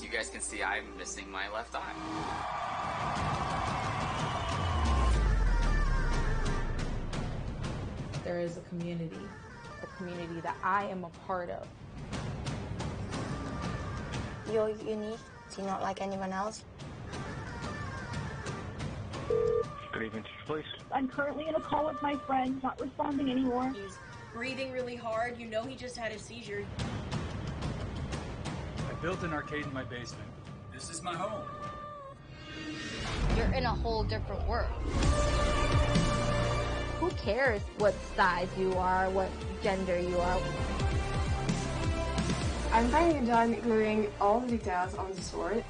you guys can see, I'm missing my left eye. There is a community that I am a part of. You're unique. You're not like anyone else. Good evening, please. I'm currently in a call with my friend, not responding anymore. He's breathing really hard. You know he just had a seizure. I built an arcade in my basement. This is my home. You're in a whole different world. Who cares what size you are, what gender you are? I'm finding done gluing all the details on the sword.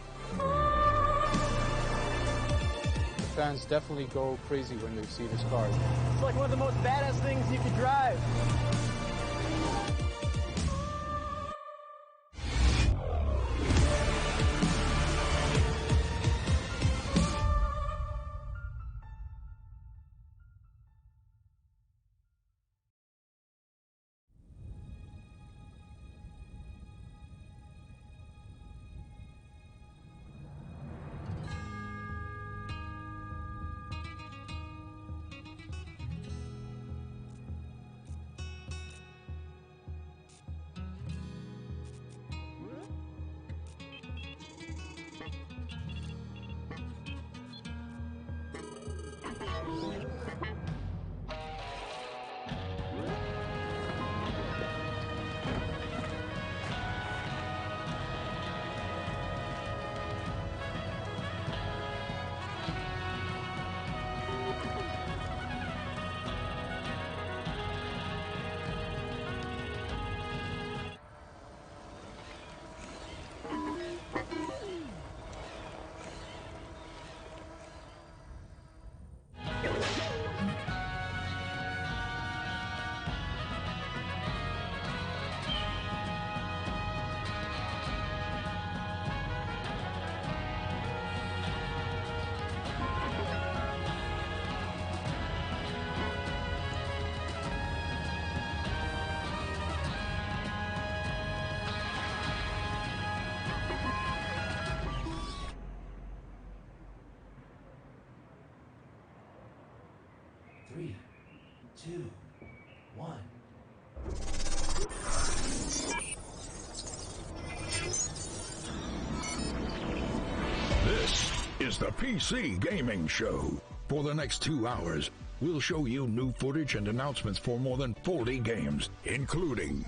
Fans definitely go crazy when they see this car. It's like one of the most badass things you could drive. Three, two, one. This is the PC Gaming Show. For the next 2 hours, we'll show you new footage and announcements for more than 40 games, including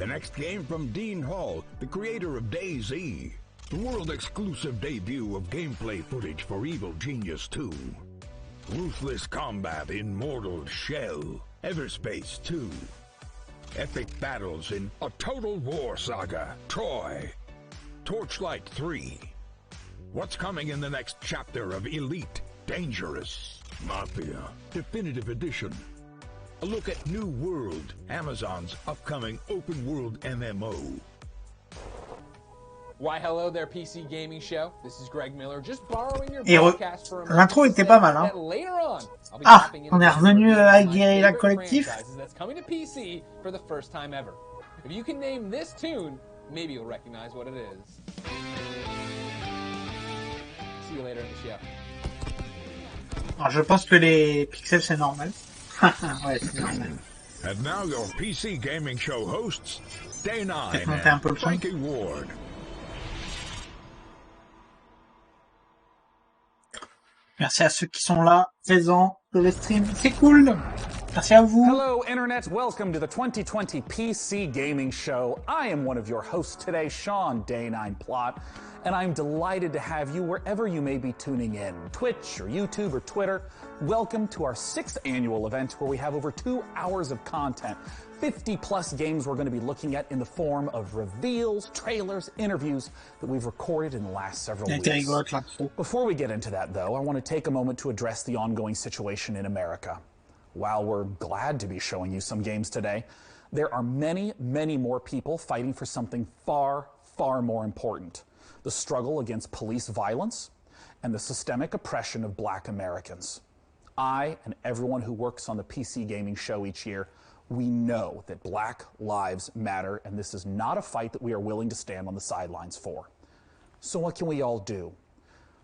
the next game from Dean Hall, the creator of DayZ, the world-exclusive debut of gameplay footage for Evil Genius 2, Ruthless Combat in Mortal Shell, Everspace 2, epic battles in a Total War Saga, Troy, Torchlight 3, what's coming in the next chapter of Elite Dangerous, Mafia Definitive Edition, a look at New World, Amazon's upcoming open-world MMO. Why, hello there, PC Gaming Show. This is Greg Miller, just borrowing your podcast for a moment. L'intro était pas mal, hein. Later on, I'll be on est revenu à Guerrilla Collectif. That's coming to PC for the first time ever. If you can name this tune, maybe you'll recognize what it is. See you later in the show. Alors, je pense que les pixels c'est normal. Ouais, c'est normal. And now your PC Gaming Show hosts, Day9 and Frankie Ward. Merci à ceux qui sont là, présents, sur le stream. C'est cool. Merci à vous. Hello, Internet. Welcome to the 2020 PC Gaming Show. I am one of your hosts today, Sean Day9 Plot, and I'm delighted to have you wherever you may be tuning in, Twitch or YouTube or Twitter. Welcome to our 6th annual event where we have over 2 hours of content. 50-plus games we're going to be looking at in the form of reveals, trailers, interviews that we've recorded in the last several weeks. Before we get into that, though, I want to take a moment to address the ongoing situation in America. While we're glad to be showing you some games today, there are many, many more people fighting for something far, far more important: the struggle against police violence and the systemic oppression of Black Americans. I and everyone who works on the PC Gaming Show each year, we know that Black lives matter, and this is not a fight that we are willing to stand on the sidelines for. So what can we all do?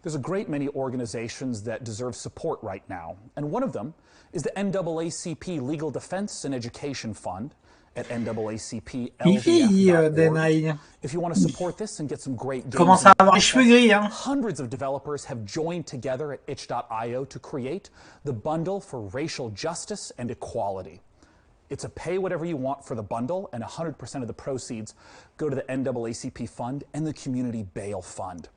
There's a great many organizations that deserve support right now, and one of them is the NAACP Legal Defense and Education Fund at NAACP-LDF.org. If you want to support this and get some great games, commence à avoir les cheveux gris, hein. Hundreds of developers have joined together at itch.io to create the Bundle for Racial Justice and Equality. It's a pay whatever you want for the bundle, and 100% of the proceeds go to the NAACP Fund and the Community Bail Fund.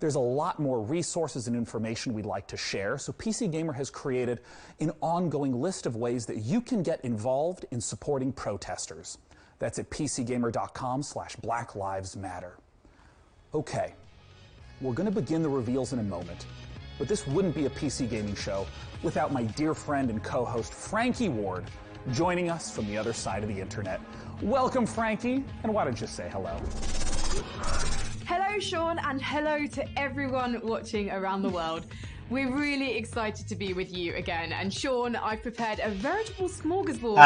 There's a lot more resources and information we'd like to share, so PC Gamer has created an ongoing list of ways that you can get involved in supporting protesters. That's at pcgamer.com/Black Lives Matter. Okay, we're going to begin the reveals in a moment, but this wouldn't be a PC Gaming show without my dear friend and co-host Frankie Ward joining us from the other side of the internet. Welcome, Frankie, and why don't you say hello? Hello, Sean, and hello to everyone watching around the world. We're really excited to be with you again. And Sean, I've prepared a veritable smorgasbord.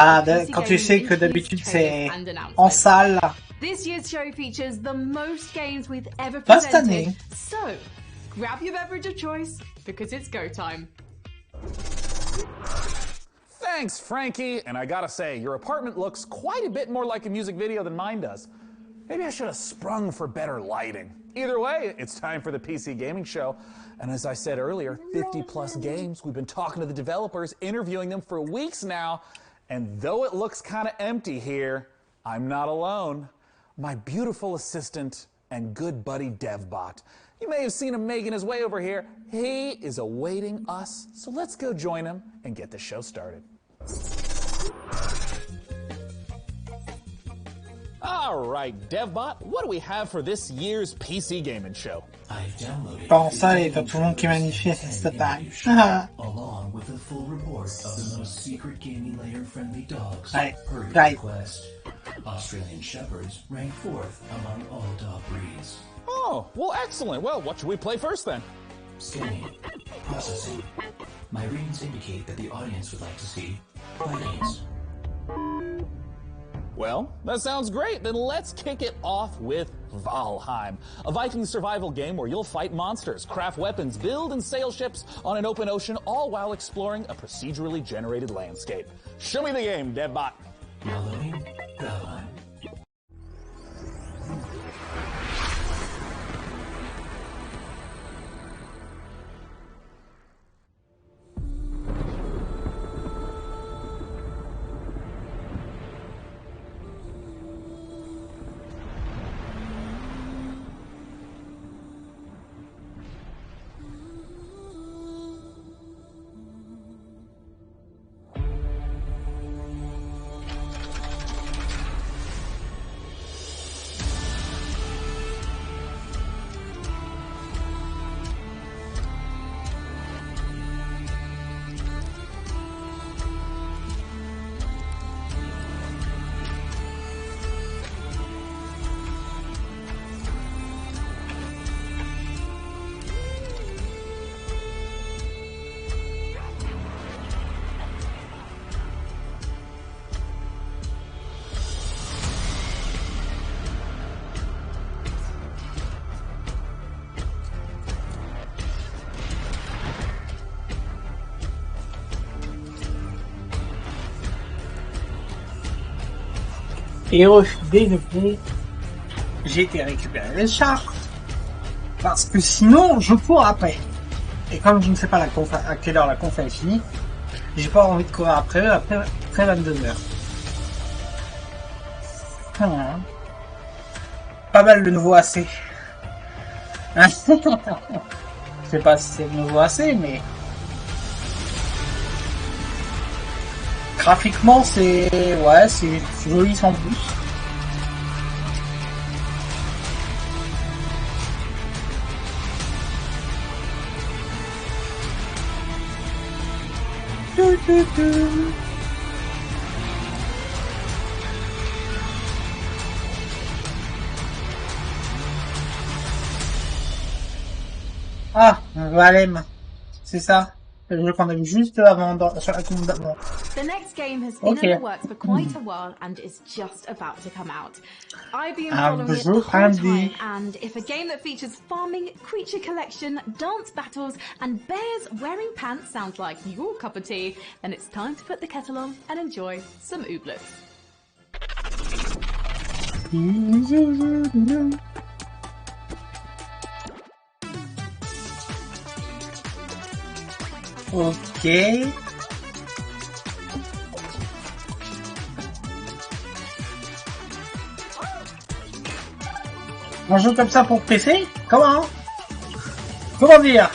Quand tu sais que d'habitude c'est en salle. This year's show features the most games we've ever presented. So, grab your beverage of choice because it's go time. Thanks, Frankie. And I gotta say, your apartment looks quite a bit more like a music video than mine does. Maybe I should have sprung for better lighting. Either way, it's time for the PC Gaming Show. And as I said earlier, 50 plus games. We've been talking to the developers, interviewing them for weeks now. And though it looks kind of empty here, I'm not alone. My beautiful assistant and good buddy DevBot. You may have seen him making his way over here. He is awaiting us. So let's go join him and get the show started. All right, DevBot, what do we have for this year's PC Gaming Show? Bon, ça, il y a tout le monde qui manifeste, Along with a full report of the most secret gaming layer friendly dogs per request. Australian Shepherds rank 4th among all dog breeds. Oh, well, excellent. Well, what should we play first then? Scanning. Processing. My readings indicate that the audience would like to see Vikings. Well, that sounds great. Then let's kick it off with Valheim, a Viking survival game where you'll fight monsters, craft weapons, build and sail ships on an open ocean, all while exploring a procedurally generated landscape. Show me the game, DevBot. Downloading Valheim. Et au fil des j'ai été récupérer les chars. Parce que sinon, je cours après. Et comme je ne sais pas à quelle heure la conf est finie, j'ai pas envie de courir après eux après 22h. Pas mal le nouveau AC. Je sais pas si c'est le nouveau AC, mais... graphiquement, c'est... ouais, c'est joli sans plus. Ah, un Valem, c'est ça. Le jeu qu'on a vu juste avant sur la commande d'avant. The next game has been in the works for quite a while and is just about to come out. I've been following it the whole time, and if a game that features farming, creature collection, dance battles, and bears wearing pants sounds like your cup of tea, then it's time to put the kettle on and enjoy some ooblets. Ok. On joue comme ça pour PC? Comment? Comment dire?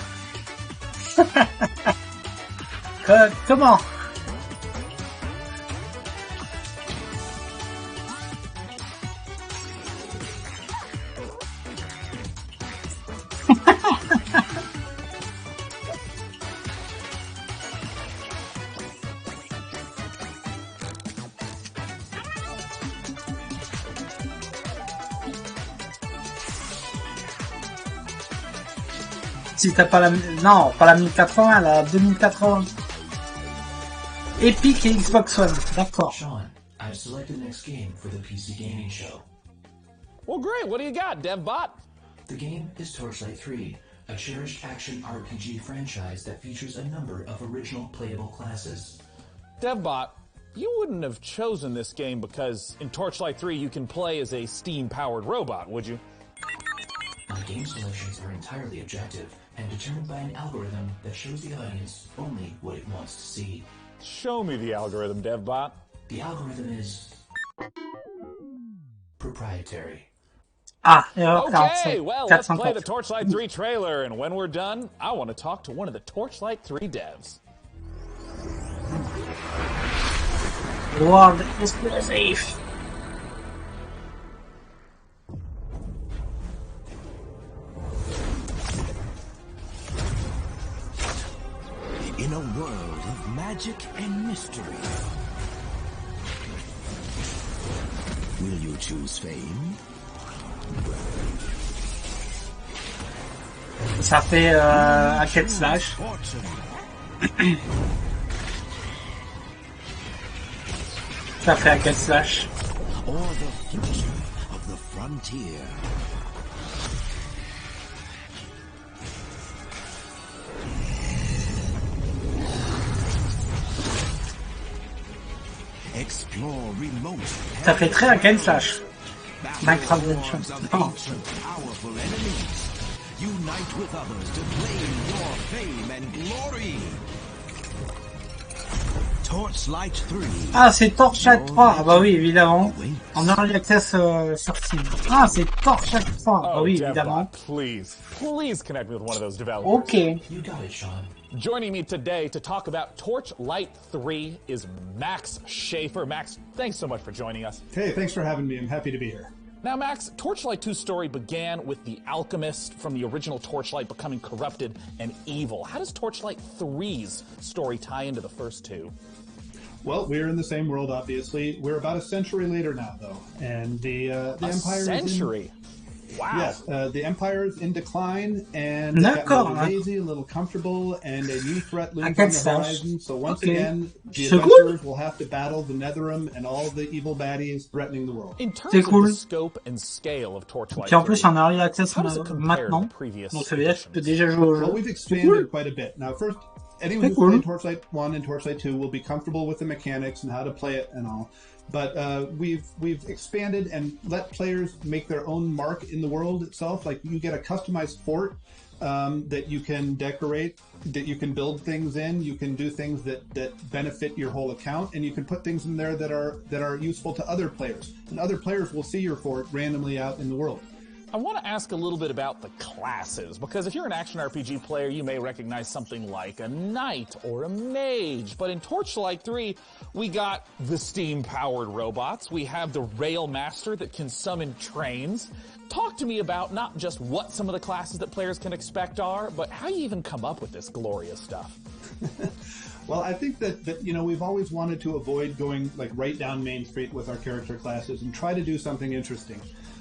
Comment? Si t'as pas la... Non, pas la 1080, la 2080. Epic et Xbox One, d'accord. Sean, I've selected the next game for the PC gaming show. Well, great. What do you got, DevBot? The game is Torchlight 3, a cherished action RPG franchise that features a number of original playable classes. DevBot, you wouldn't have chosen this game because in Torchlight 3 you can play as a steam-powered robot, would you? My game selections are entirely objective and determined by an algorithm that shows the audience only what it wants to see. Show me the algorithm, DevBot. The algorithm is proprietary. Okay, well, let's play the Torchlight 3 trailer, and when we're done, I want to talk to one of the Torchlight 3 devs. World exclusive. In a world of magic and mystery, will you choose fame? Ça fait un quête slash. Ça fait un quête slash. Or the future of the frontier. Explore remote. Ça fait très un quête slash. Minecraft Dungeon. Powerful enemies. Unite with others to claim your fame and glory. Torchlight 3. Ah, c'est Torchlight 3. Ah bah oui, évidemment. En early access sur Steam. Ah, c'est Torchlight 3. Ah oui, évidemment. Please connect me with one of those developers. Okay. You got it, Sean. Joining me today to talk about Torchlight 3 is Max Schaefer. Max, thanks so much for joining us. Hey, thanks for having me. I'm happy to be here. Now, Max, Torchlight 2's story began with the alchemist from the original Torchlight becoming corrupted and evil. How does Torchlight 3's story tie into the first two? Well, we're in the same world, obviously. We're about a century later now, though, and the Empire century. Wow. Yes, the Empire is in decline, and it's gotten a little lazy, a little comfortable, and a new threat looms on the horizon. So once again, the adventurers will have to battle the Netherim and all the evil baddies threatening the world. In terms of the scope and scale of Torchlight 3, en plus, en early access how does it compare to previous donc ça veut dire que tu peux déjà jouer au jeu. Well, we've expanded quite a bit. Now, first, anyone who's played Torchlight 1 and Torchlight 2 will be comfortable with the mechanics and how to play it and all. But we've expanded and let players make their own mark in the world itself. Like you get a customized fort that you can decorate, that you can build things in. You can do things that benefit your whole account, and you can put things in there that are useful to other players. And other players will see your fort randomly out in the world. I want to ask a little bit about the classes, because if you're an action RPG player, you may recognize something like a knight or a mage. But in Torchlight 3, we got the steam-powered robots. We have the rail master that can summon trains. Talk to me about not just what some of the classes that players can expect are, but how you even come up with this glorious stuff. Well, I think that we've always wanted to avoid going like right down Main Street with our character classes and try to do something interesting.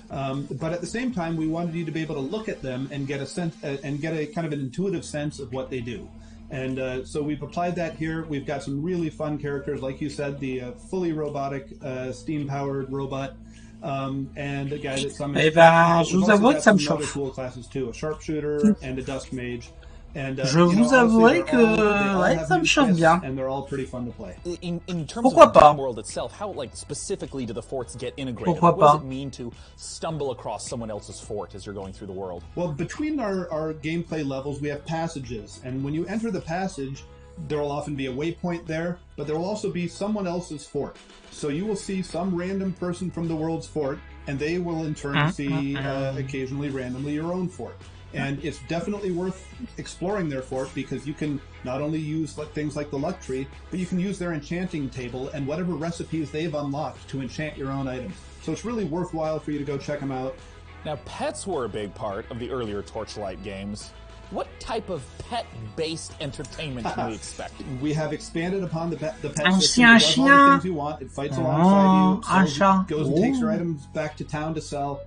But at the same time, we wanted you to be able to look at them and get a sense and get a kind of an intuitive sense of what they do. And so we've applied that here. We've got some really fun characters, like you said, the fully robotic, steam-powered robot, and a guy that summons. Eh ben, je vous avouerai que ça me chauffe. Cool classes too, a sharpshooter and a dusk mage. And, je vous avouerai que ouais, ça me chauffe bien. And they're all pretty fun to play. In terms Pourquoi of the pas? game world itself, how specifically do the forts get integrated? Pourquoi What pas? does it mean to stumble across someone else's fort as you're going through the world? Well, between our gameplay levels, we have passages, and when you enter the passage, there will often be a waypoint there, but there will also be someone else's fort. So you will see some random person from the world's fort, and they will in turn see occasionally randomly your own fort. And it's definitely worth exploring their fort because you can not only use things like the luck tree, but you can use their enchanting table and whatever recipes they've unlocked to enchant your own items. So it's really worthwhile for you to go check them out. Now, pets were a big part of the earlier Torchlight games. What type of pet-based entertainment can we expect? We have expanded upon the pet system. It does all the things you want. It fights alongside you, goes and takes your items back to town to sell.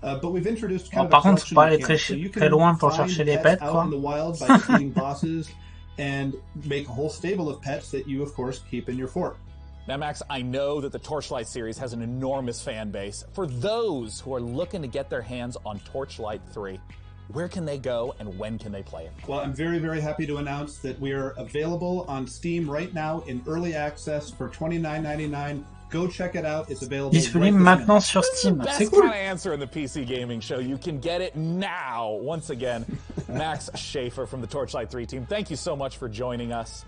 But we've introduced kind of par a contre, faut pas aller collection of très loin pour chercher des pets, out quoi. in the wild by defeating bosses and make a whole stable of pets that you, of course, keep in your fort. Now, Max, I know that the Torchlight series has an enormous fan base. For those who are looking to get their hands on Torchlight 3, where can they go and when can they play it? Well, I'm very, very happy to announce that we are available on Steam right now in early access for $29.99. Go check it out. It's available Disponible maintenant sur Steam. C'est cool. Best kind of answer in the PC gaming show. You can get it now. Once again, Max Schaefer from the Torchlight 3 team. Thank you so much for joining us.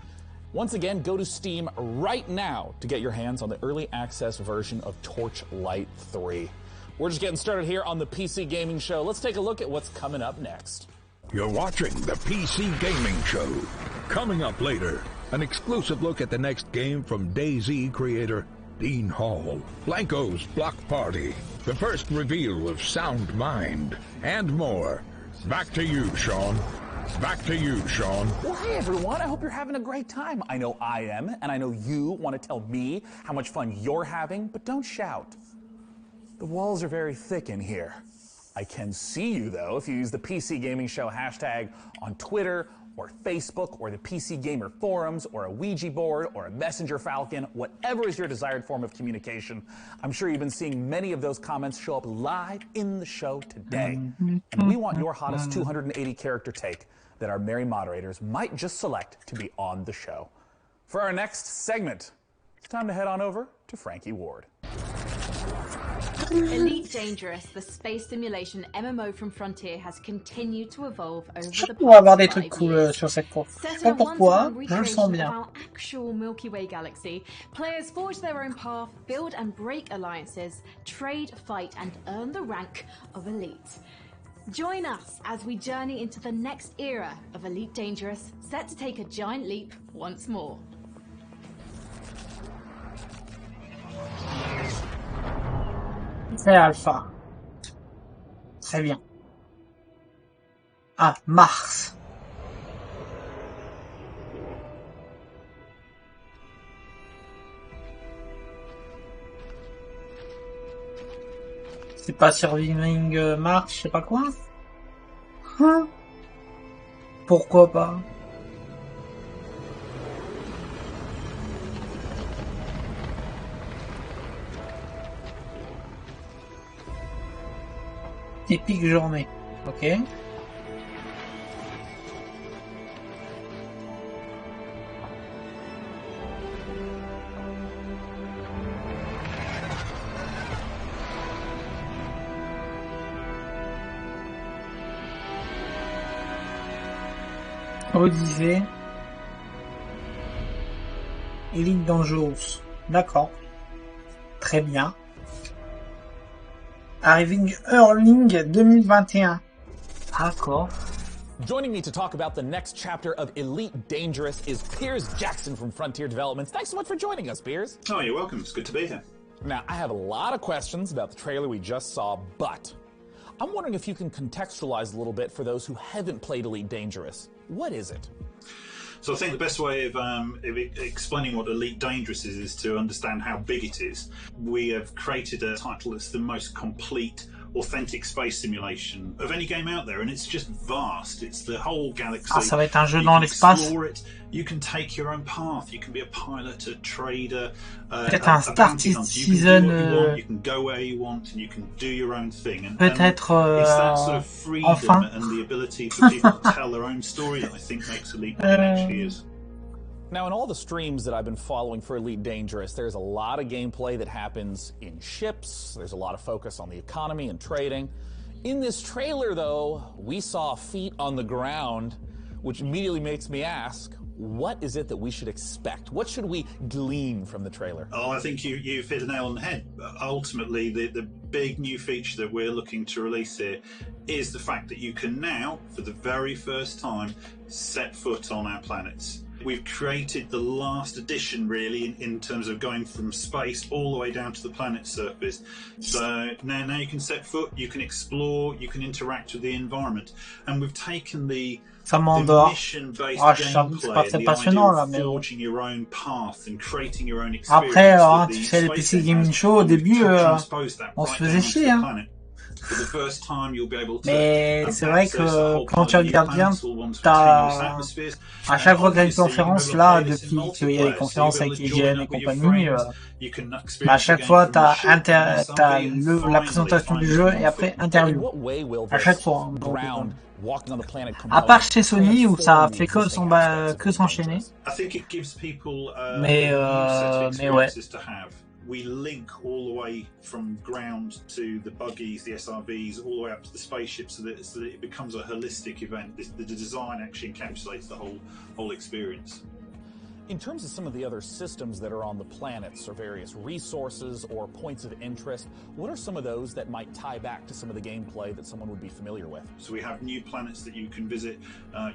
Once again, go to Steam right now to get your hands on the early access version of Torchlight 3. We're just getting started here on the PC Gaming Show. Let's take a look at what's coming up next. You're watching the PC Gaming Show. Coming up later, an exclusive look at the next game from DayZ creator Dean Hall, Blanco's Block Party, the first reveal of Sound Mind, and more. Back to you, Sean. Back to you, Sean. Well, hi, everyone. I hope you're having a great time. I know I am, and I know you want to tell me how much fun you're having, but don't shout. The walls are very thick in here. I can see you, though, if you use the PC Gaming Show hashtag on Twitter or Facebook or the PC Gamer forums or a Ouija board or a Messenger Falcon, whatever is your desired form of communication. I'm sure you've been seeing many of those comments show up live in the show today. And we want your hottest 280 character take that our merry moderators might just select to be on the show. For our next segment, it's time to head on over to Frankie Ward. Elite Dangerous, the space simulation MMO from Frontier, has continued to evolve over the On va avoir des past trucs 5 cool years. sur cette course. Je sais Set pas in a pourquoi, one-to-one je le sens recreation bien. of our actual Milky Way galaxy, players forge their own path, build and break alliances, trade, fight, and earn the rank of Elite. Join us as we journey into the next era of Elite Dangerous, set to take a giant leap once more. C'est Alpha. Très bien. Ah, Mars. C'est pas Surviving Mars, je sais pas quoi. Hein? Pourquoi pas? Épique journée. Ok. Odyssée. Elite Dangerous. D'accord. Très bien. Arriving Earling 2021. D'accord. Joining me to talk about the next chapter of Elite Dangerous is Piers Jackson from Frontier Developments. Thanks so much for joining us, Piers. Oh, you're welcome. It's good to be here. Now, I have a lot of questions about the trailer we just saw, but I'm wondering if you can contextualize a little bit for those who haven't played Elite Dangerous. What is it? So I think the best way of explaining what Elite Dangerous is to understand how big it is. We have created a title that's the most complete authentic space simulation of any game out there, and it's just vast. It's the whole galaxy. Ah, ça va être un jeu dans l'espace. You can take your own path. You can be a pilot, a trader, peut-être un Start Citizen. You can go where you want, and you can do your own thing. And peut-être it's that sort of freedom enfin. and the ability for people to tell their own story that I think makes Elite what it actually is. Now, in all the streams that I've been following for Elite Dangerous, there's a lot of gameplay that happens in ships. There's a lot of focus on the economy and trading. In this trailer, though, we saw feet on the ground, which immediately makes me ask, what is it that we should expect? What should we glean from the trailer? Oh, I think you've hit the nail on the head. Ultimately, the big new feature that we're looking to release here is the fact that you can now, for the very first time, set foot on our planets. We've created the last edition, really, in terms of going from space all the way down to the planet's surface. So now you can set foot, you can explore, you can interact with the environment. And we've taken the mission-based gameplay, the idea of forging your own path and creating your own experience. Après, tu sais, les PC Gaming Show, au début, on se faisait chier, hein. Mais c'est vrai que quand tu regardes bien, t'as à chaque fois qu'il y a une conférence, là, depuis qu'il y a des conférences avec IGN et compagnie, à chaque fois t'as la présentation du jeu et après interview. À chaque fois. Donc, à part chez Sony où ça a fait que s'enchaîner. Mais ouais. We link all the way from ground to the buggies, the SRVs, all the way up to the spaceships, so that it becomes a holistic event. The design actually encapsulates the whole experience. In terms of some of the other systems that are on the planets, or various resources or points of interest, what are some of those that might tie back to some of the gameplay that someone would be familiar with? So we have new planets that you can visit.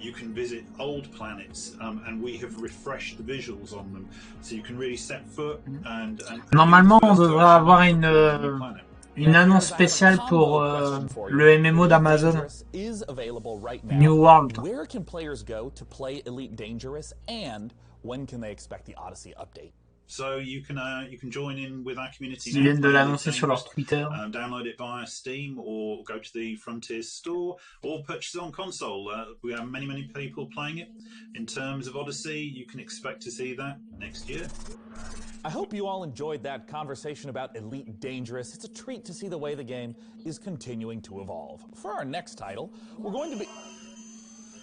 You can visit old planets, and we have refreshed the visuals on them, so you can really set foot and Normalement, on devrait avoir une annonce spéciale pour le MMO d'Amazon, New World. Where can players go to play Elite Dangerous, and when can they expect the Odyssey update? So you can join in with our community now. Ils viennent de l'annoncer sur leur Twitter. Download it via Steam or go to the Frontiers store or purchase it on console. We have many people playing it. In terms of Odyssey, you can expect to see that next year. I hope you all enjoyed that conversation about Elite Dangerous. It's a treat to see the way the game is continuing to evolve. For our next title, we're going to be...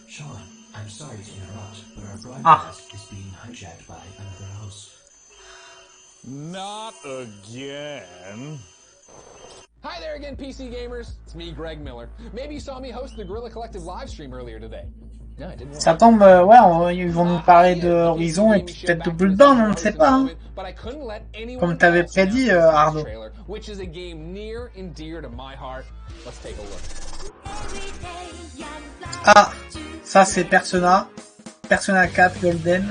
Sean, I'm sorry to interrupt, but our broadcast is being hijacked by another host. Not again. Hi there again, PC gamers. It's me, Greg Miller. Maybe you saw me host the Guerrilla Collective live stream earlier today. No, I didn't. Ça tombe, ouais, ils vont nous parler de Horizon et puis peut-être de Bloodborne, on ne sait pas. Hein. Comme t'avais prédit, Arnaud. Which is a game near and dear to my heart. Let's take a look. Ah, ça c'est Persona 4 Golden.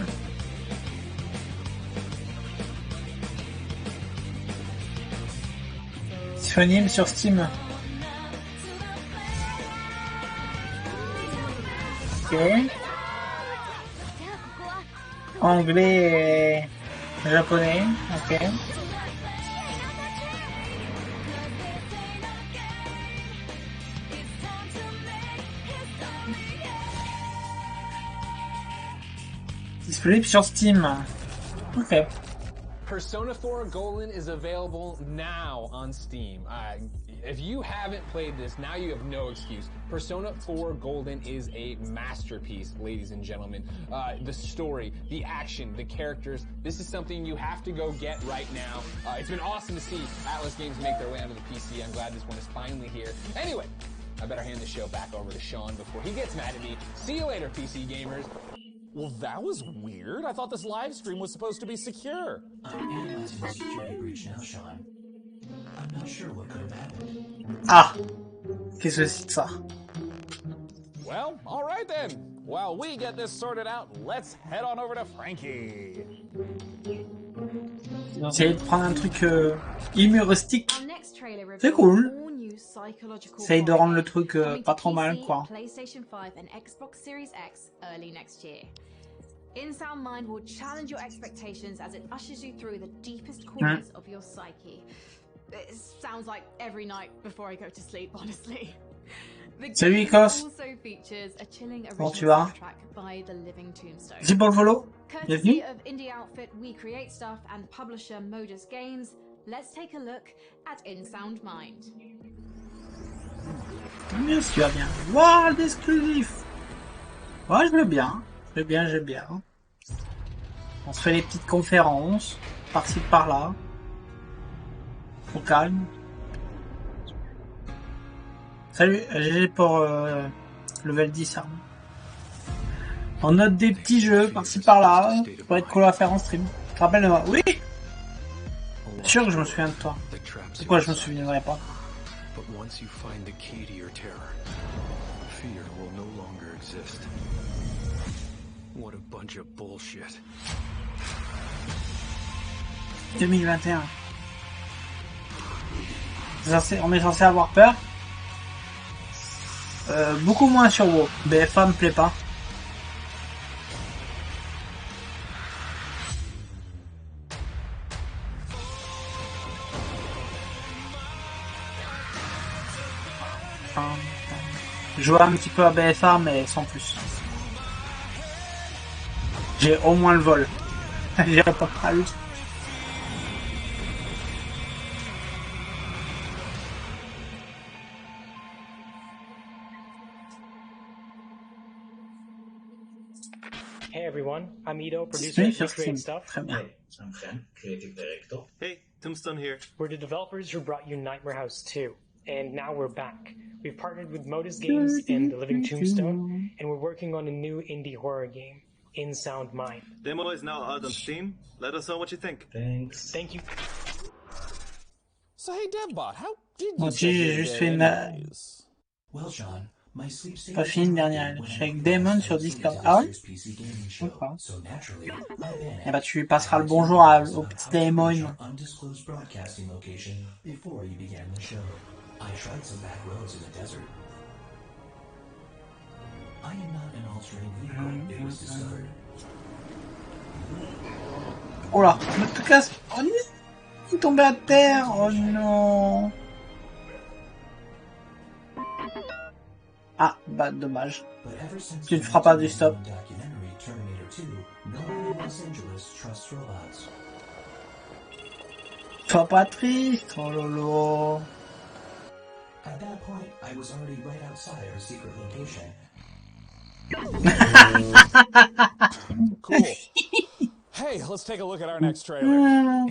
Disponible sur Steam. Ok. Anglais et japonais. Ok. Disponible sur Steam. Ok. Persona 4 Golden is available now on Steam. If you haven't played this, now you have no excuse. Persona 4 Golden is a masterpiece, ladies and gentlemen. The story, the action, the characters, this is something you have to go get right now. It's been awesome to see Atlas Games make their way onto the PC. I'm glad this one is finally here. Anyway, I better hand the show back over to Sean before he gets mad at me. See you later, PC gamers. Well, that was weird. I thought this live stream was supposed to be secure. I'm analyzing the security breach now, Sean. I'm not sure what could have happened. Ah, qu'est-ce que c'est ça? Well, all right then. While we get this sorted out, let's head on over to Frankie. J'ai essayé de prendre un truc humoristique. C'est cool. Essaye de rendre le truc pas trop mal, quoi. PlayStation 5 and Xbox Series X early next year. InSound Mind will challenge your expectations as it ushers you through the deepest corners of your psyche. It sounds like every night before I go to sleep, honestly. Salut Icos. Also features a chilling Comment tu original vas? soundtrack by the Living Tombstone. C'est pour le follow. Courtesy Bienvenue. of indie outfit We Create Stuff and publisher Modus Games, let's take a look at In Sound Mind. Bien sûr, bien. Wow, l'exclusif. Ouais, je veux bien. J'aime bien. On se fait les petites conférences, par-ci par-là. Au calme. Salut, GG pour level 10 arme. On note des petits jeux par-ci par-là. Ça pourrait être cool à faire en stream. Tu te rappelles de moi? Oui. C'est sûr que je me souviens de toi. Pourquoi je me souviendrai pas? But once you find the key to your terror, fear will no longer exist. What a bunch of bullshit. 2021. On est censé avoir peur. Beaucoup moins sur WoW. BFA me plaît pas. Jouer un petit peu à BFA mais sans plus. J'ai au moins le vol. J'ai pas mal. Hey everyone, I'm Ito, producer of We Create Stuff. Hey, I'm Fen, creative director. Hey, Tombstone here. We're the developers who brought you Nightmare House 2, and now we're back. We've partnered with Modus Games and The Living Tombstone, and we're working on a new indie horror game, In Sound Mind. Demo is now out on Steam. Let us know what you think. Thanks. Thank you. So hey DevBot, how did Moi you aussi j'ai juste fait une... Well, Sean, my sleep state Pas fini une dernière. Je suis avec Damon sur Discord. Ah ouais? D'accord. Eh bah tu lui passeras le bonjour au petit Damon. Undisclosed broadcasting location before you began the show. I tried some back roads in the desert. I am not an altering vehicle. It was discovered. Oh là, ne te casse. Oh non, il est tombé à terre. Oh non. Ah, bah dommage. Tu ne feras pas du stop. Sois pas triste, oh lolo. At that point, I was already right outside our secret location. Cool. Hey, let's take a look at our next trailer.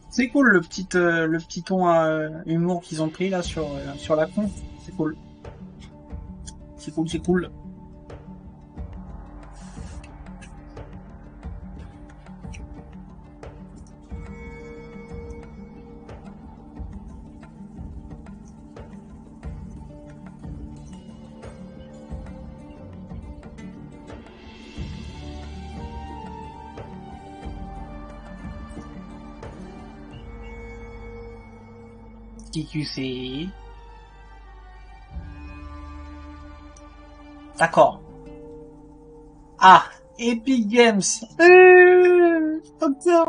C'est cool le petit ton humour qu'ils ont pris là sur la con. C'est cool. C'est cool. TQC. D'accord. Ah, Epic Games. Docteur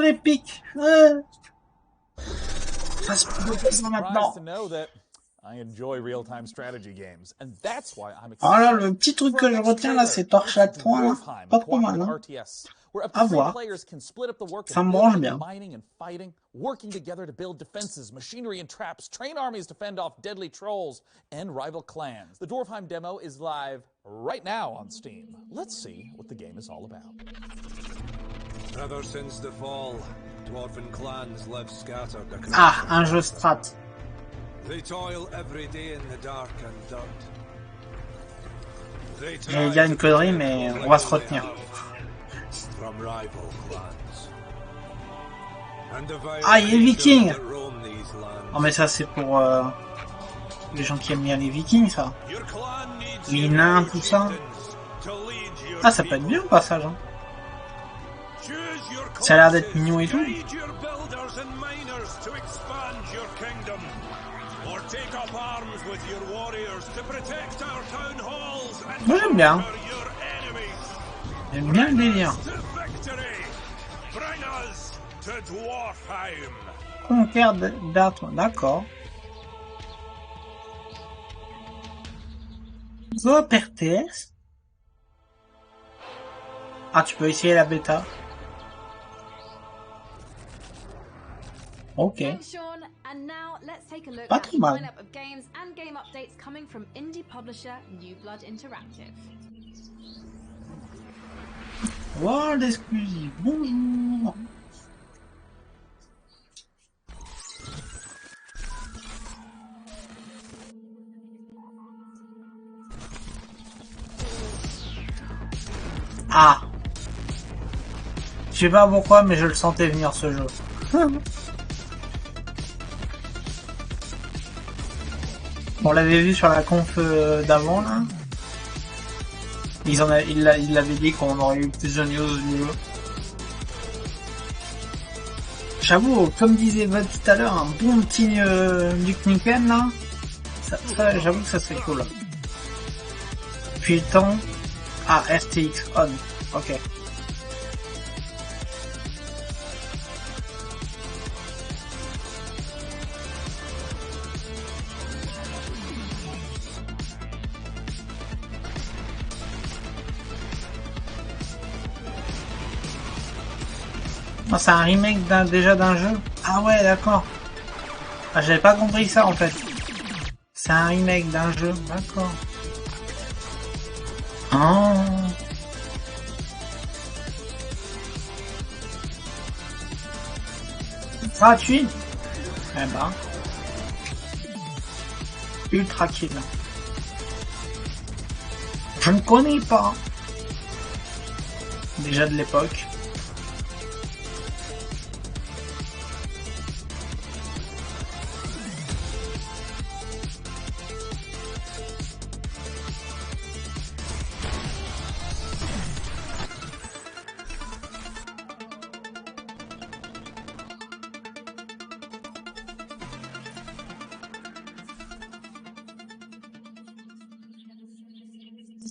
Epic. Maintenant. I enjoy real-time strategy games, and that's why I'm excited. Ah là, le petit truc que je retiens là, c'est Torchlight 3 là. Pas trop mal, hein. À voir. Ça me branche bien. Mining and fighting, working together to build defenses, machinery and traps, train armies to fend off deadly trolls and rival clans. The Dwarfheim demo is live right now on Steam. Let's see what the game is all about. Ever since the fall, dwarven clans live scattered across. Ah, un jeu strat. They toil every day in the dark and dirt. J'allais dire une connerie, mais on va se retenir. Ah, il y a les Vikings. Oh mais ça c'est pour les gens qui aiment bien les Vikings, ça. Les nains, tout ça. Ah, ça peut être bien au passage. Hein. Ça a l'air d'être mignon et tout. Moi j'aime bien. J'aime bien le délire. Conquer Dartmouth, d'accord. Go RTS. Ah, tu peux essayer la bêta. Ok. Thanks, Sean. And now let's take a look Pas at trop the mal. lineup of games and game updates coming from indie publisher New Blood Interactive. World exclusive. Bonjour. Ah. Je sais pas pourquoi, mais je le sentais venir ce jeu. On l'avait vu sur la conf d'avant là. Il l'avait dit qu'on aurait eu plus de news du jeu. J'avoue, comme disait Vlad tout à l'heure, un bon petit Duke Nukem là. Ça j'avoue que ça serait cool. Puis le temps. Ah, RTX on. Ok. Oh, c'est un remake déjà d'un jeu? Ah ouais, d'accord. Ah, j'avais pas compris ça en fait. C'est un remake d'un jeu, d'accord. Oh. Gratuit? Eh ben. Ultra Kill. Je ne connais pas. Déjà de l'époque.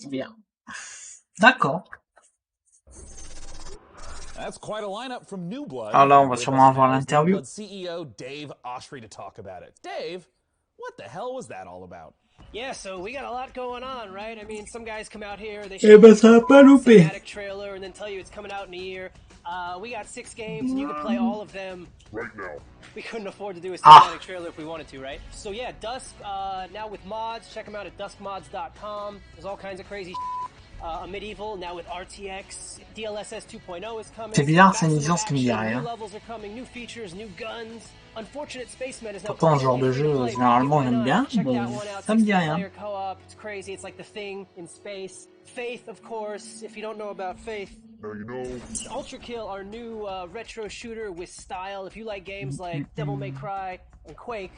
Bien. D'accord. That's quite a lineup from New Blood. Alors là, on va sûrement avoir l'interview. CEO Dave Oshry to talk about it. Dave, what the hell was that all about? Yeah, so we got a lot going on, right? I mean, some guys come out here, they Eh ben, ça va pas louper. cinematic trailer and then tell you it's coming out in a year. We got 6 games and you can play all of them right now. We couldn't afford to do a cinematic trailer if we wanted to, right? So yeah, Dusk, now with mods, check them out at duskmods.com. There's all kinds of crazy a Medieval, now with RTX, DLSS 2.0 is coming. C'est bizarre, c'est une licence qui me dit rien. New levels are coming, new features, new guns. Unfortunate Spaceman is now Pourtant, ce genre de jeu, généralement, j'aime bien, mais ça me dit rien. It's crazy, it's like the thing in space. Faith, of course, if you don't know about Faith. Now you know. Ultra Kill, our new retro shooter with style. If you like games like Devil May Cry and Quake,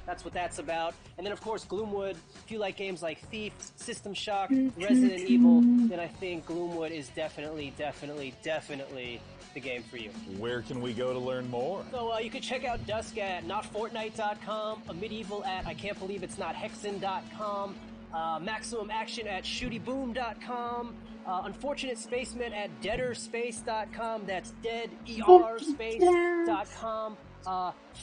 that's what that's about. And then, of course, Gloomwood. If you like games like Thief, System Shock, Resident Evil, then I think Gloomwood is definitely the game for you. Where can we go to learn more? So you can check out Dusk at notfortnite.com, a Medieval at ican'tbelieveit'snothexen.com, Maximum Action at shootyboom.com, Unfortunate Spaceman at deaderspace.com, that's deaderspace.com,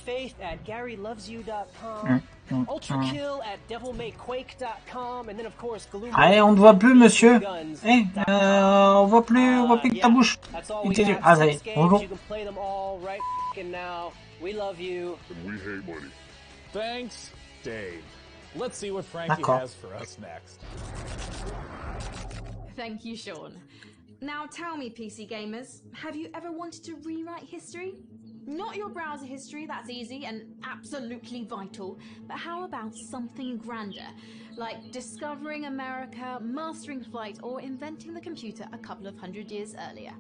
Faith at GaryLovesYou.com, Ultra Kill at DevilMayQuake.com, and then of course Gloom. Allez, on ne voit plus, monsieur. Eh, on voit plus que ta bouche. Ah, ça y est, bonjour. You can play them all right now. We love you. And we hate money. Thanks, Dave. Let's see what Frankie has for us next. Thank you, Sean. Now tell me, PC gamers, have you ever wanted to rewrite history? Not your browser history, that's easy and absolutely vital, but how about something grander, like discovering America, mastering flight, or inventing the computer a couple of hundred years earlier?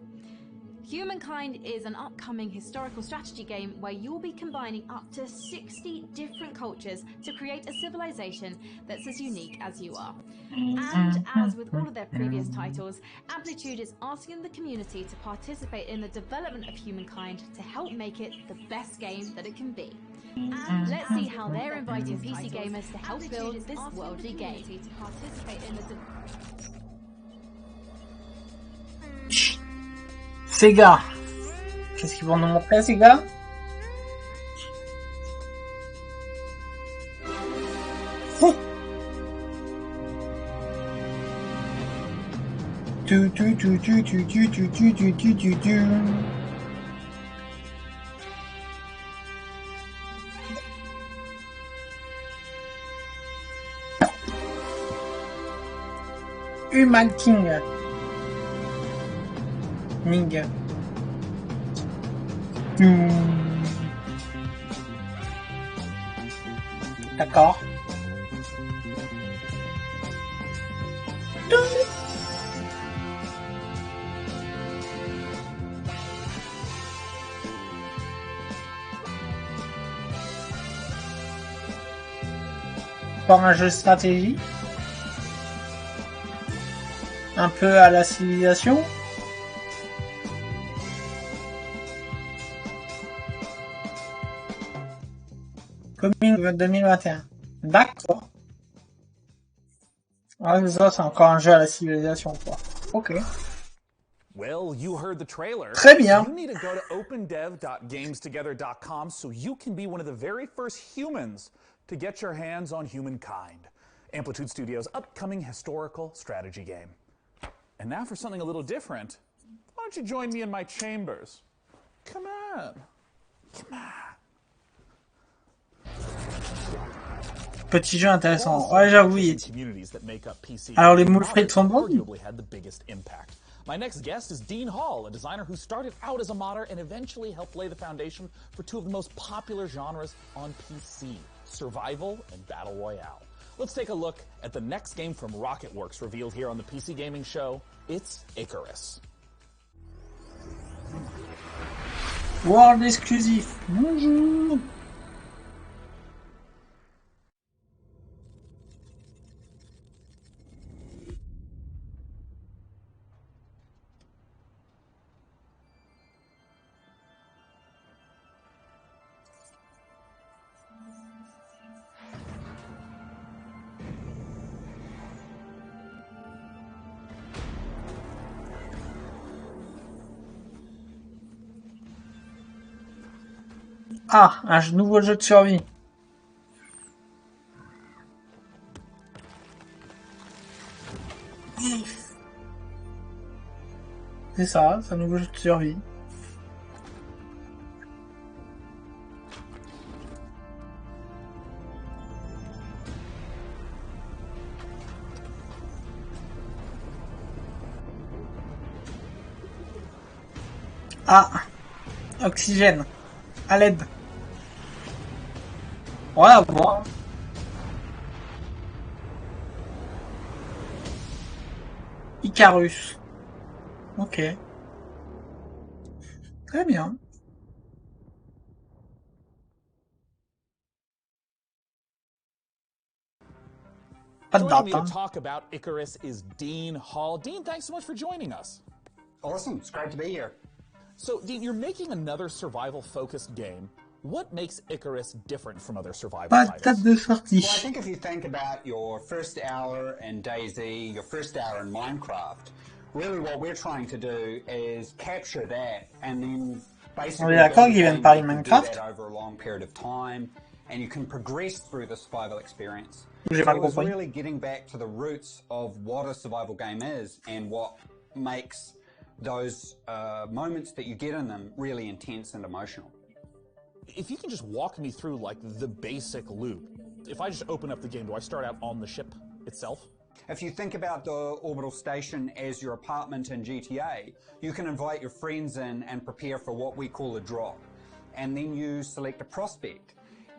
Humankind is an upcoming historical strategy game where you'll be combining up to 60 different cultures to create a civilization that's as unique as you are. And as with all of their previous titles, Amplitude is asking the community to participate in the development of Humankind to help make it the best game that it can be. And let's see how they're inviting PC gamers to help build this worldly game. To participate in the Sega. Qu'est-ce qu'ils vont nous montrer, Sega? Human King. Ming. D'accord. Encore un jeu de stratégie. Un peu à la civilisation. Coming 2021. D'accord. Ouais, ça, c'est encore un jeu à la civilisation, quoi. Ok. Well, you heard the trailer. Très bien. You need to go to opendev.gamestogether.com so you can be one of the very first humans to get your hands on Humankind, Amplitude Studios' upcoming historical strategy game. And now for something a little different, why don't you join me in my chambers? Come on. Come on. Petit jeu intéressant. Ouais, j'avoue. Alors, les moules frites sont bons. My next guest is Dean Hall, a designer who started out as a modder and eventually helped lay the foundation for two of the most popular genres on PC, survival and battle royale. Let's take a look at the next game from Rocketworks revealed here on the PC Gaming Show. It's Icarus. World exclusive. Bonjour. Ah, un nouveau jeu de survie. C'est ça, c'est un nouveau jeu de survie. Ah, oxygène. À l'aide. Ouais, à voir. Icarus. Ok. Très bien. Pas de Joining me date, to talk about Icarus is Dean Hall. Dean, thanks so much for joining us. Awesome, it's great to be here. So, Dean, you're making another survival-focused game. What makes Icarus different from other survival titles? Well, I think if you think about your first hour in DayZ, your first hour in Minecraft, really what we're trying to do is capture that and then basically build a game that can do that over a long period of time, and you can progress through the survival experience. So it was really getting back to the roots of what a survival game is and what makes those moments that you get in them really intense and emotional. If you can just walk me through like the basic loop. If I just open up the game, do I start out on the ship itself? If you think about the orbital station as your apartment in GTA, you can invite your friends in and prepare for what we call a drop. And then you select a prospect.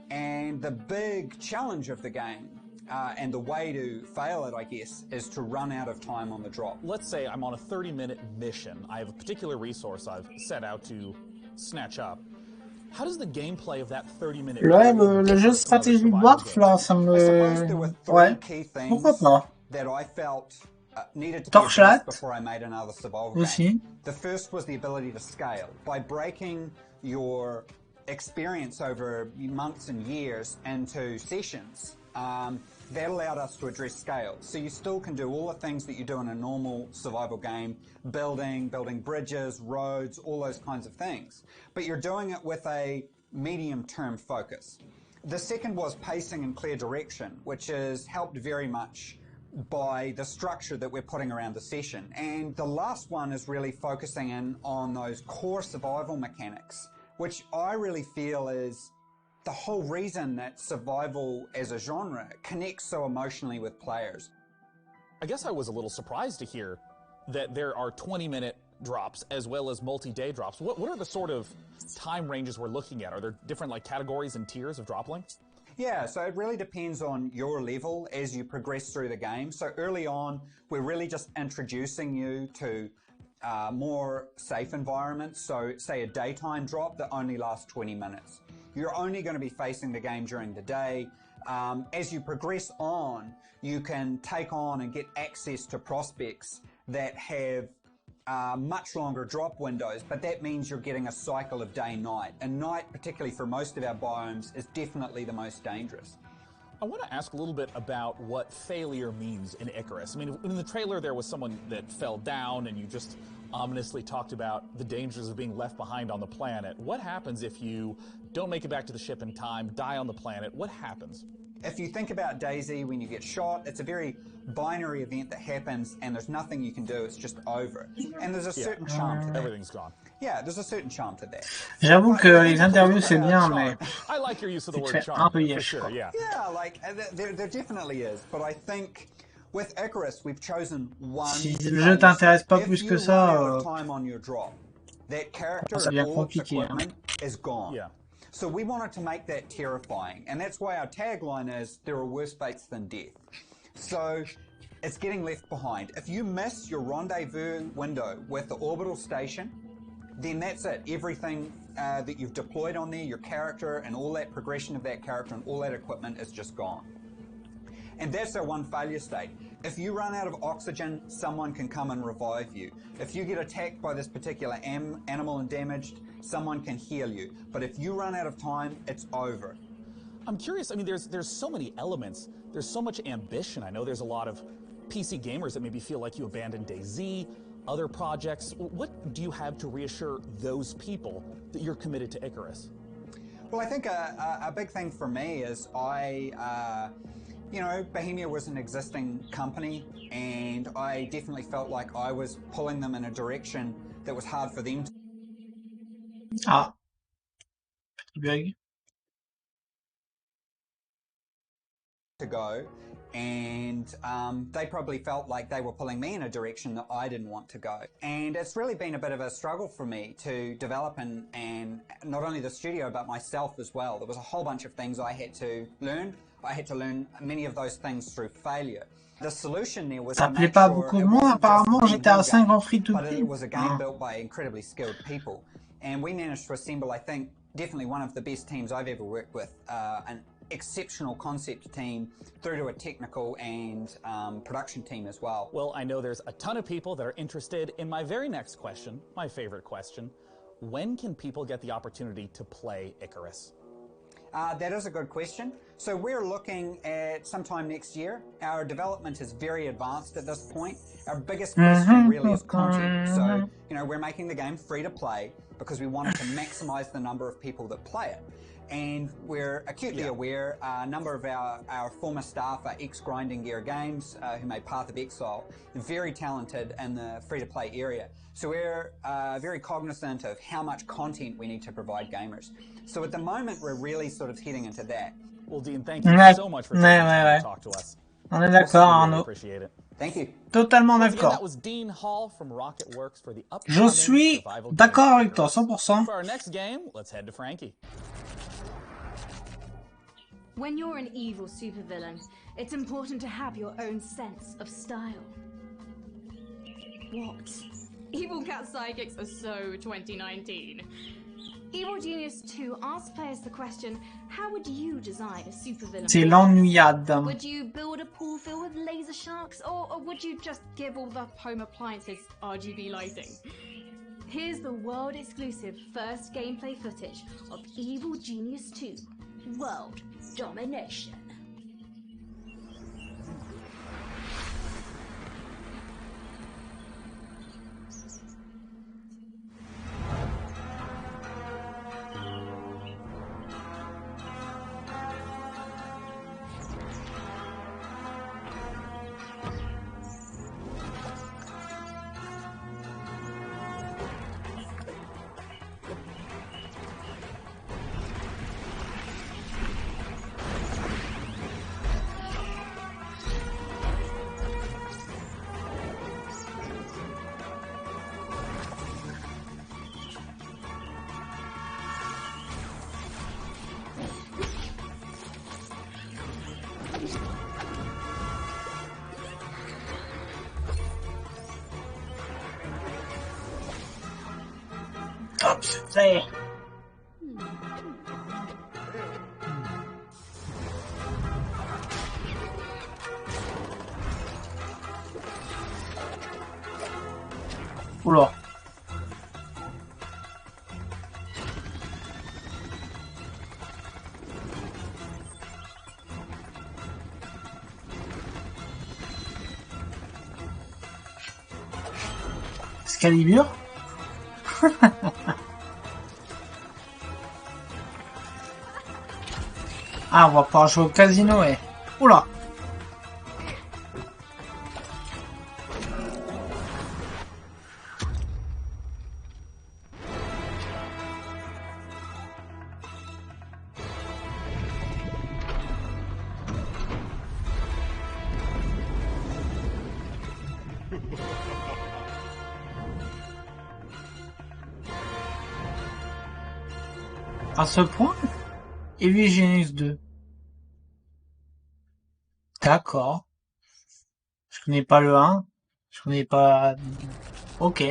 And the big challenge of the game, and the way to fail it, I guess, is to run out of time on the drop. Let's say I'm on a 30-minute mission. I have a particular resource I've set out to snatch up. How does the gameplay of that 30-minute le jeu de stratégie Dwarf, là, ça me... Ouais, pourquoi pas. That I felt needed to Torchlight be before I made another survival aussi. game. The first was the ability to scale. By breaking your experience over months and years into sessions, that allowed us to address scale. So you still can do all the things that you do in a normal survival game, building bridges, roads, all those kinds of things. But you're doing it with a medium-term focus. The second was pacing and clear direction, which is helped very much by the structure that we're putting around the session. And the last one is really focusing in on those core survival mechanics, which I really feel is the whole reason that survival as a genre connects so emotionally with players. I guess I was a little surprised to hear that there are 20-minute drops as well as multi-day drops. What are the sort of time ranges we're looking at? Are there different categories and tiers of drop lengths? Yeah, so it really depends on your level as you progress through the game. So early on, we're really just introducing you to more safe environments. So say a daytime drop that only lasts 20 minutes. You're only going to be facing the game during the day. As you progress on, you can take on and get access to prospects that have much longer drop windows, but that means you're getting a cycle of day-night. And night, particularly for most of our biomes, is definitely the most dangerous. I want to ask a little bit about what failure means in Icarus. I mean, in the trailer there was someone that fell down and you just ominously talked about the dangers of being left behind on the planet. What happens if you don't make it back to the ship in time, die on the planet? What happens? If you think about DayZ, when you get shot, it's a very binary event that happens and there's nothing you can do, it's just over. And there's a certain charm to that. Everything's gone. Yeah, there's a certain charm to that. J'avoue que les interviews c'est bien, mais I like your use of the word c'est charm, un peu for yesh, sure, quoi. yeah. Yeah, there definitely is, but I think with Icarus, we've chosen one. Si le jeu t'intéresse pas plus que ça, time on your drop, that character ça devient and all its compliqué. equipment is gone. Yeah. So we wanted to make that terrifying, and that's why our tagline is, there are worse fates than death. So it's getting left behind. If you miss your rendezvous window with the orbital station, then that's it. Everything that you've deployed on there, your character and all that progression of that character and all that equipment is just gone. And that's our one failure state. If you run out of oxygen, someone can come and revive you. If you get attacked by this particular animal and damaged, someone can heal you. But if you run out of time, it's over. I'm curious, I mean, there's so many elements. There's so much ambition. I know there's a lot of PC gamers that maybe feel like you abandoned DayZ, other projects. What do you have to reassure those people that you're committed to Icarus? Well, I think a big thing for me is you know, Bohemia was an existing company, and I definitely felt like I was pulling them in a direction that was hard for them to go, and they probably felt like they were pulling me in a direction that I didn't want to go. And it's really been a bit of a struggle for me to develop and not only the studio but myself as well. There was a whole bunch of things I had to learn. I had to learn many of those things through failure. The solution there was Ça plaît pas beaucoup de monde, apparemment. J'étais à 5 en free to but play. it was a game built by incredibly skilled people, and we managed to assemble, I think, definitely one of the best teams I've ever worked with. An exceptional concept team through to a technical and production team as well. Well, I know there's a ton of people that are interested in my very next question, my favorite question. When can people get the opportunity to play Icarus? That is a good question. So we're looking at sometime next year. Our development is very advanced at this point. Our biggest question really is content. So, you know, we're making the game free to play because we wanted to maximize the number of people that play it. And we're acutely aware a number of our former staff are ex-Grinding Gear Games who made Path of Exile, very talented in the free-to-play area. So we're very cognizant of how much content we need to provide gamers. So at the moment, we're really sort of heading into that. Well, Dean, thank you so much for taking the time to talk to us. On est d'accord, Arnaud. Appreciate it. Thank you. Totalement Once again, d'accord. that was Dean Hall from Rocketworks for the Je suis d'accord avec toi, 100%. For our next game, let's head to Frankie. When you're an evil supervillain, it's important to have your own sense of style. What? Evil Cat Psychics are so 2019. Evil Genius 2 asks players the question, how would you design a supervillain? C'est l'ennuyade. Would you build a pool filled with laser sharks, or would you just give all the home appliances RGB lighting? Here's the world-exclusive first gameplay footage of Evil Genius 2, World Domination. Hey. Oula. Excalibur. Ah, on va pouvoir jouer au casino, ouais. Oula. À ce point, IGN 2. D'accord. Je connais pas le 1. Je connais pas... Ok.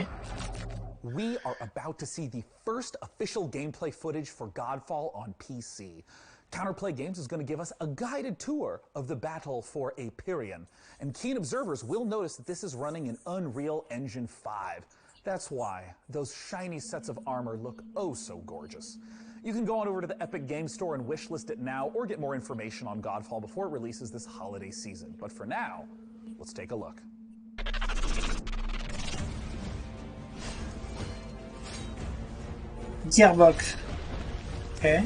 We are about to see the first official gameplay footage for Godfall on PC. Counterplay Games is going to give us a guided tour of the battle for Aperion, and keen observers will notice that this is running in Unreal Engine 5. That's why those shiny sets of armor look oh so gorgeous. You can go on over to the Epic Games Store and wishlist it now, or get more information on Godfall before it releases this holiday season. But for now, let's take a look. Gearbox. Ok.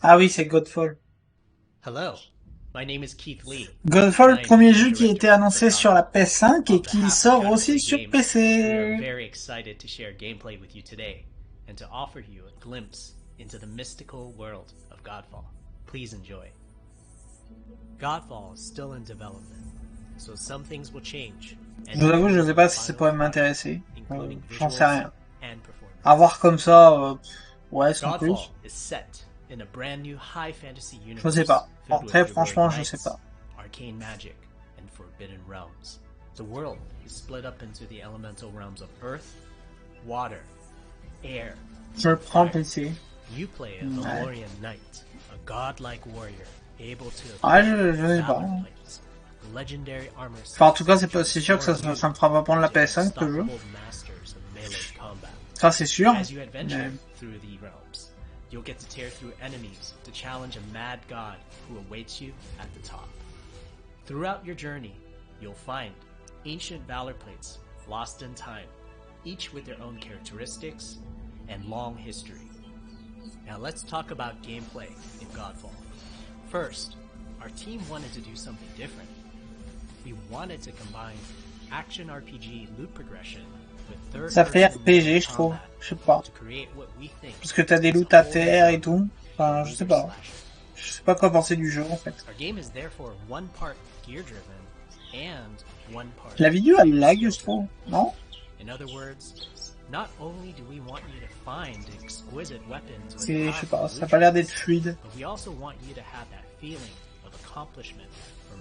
Ah oui, c'est Godfall. Hello. My name is Keith Lee. Godfall, le premier jeu qui a été annoncé sur la PS5 et qui sort aussi sur PC. We are very excited to share gameplay with you today and to offer you a glimpse into the mystical world of Godfall. Please enjoy. Godfall is still in development, so some things will change. Je vous avoue, je ne sais pas si ça pourrait m'intéresser. J'en sais rien. À voir comme ça, ouais, sans plus. In a brand new high fantasy universe, je sais pas. Bon, très franchement, je sais pas. Arcane magic and forbidden realms. The world is split up into the elemental realms of earth, water, air. Je le prends PC. You play a Valorian knight, a godlike warrior able to je sais pas. legendary armor. Enfin, en tout cas, c'est sûr que ça me fera pas prendre la PS5 ce jeu. Ça c'est sûr. Mais... You'll get to tear through enemies to challenge a mad god who awaits you at the top. Throughout your journey, you'll find ancient valor plates lost in time, each with their own characteristics and long history. Now let's talk about gameplay in Godfall. First, our team wanted to do something different. We wanted to combine action RPG loot progression. Ça fait RPG, je trouve. Je sais pas. Parce que t'as des loots à terre et tout. Enfin, je sais pas. Je sais pas quoi penser du jeu en fait. La vidéo elle lag, je trouve. Non? C'est, je sais pas, ça a pas l'air d'être fluide.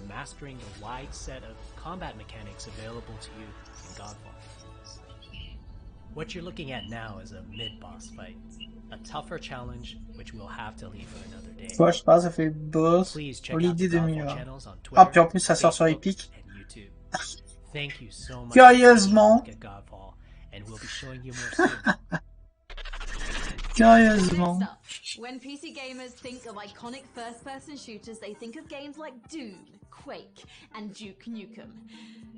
Mastering the wide set of combat mechanics available to you in Godfall. What you're looking at now is a mid-boss fight, a tougher challenge which we'll have to leave for another day. Ouais, je sais pas, ça fait boss. Holiday 2020. Ah, puis en plus ça sort sur Epic. Thank you so much. Curieusement. Curieusement. When PC gamers think of iconic first-person shooters, they think of games like Doom, Quake, and Duke Nukem.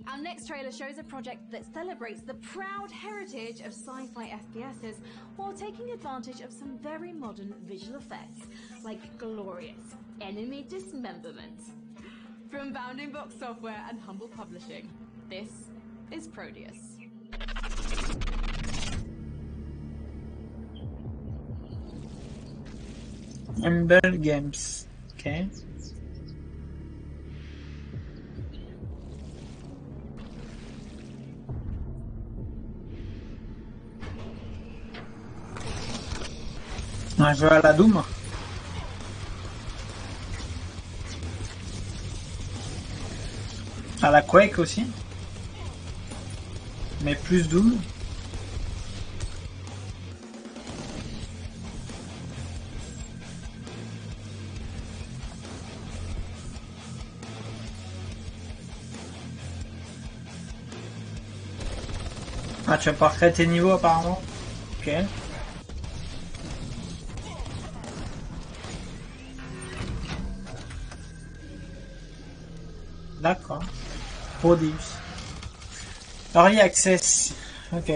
Our next trailer shows a project that celebrates the proud heritage of sci-fi FPSs while taking advantage of some very modern visual effects, like glorious enemy dismemberment. From Bounding Box Software and Humble Publishing, this is Proteus. Humble Games. Okay. Un jeu à la Doom. À la Quake aussi. Mais plus Doom. Ah, tu vas pas recréer tes niveaux apparemment. Ok. D'accord. Produce. Early access. Ok.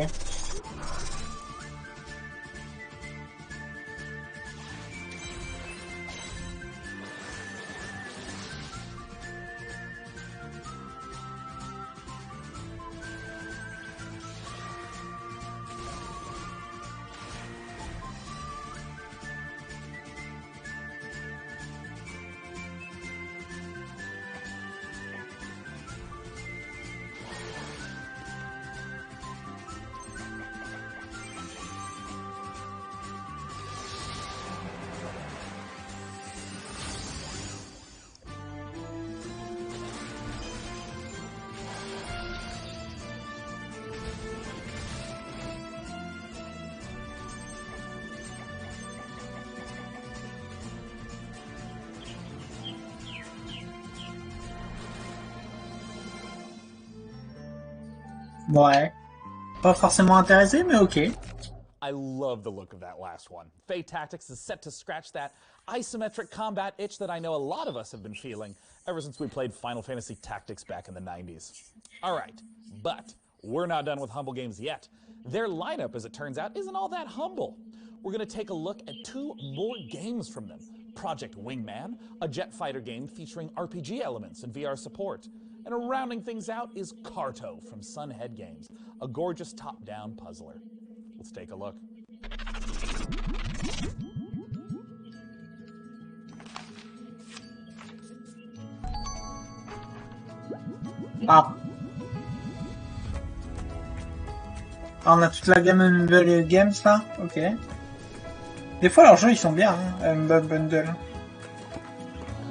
Ouais. Pas forcément intéressé, mais ok. I love the look of that last one. Faye Tactics is set to scratch that isometric combat itch that I know a lot of us have been feeling ever since we played Final Fantasy Tactics back in the 90s. All right, but we're not done with Humble Games yet. Their lineup, as it turns out, isn't all that humble. We're going to take a look at 2 more games from them. Project Wingman, a jet fighter game featuring RPG elements and VR support. And rounding things out is Carto from Sunhead Games, a gorgeous top-down puzzler. Let's take a look. Ah. On a toute la gamme Humble Games là. Ok. Des fois leurs jeux ils sont bien, hein, Humble Bundle.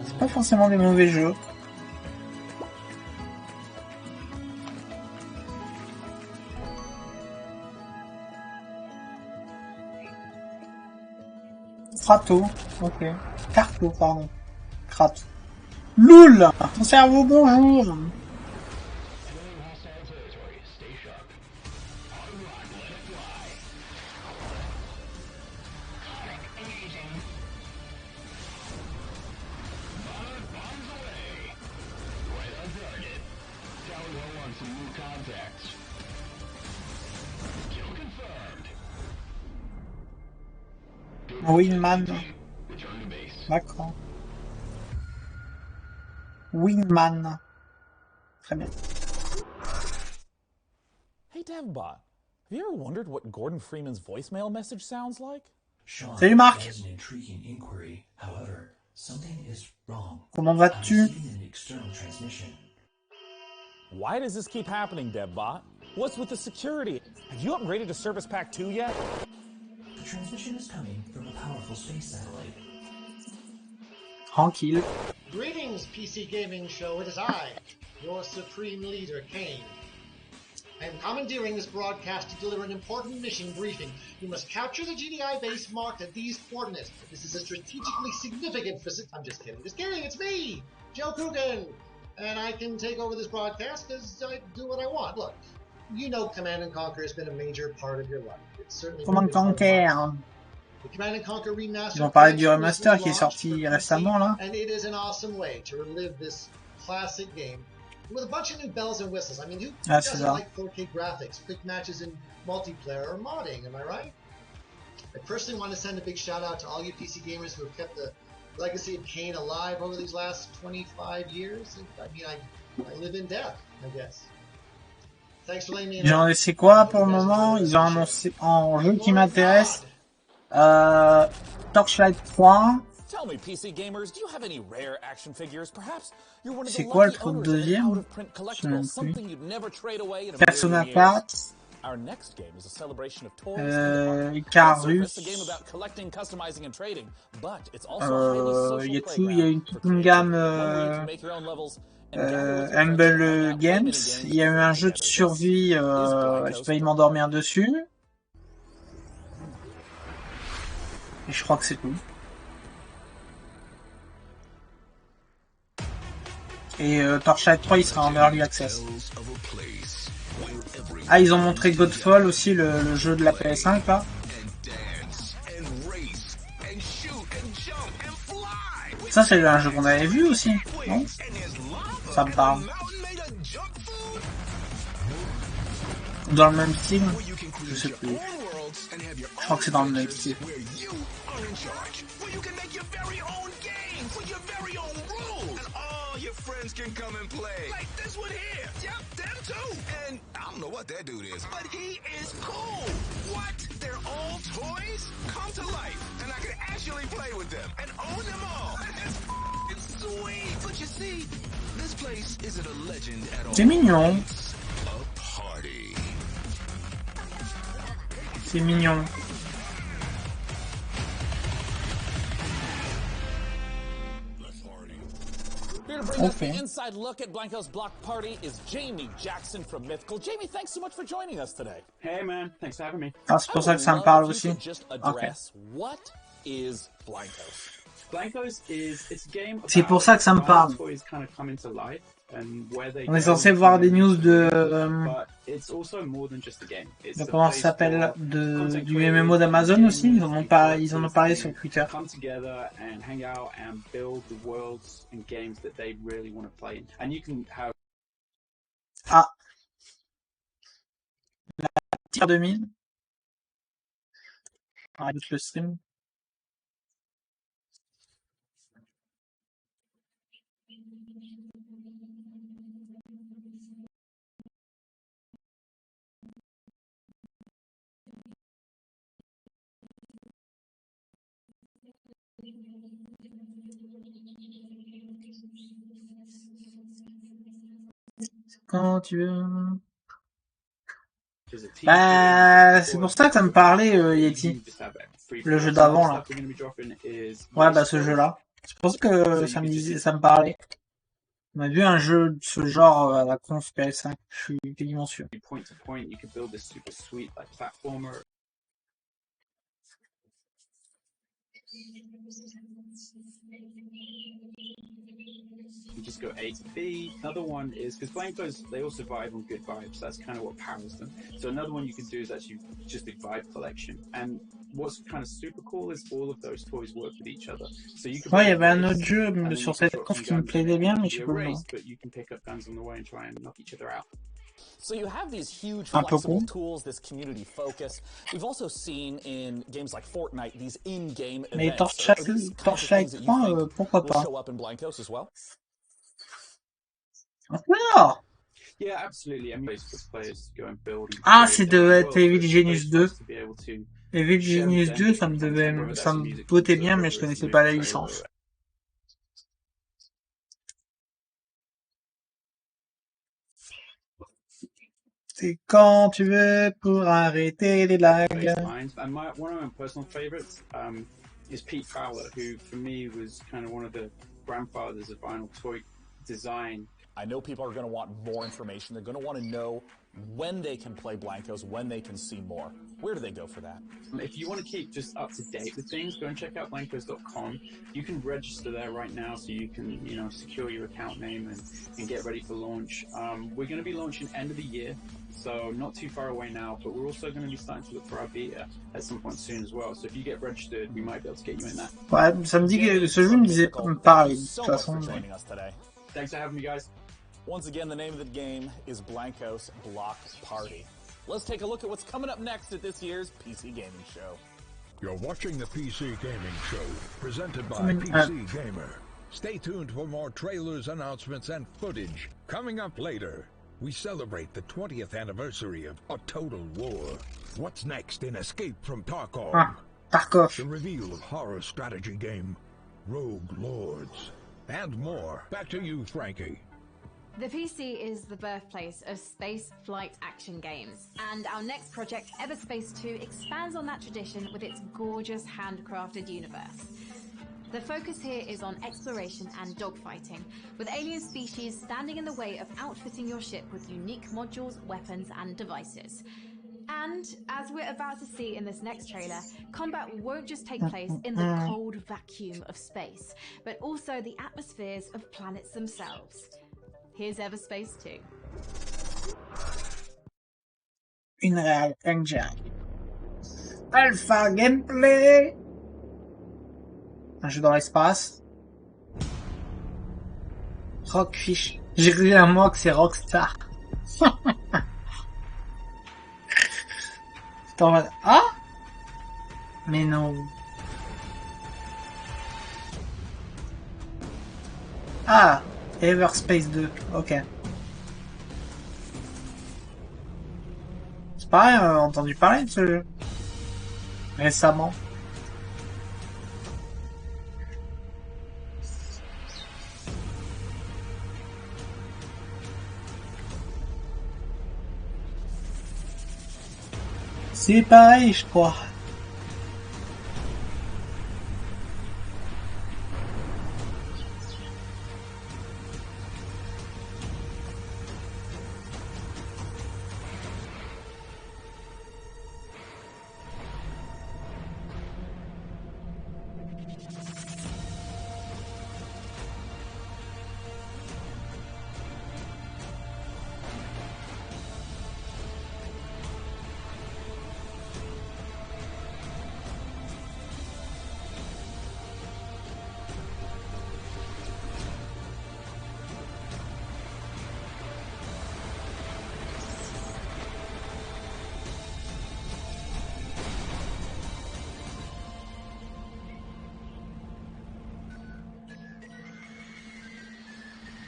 C'est pas forcément des mauvais jeux. Krato, ok. Carto, pardon. Krato. LOUL! Ton cerveau, bonjour! Wingman. D'accord. Wingman. Très bien. Hey DevBot, have you ever wondered what Gordon Freeman's voicemail message sounds like? Sean, salut Marc. that was an intriguing inquiry. However, something is wrong. Comment vas-tu? I'm receiving an external transmission. Why does this keep happening, DevBot? What's with the security? Have you upgraded to Service Pack 2 yet? The transmission is coming from a powerful space satellite. Tranquille. Greetings, PC Gaming Show. It is I, your supreme leader, Kane. I am commandeering this broadcast to deliver an important mission briefing. You must capture the GDI base marked at these coordinates. This is a strategically significant I'm just kidding. Just kidding. It's me, Joe Coogan. And I can take over this broadcast because I do what I want. Look, you know Command & Conquer has been a major part of your life. It's certainly Command & Conquer. The Command & Conquer Remastered. Ils ont parlé du remaster qui est sorti récemment là. And it is an awesome way to relive this classic game with a bunch of new bells and whistles. I mean, who doesn't like 4K graphics, quick matches in multiplayer or modding? Am I right? I personally want to send a big shout out to all you PC gamers who have kept the legacy of Kane alive over these last 25 years. I mean, I live in death, I guess. Thanks for letting me know. C'est quoi pour le moment? Ils ont annoncé en jeu qui m'intéresse. Torchlight 3. Tell me, PC gamers, do you have any rare action figures? Perhaps you're one of the quoi le lucky truc owners of an deuxième? out-of-print collectible, something you'd never trade away in a Persona million years. 4. Our next game is a celebration of toys and Icarus. a game about collecting, customizing, and trading, but it's also a highly social Il y a toute une playground gamme where you make your own levels and Humble Games. Il y a eu un jeu de survie, j'ai failli m'endormir dessus. Et je crois que c'est tout. Et Torchlight 3 il sera en early access. Ah, ils ont montré Godfall aussi, le jeu de la PS5 là. Ça c'est un jeu qu'on avait vu aussi, non? Ça me parle. Dans le même style? Je sais plus. Je crois que c'est dans le même style. Friends can come and play. Like this one here. Yep, them too. And I don't know what that dude is, but he is cool. What? They're all toys? Come to life. And I can actually play with them and own them all. It's sweet. But you see, this place isn't a legend at all. C'est mignon. It's a party. C'est mignon. Here to bring us the inside look at Blanco's block party is Jamie Jackson from Mythical. Jamie, thanks so much for joining us today. Hey man, thanks for having me. Ah, c'est pour ça que ça me parle aussi. Okay. What is Blancos? Blancos it's a game. C'est pour ça que ça me parle. Toys kind of come into life and where they On est censé voir des news de comment ça s'appelle du MMO d'Amazon aussi. Ils en ont parlé sur Twitter. Come together and hang out and build the worlds and games that they really want to play in. And you can have Ah. La tier 2000. Arrête le stream. Quand tu veux. Bah, c'est pour ça que ça me parlait, Yeti. Le jeu d'avant, là. Ouais, bah, ce jeu-là. C'est pour ça que ça me parlait. On a vu un jeu de ce genre à la conf PS5. Je suis quasiment sûr. You just go A to B. Another one is, because Blancos, they all survive on good vibes. That's kind of what powers them. So another one you can do is actually just a vibe collection. And what's kind of super cool is all of those toys work with each other. So you can ouais, il y avait un autre jeu sur cette conf qui me plaisait bien, mais je sais pas le nom. But you can pick up guns on the way and try and knock each other out. So you have these huge flexible tools, this community focus. We've also seen in games like Fortnite these in-game events. Mais Torchlight 3, pourquoi pas? Show up in Blancos as well? Non. Yeah, absolutely. I mean, players go and build. Ah, c'est devait être Evil Genius 2. Evil Genius 2, ça me bottait bien, mais je connaissais pas la licence. C'est quand tu veux pour arrêter les lags. And one of my personal favorites is Pete Fowler, who for me was kind of one of the grandfathers of vinyl toy design. I know people are going to want more information. They're going to want to know when they can play Blancos, when they can see more. Where do they go for that? If you want to keep just up to date with things, go and check out blancos.com. You can register there right now so you can, secure your account name and get ready for launch. We're going to be launching end of the year, so not too far away now, but we're also going to be starting to look for our beta at some point soon as well. So if you get registered, we might be able to get you in that. Ouais, ça me dit que ce jeu me disait pareil, de toute façon. Thanks for having me, guys. Once again, the name of the game is Blancos Block Party. Let's take a look at what's coming up next at this year's PC Gaming Show. You're watching the PC Gaming Show, presented by PC Gamer. Stay tuned for more trailers, announcements, and footage. Coming up later, we celebrate the 20th anniversary of A Total War. What's next in Escape from Tarkov? Tarkov. The reveal of horror strategy game, Rogue Lords. And more. Back to you, Frankie. The PC is the birthplace of space flight action games, and our next project, Everspace 2, expands on that tradition with its gorgeous handcrafted universe. The focus here is on exploration and dogfighting, with alien species standing in the way of outfitting your ship with unique modules, weapons, and devices. And, as we're about to see in this next trailer, combat won't just take place in the cold vacuum of space, but also the atmospheres of planets themselves. Here's Everspace 2. Une réelle engine. Alpha gameplay. Un jeu dans l'espace. Rockfish. J'ai cru à moi que c'est Rockstar. Ah? Mais non. Ah, Everspace 2, ok. C'est pareil, on a entendu parler de ce jeu. Récemment. C'est pareil, je crois.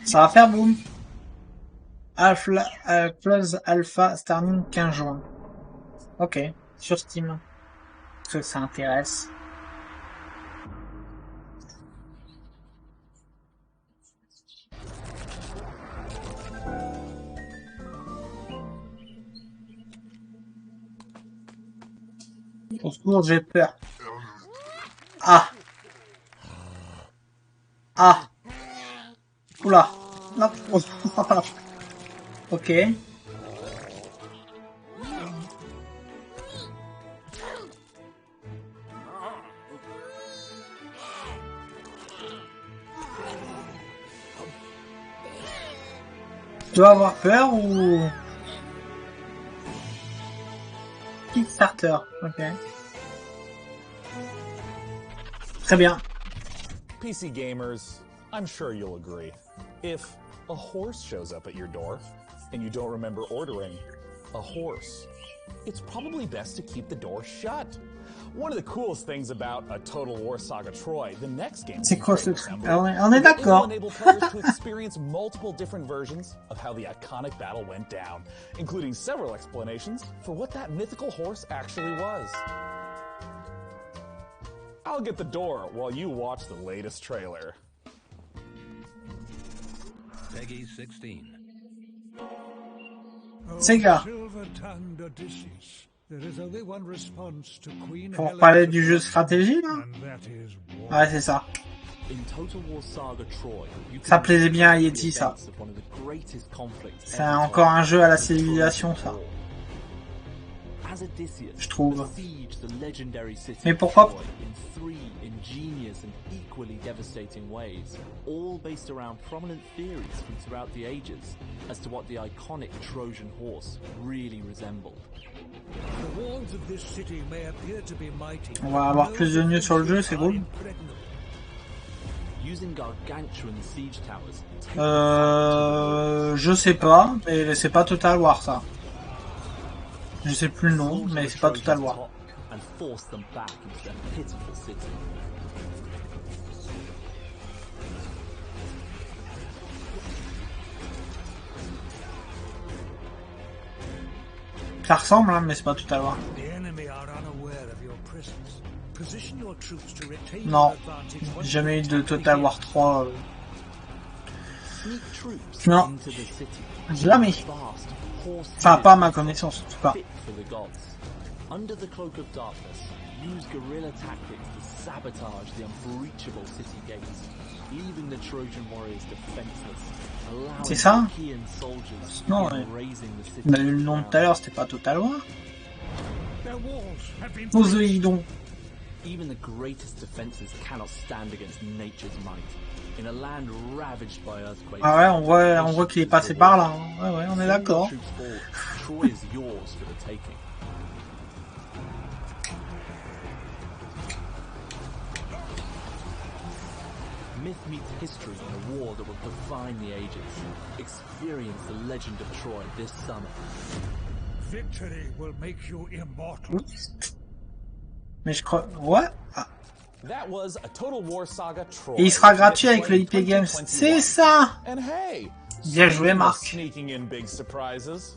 Ça va faire boum. Plus Alpha starting 15 juin. Ok, sur Steam. Ceux que ça intéresse. Au secours, j'ai peur. Ah. Ah. Oula. Non. Ok. Tu dois avoir peur ou... Kickstarter, ok. Très bien. PC gamers, I'm sure you'll agree. If a horse shows up at your door and you don't remember ordering a horse, it's probably best to keep the door shut. One of the coolest things about a Total War Saga Troy, the next game, c'est quoi ce truc? On est d'accord. enable players to experience multiple different versions of how the iconic battle went down, including several explanations for what that mythical horse actually was. I'll get the door while you watch the latest trailer. Peggy 16. Sega. Pour parler du jeu de stratégie, là? Ouais, c'est ça. Ça plaisait bien à Yeti, ça. C'est encore un jeu à la civilisation, ça. Je trouve. Mais pourquoi? Ingenious and equally devastating ways, all based around prominent theories from throughout the ages as to what the iconic Trojan horse really resembled. The walls of this city may appear to be mighty. On va avoir plus de news sur le jeu, c'est cool. Using gargantuan siege towers. Je sais pas, mais c'est pas Total War, ça. Je sais plus le nom, mais c'est pas Total War. And force them back into their pitiful city. Ça ressemble, hein, mais c'est pas Total War. Non, jamais eu de Total War 3. Non, jamais. Enfin, pas à ma connaissance, en tout cas. Under the cloak of darkness, use guerrilla tactics to sabotage the unbreachable city gates, leaving the Trojan warriors defenseless, C'est ça? allowing Achaean soldiers Non, razing the city. on a eu le nom tout à l'heure, c'était pas Total War. Poséidon. Even the greatest defenses cannot stand against nature's might. In a land ravaged by earthquakes. Ah ouais, on voit qu'il est passé par là. Hein. Ouais, on est d'accord. Troy is yours for the taking. Myth meets history in a war that will define the ages. Experience the legend of Troy this summer. Victory will make you immortal. Mais je crois... What? Ah. That was a Total War Saga Troy. Et il sera gratuit avec le IP Games. C'est ça! And hey, bien joué, Marc. Sneaking in big surprises.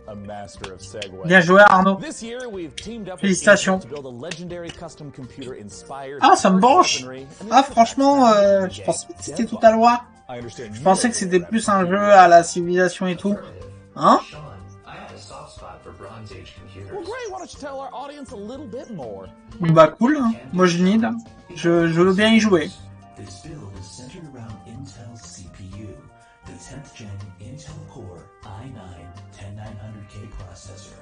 A master of segue. Bien joué, Arnaud. This year we've teamed up Félicitations. to build a legendary custom computer inspired. Ah, ça me branche. Ah, franchement, je pensais que c'était Total War. Je pensais que c'était plus un jeu à la civilisation et tout. Hein? Well, great. Why don't you tell our audience a little bit more? Bah cool. Hein. Moi je need. Je veux bien y jouer. This build is centered around Intel's CPU, the 10th gen Intel Core i9-10900K processor.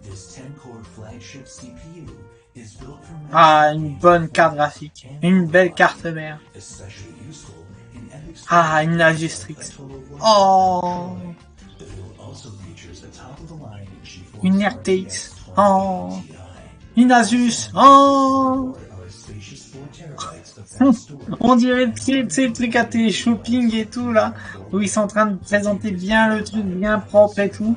This 10-core flagship CPU is built from Ah, une bonne carte graphique. Une belle carte mère. Ah, une Asus Strix. Oh. Une RTX. Oh. Une Asus. Oh. On dirait tu sais le truc à télé shopping et tout là, où ils sont en train de présenter bien le truc bien propre et tout.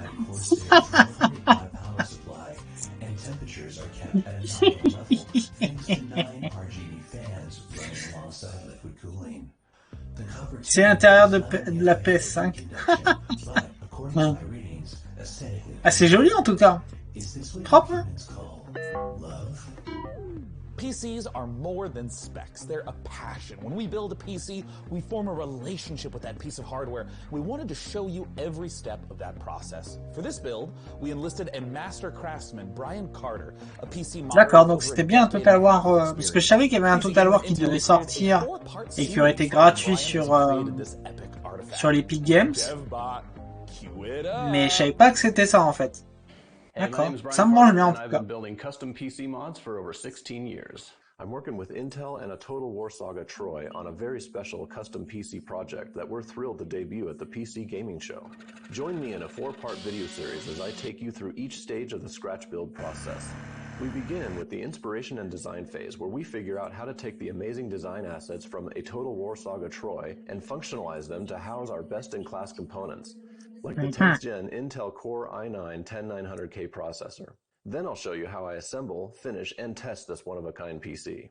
C'est l'intérieur de la PS5. Ah, c'est joli en tout cas. Propre, hein? PCs are more than specs. They're a passion. When we build a PC, we form a relationship with that piece of hardware. We wanted to show you every step of that process. For this build, we enlisted a master craftsman, Brian Carter, a PC model. D'accord, donc c'était bien un Total War, parce que je savais qu'il y avait un Total War qui devait sortir et qui aurait été gratuit sur l'Epic Games. Mais je savais pas que c'était ça en fait. D'accord, ça me branche bien en tout cas. I've been building custom PC mods for over 16 years. I'm working with Intel and a Total War Saga Troy on a very special custom PC project that we're thrilled to debut at the PC Gaming Show. Join me in a 4-part video series as I take you through each stage of the scratch build process. We begin with the inspiration and design phase, where we figure out how to take the amazing design assets from a Total War Saga Troy and functionalize them to house our best-in-class components, like the 10th gen Intel Core i9-10900K processor. Then I'll show you how I assemble, finish, and test this one-of-a-kind PC.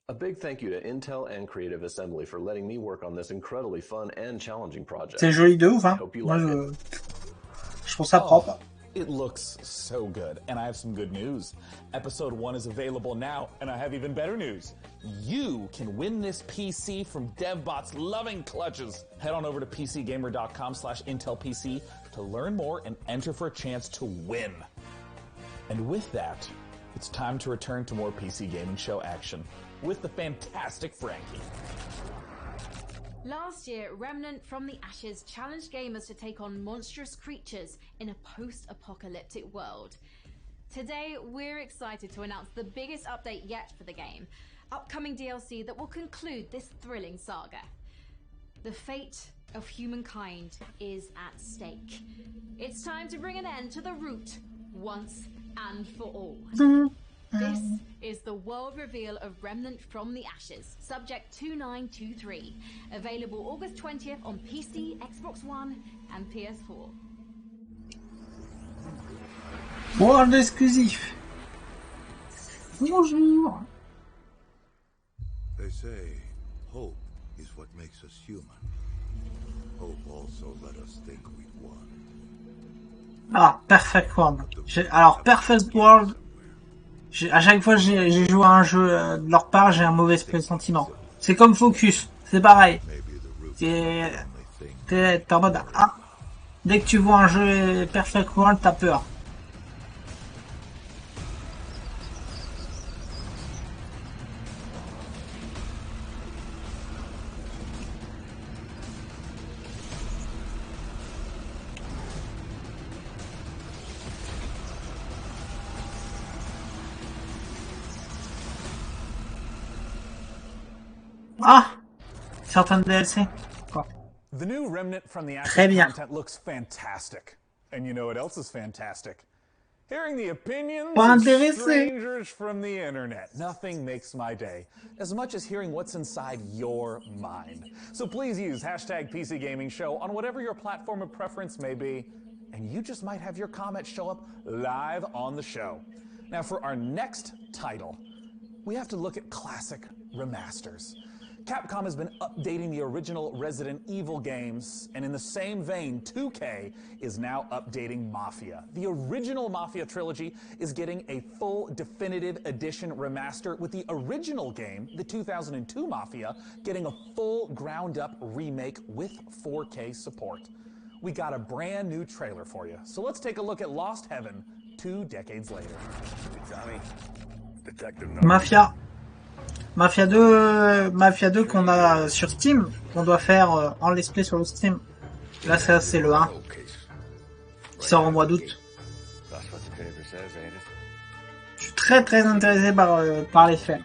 A big thank you to Intel and Creative Assembly for letting me work on this incredibly fun and challenging project. C'est joli de ouf, hein. Moi, je trouve ça propre. It looks so good, and I have some good news. Episode 1 is available now, and I have even better news. You can win this PC from DevBot's loving clutches. Head on over to PCGamer.com/IntelPC to learn more and enter for a chance to win. And with that, it's time to return to more PC Gaming Show action with the fantastic Frankie. Last year, Remnant from the Ashes challenged gamers to take on monstrous creatures in a post-apocalyptic world. Today, we're excited to announce the biggest update yet for the game, upcoming DLC that will conclude this thrilling saga. The fate of humankind is at stake. It's time to bring an end to the root once and for all. This is the world reveal of Remnant from the Ashes, Subject 2923, available August 20th on PC, Xbox One, and PS4. World exclusif. Bonjour. They say hope is what makes us human. Hope also let us think we've won. Alors, Perfect World. Alors, Perfect World, à chaque fois que j'ai joué à un jeu de leur part, j'ai un mauvais pressentiment. C'est comme Focus, c'est pareil. T'es en mode, ah, dès que tu vois un jeu Perfect World, t'as peur. Ah, certains DLC. The new remnant from the Très active bien. content looks fantastic. And you know what else is fantastic? Hearing the opinions Pas of intéressé. strangers from the internet. Nothing makes my day as much as hearing what's inside your mind. So please use hashtag PC Gaming Show on whatever your platform of preference may be, and you just might have your comments show up live on the show. Now for our next title, we have to look at classic remasters. Capcom has been updating the original Resident Evil games, and in the same vein, 2K is now updating Mafia. The original Mafia trilogy is getting a full definitive edition remaster, with the original game, the 2002 Mafia, getting a full ground-up remake with 4K support. We got a brand new trailer for you, so let's take a look at Lost Heaven 2 decades later. Mafia 2 qu'on a sur Steam, qu'on doit faire en let's play sur le Steam. Là, ça, c'est le 1. Qui sort au mois d'août. Je suis très très intéressé par les faits.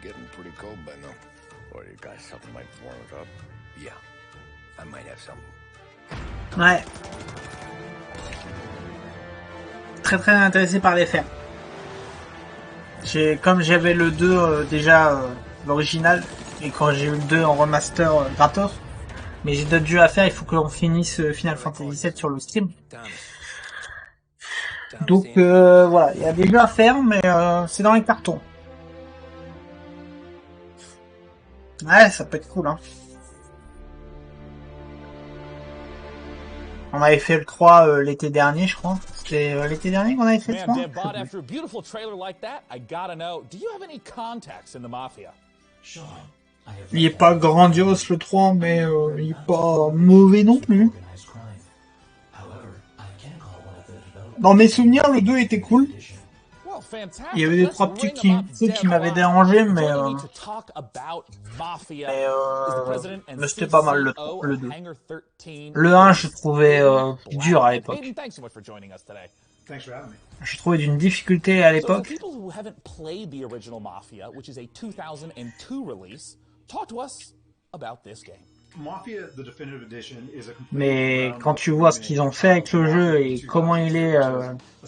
Ouais. Très très intéressé par les faits. Comme j'avais le 2 déjà l'original, et quand j'ai eu le 2 en remaster gratos, mais j'ai d'autres jeux à faire, il faut qu'on finisse Final Fantasy VII sur le Steam. Donc voilà, il y a des jeux à faire, mais c'est dans les cartons. Ouais, ça peut être cool, hein. On avait fait le 3 l'été dernier, je crois. C'était l'été dernier qu'on avait fait le 3. After a beautiful trailer like that, I gotta know, do you have any contacts in the Mafia? Il est pas grandiose le 3, mais il est pas mauvais non plus. Dans mes souvenirs, le 2 était cool. Il y avait des 3 petits qui m'avaient dérangé, mais c'était pas mal le 2. Le 1, je trouvais dur à l'époque. Je trouvais d'une difficulté à l'époque. Mais quand tu vois ce qu'ils ont fait avec le jeu et comment il est,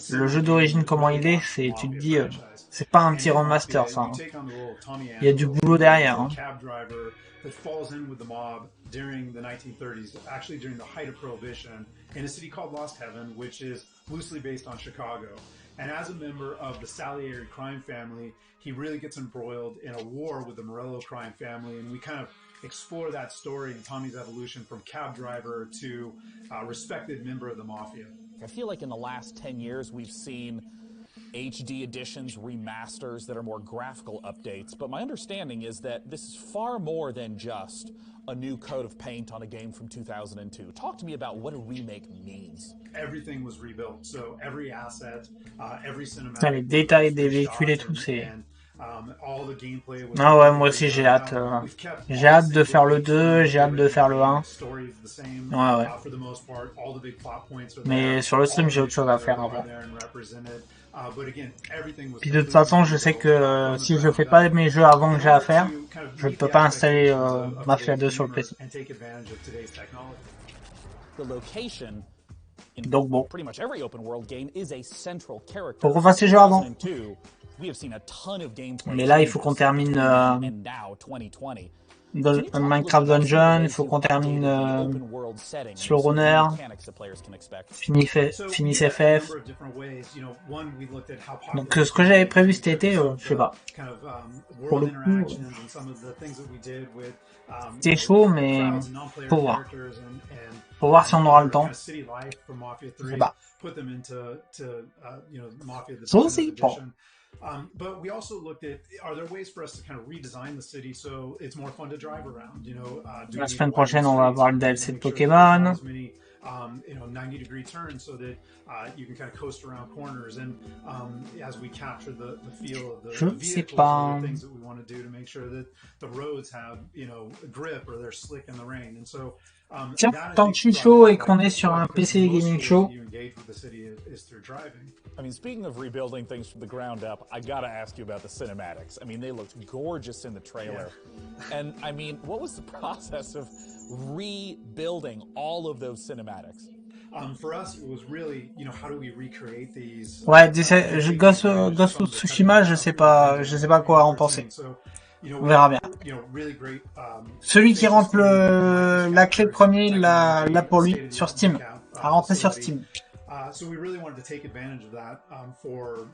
le jeu d'origine, comment il est, tu te dis, c'est pas un petit remaster, ça. Il y a du boulot derrière. Hein. That falls in with the mob during the 1930s, actually during the height of Prohibition, in a city called Lost Heaven, which is loosely based on Chicago. And as a member of the Salieri crime family, he really gets embroiled in a war with the Morello crime family, and we kind of explore that story and Tommy's evolution from cab driver to respected member of the mafia. I feel like in the last 10 years we've seen HD editions, remasters that are more graphical updates, but my understanding is that this is far more than just a new coat of paint on a game from 2002. Talk to me about what a remake means. Everything was rebuilt, so every asset, every cinematic. Putain, les détails des véhicules et tout, c'est... Ah ouais, moi aussi j'ai hâte. J'ai hâte de faire le 2, j'ai hâte de faire le 1. Ouais, ouais. Mais sur le stream, j'ai autre chose à faire avant. Puis de toute façon, je sais que si je fais pas mes jeux avant que j'ai à faire, je ne peux pas installer Mafia 2 sur le PC. Donc bon. Faut qu'on fasse ces jeux avant. Mais là, il faut qu'on termine Minecraft Dungeon, il faut qu'on termine Slow Runner, finisse FF. Donc ce que j'avais prévu cet été, je sais pas. Pour le coup, c'était chaud, mais faut voir. Faut voir si on aura le temps. Je sais pas. Ça aussi, bon. But we also looked at, are there ways for us to kind of redesign the city so it's more fun to drive around, you know? La semaine prochaine, on va avoir le DLC de Pokémon. 90-degree turns so that you can kind of coast around corners. And as we capture the feel of the vehicles, the things that we want to do to make sure that the roads have, grip or they're slick in the rain. And so, tiens, tant que je suis chaud et qu'on est sur un PC gaming show. I mean, speaking of rebuilding things from the ground up, I gotta ask you about the cinematics. I mean, they looked gorgeous in the trailer. Yeah. And I mean, what was the process of rebuilding all of those cinematics? For us, it was really, how do we recreate these? Ouais, Ghost of Tsushima, je sais pas quoi en penser. On verra bien. Celui qui rentre la clé de premier, l'a pour lui sur Steam. À rentrer sur Steam. So we really wanted to take advantage of that for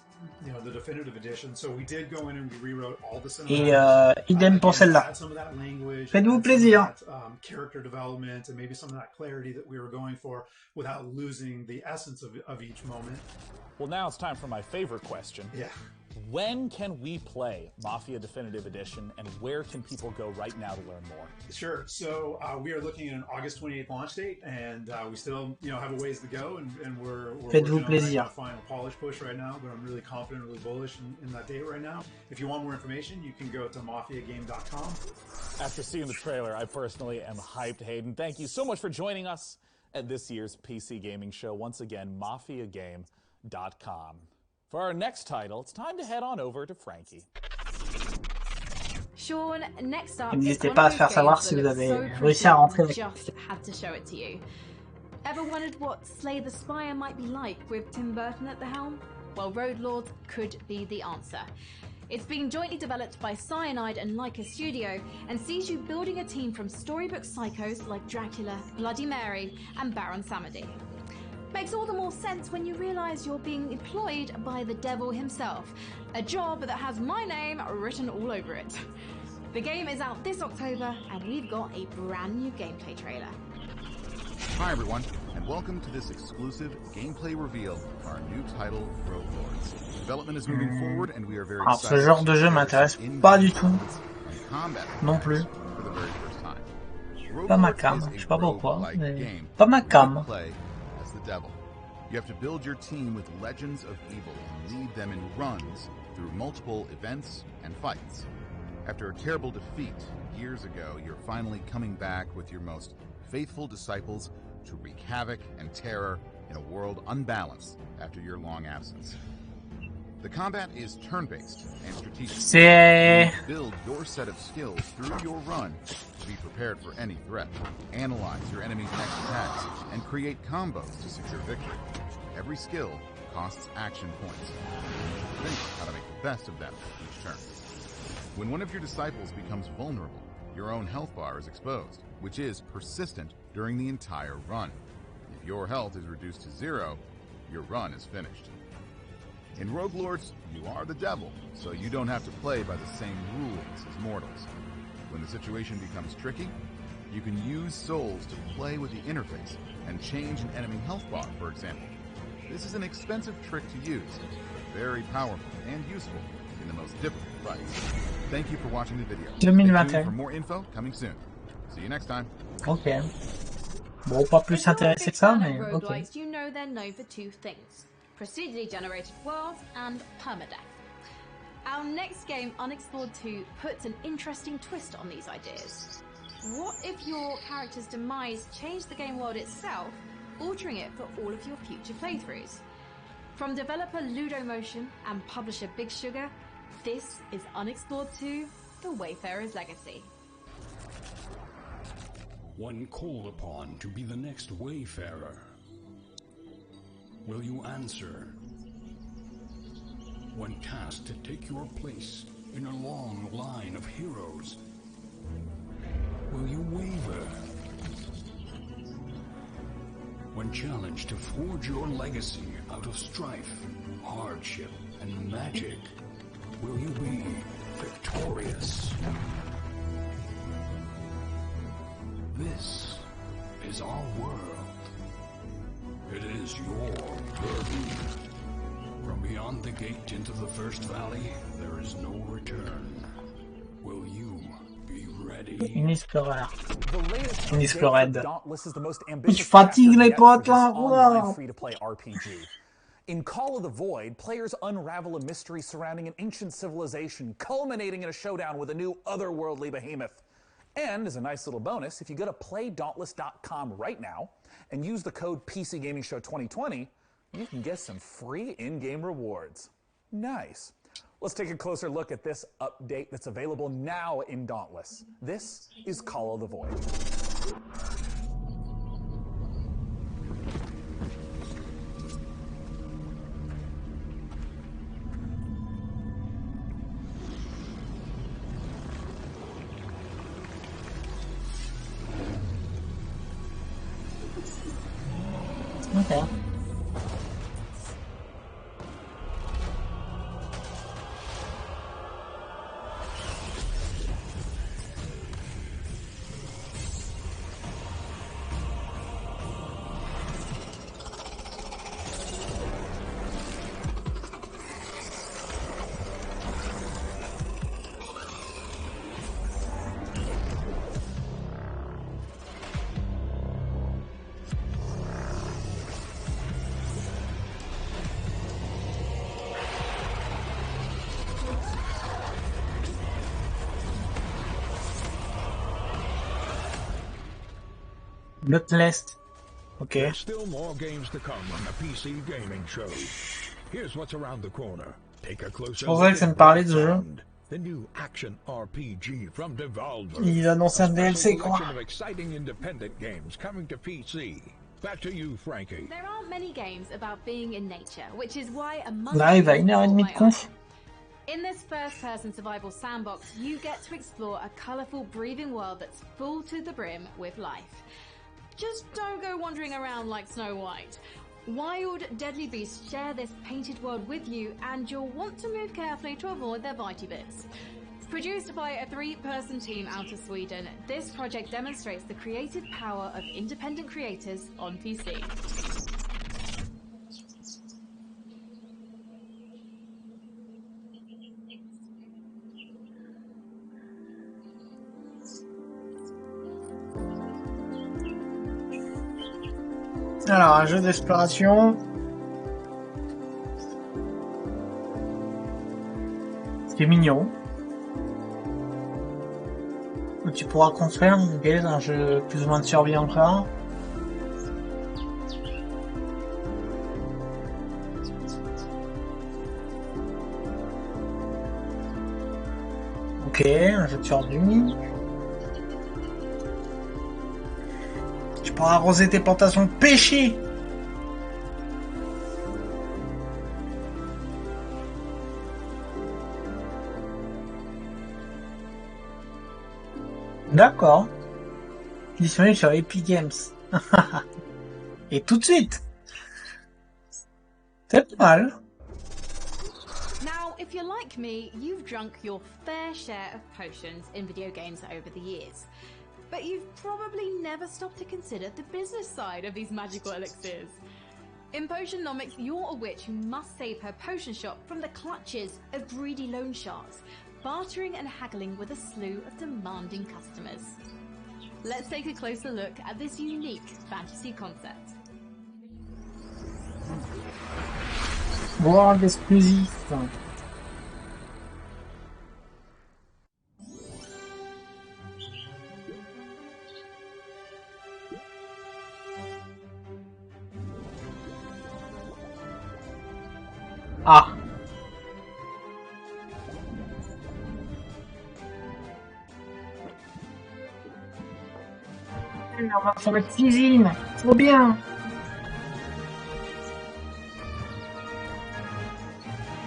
the definitive edition. So we did go in and we rewrote all the cinematics. Et idem pour celle-là. Faites-vous plaisir. Character development and maybe some of that clarity that we were going for without losing the essence of each moment. Well, now it's time for my favorite question. Yeah. When can we play Mafia Definitive Edition, and where can people go right now to learn more? Sure. So we are looking at an August 28th launch date, and we still, have a ways to go, and we're working on a final polish push right now. But I'm really confident, really bullish in that date right now. If you want more information, you can go to mafiagame.com. After seeing the trailer, I personally am hyped, Hayden. Thank you so much for joining us at this year's PC Gaming Show. Once again, mafiagame.com. For our next title, it's time to head on over to Frankie. Sean, next up, n'hésitez pas à faire savoir si vous avez réussi à rentrer. Just had to show it to you. Ever wondered what Slay the Spire might be like with Tim Burton at the helm? Well, Road Lords could be the answer. It's being jointly developed by Cyanide and Leica Studio and sees you building a team from storybook psychos like Dracula, Bloody Mary, and Baron Samedi. Makes all the more sense when you realize you're being employed by the devil himself, a job that has my name written all over it. The game is out this October, and we've got a brand new gameplay trailer. Hi everyone, and welcome to this exclusive gameplay reveal of our new title, Road Lords. Development is moving forward, and we are very excited. Ce genre de jeu m'intéresse pas du tout. Non plus. Pas ma cam, je sais pas pourquoi, mais pas ma cam. Devil. You have to build your team with legends of evil and lead them in runs through multiple events and fights. After a terrible defeat years ago, you're finally coming back with your most faithful disciples to wreak havoc and terror in a world unbalanced after your long absence. The combat is turn-based and strategic. You build your set of skills through your run to be prepared for any threat. Analyze your enemy's next attacks and create combos to secure victory. Every skill costs action points. Think how to make the best of them each turn. When one of your disciples becomes vulnerable, your own health bar is exposed, which is persistent during the entire run. If your health is reduced to 0, your run is finished. In Rogue Lords, you are the devil, so you don't have to play by the same rules as mortals. When the situation becomes tricky, you can use souls to play with the interface and change an enemy health bar, for example. This is an expensive trick to use, but very powerful and useful in the most difficult fights. Thank you for watching the video. 2021. For more info coming soon. See you next time. Ok. Bon, pas plus intéressé que ça, mais ok. You know they're known for two things: procedurally generated worlds and permadeath. Our next game, Unexplored 2, puts an interesting twist on these ideas. What if your character's demise changed the game world itself, altering it for all of your future playthroughs? From developer Ludomotion and publisher Big Sugar, this is Unexplored 2, The Wayfarer's Legacy. When called upon to be the next Wayfarer, will you answer? When tasked to take your place in a long line of heroes, will you waver? When challenged to forge your legacy out of strife, hardship, and magic, will you be victorious? This is our world. It is your burden. From beyond the gate into the First Valley, there is no return. Will you be ready? Une Explorer. The Une latest Explored. Dauntless is the most Tu ambitious fatigues chapter les yet for potes this là. online Wow. free-to-play RPG. In Call of the Void, players unravel a mystery surrounding an ancient civilization, culminating in a showdown with a new otherworldly behemoth. And as a nice little bonus, if you go to playdauntless.com right now and use the code PCGamingShow2020, you can get some free in-game rewards. Nice. Let's take a closer look at this update that's available now in Dauntless. This is Call of the Void. Okay. Bloodlust. Okay. There's still more games to come on the PC Gaming Show. Here's what's around the corner. Take a closer C'est pour ça que ça me parlait de ce jeu. The new action RPG from Devolver. Il annonce un DLC quoi. Collection of exciting independent games coming to PC. Back to you, Frankie. There aren't many games about being in nature, which is why a month Là, il va 1h30 de conf. In this first-person survival sandbox, you get to explore a colourful, breathing world that's full to the brim with life. Just don't go wandering around like Snow White. Wild, deadly beasts share this painted world with you, and you'll want to move carefully to avoid their bitey bits. Produced by a 3-person team out of Sweden, this project demonstrates the creative power of independent creators on PC. Alors, un jeu d'exploration. C'est mignon. Tu pourras construire un jeu plus ou moins de survie encore. Ok, un jeu de survie. Tu pourras arroser tes plantations de pêcher. D'accord. Disponible sur Epic Games. Et tout de suite. C'est pas mal. Now, if you're like me, you've drunk your fair share of potions in video games over the years. But you've probably never stopped to consider the business side of these magical elixirs. In Potionomics, you're a witch who must save her potion shop from the clutches of greedy loan sharks, bartering and haggling with a slew of demanding customers. Let's take a closer look at this unique fantasy concept. World exclusif. Ah. On va faire la cuisine, trop bien.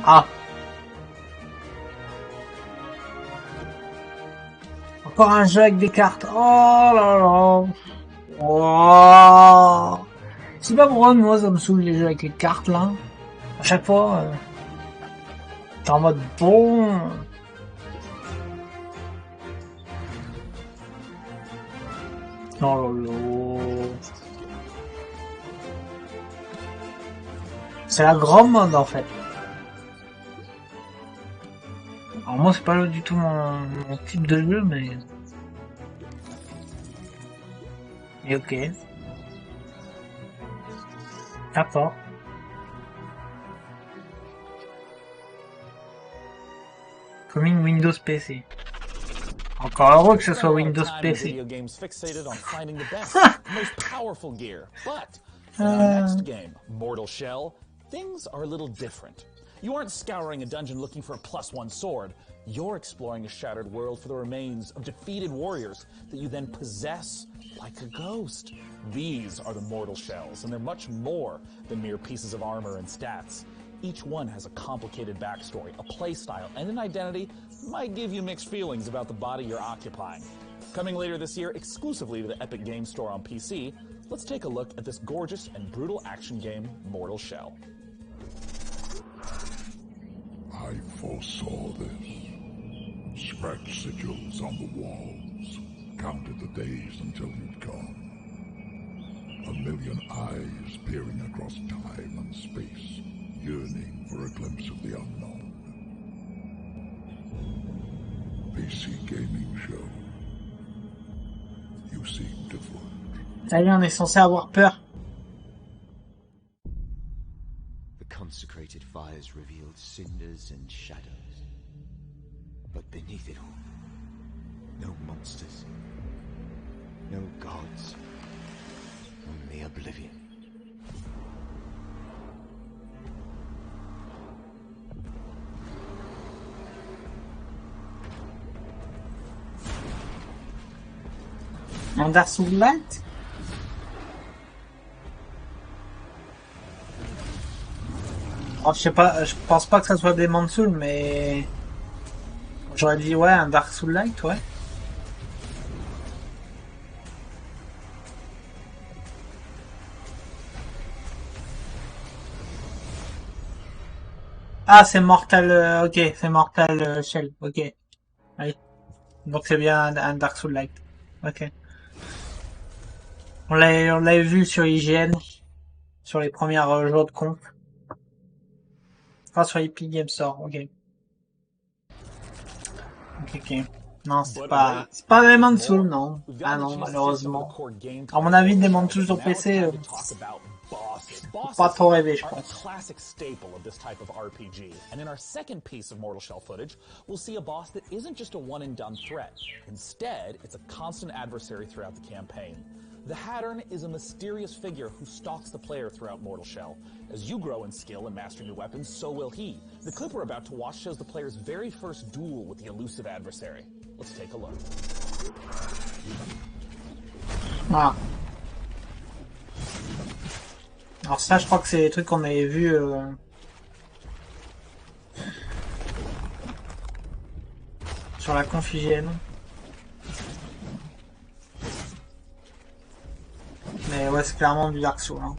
Ah. Encore un jeu avec des cartes. Oh là là. Oh. Je sais pas pourquoi moi ça me saoule les jeux avec les cartes là. À chaque fois, t'es en mode bon. Oh là là. C'est la grande mode en fait. Alors moi c'est pas du tout mon type de jeu, mais Et ok. D'accord. Coming Windows PC. Encore heureux que ce soit Windows PC. Video games fixated on finding the best, most powerful gear. But in our next game, Mortal Shell, things are a little different. You aren't scouring a dungeon looking for a +1 sword. You're exploring a shattered world for the remains of defeated warriors that you then possess like a ghost. These are the Mortal Shells, and they're much more than mere pieces of armor and stats. Each one has a complicated backstory, a playstyle, and an identity that might give you mixed feelings about the body you're occupying. Coming later this year exclusively to the Epic Games Store on PC, let's take a look at this gorgeous and brutal action game, Mortal Shell. I foresaw this. Scratched sigils on the walls, counted the days until you'd gone. A million eyes peering across time and space, yearning for a glimpse of the unknown. PC Gaming Show. You seem different. Ça y est, on est censé avoir peur. The consecrated fires revealed cinders and shadows. But beneath it all, no monsters, no gods, only oblivion. Un Dark Souls Light? Oh, je sais pas, je pense pas que ça soit des Souls, mais j'aurais dit ouais, un Dark Souls Light, ouais. Ah, c'est Mortal, ok, c'est Mortal Shell, ok. Oui. Donc c'est bien un Dark Souls Light, ok. On l'avait vu sur IGN, sur les premières jours de conf. Ah, sur Epic Games Store, ok. Ok. Non, c'est pas Demon's Souls, non. Ah non, malheureusement. À mon avis, Demon's Souls sur PC, faut pas trop rêver, je pense. Classic staple of this type of RPG. And in our second piece of Mortal Shell footage, we'll see a boss that isn't just a one-and-done threat. Instead, it's a constant adversary throughout the campaign. The Hattern is a mysterious figure who stalks the player throughout Mortal Shell. As you grow in skill and master new weapons, so will he. The clip we're about to watch shows the player's very first duel with the elusive adversary. Let's take a look. Ah. Alors ça, je crois que c'est des trucs qu'on avait vus sur la conf IGN. Mais ouais, c'est clairement du Dark Souls. Hein.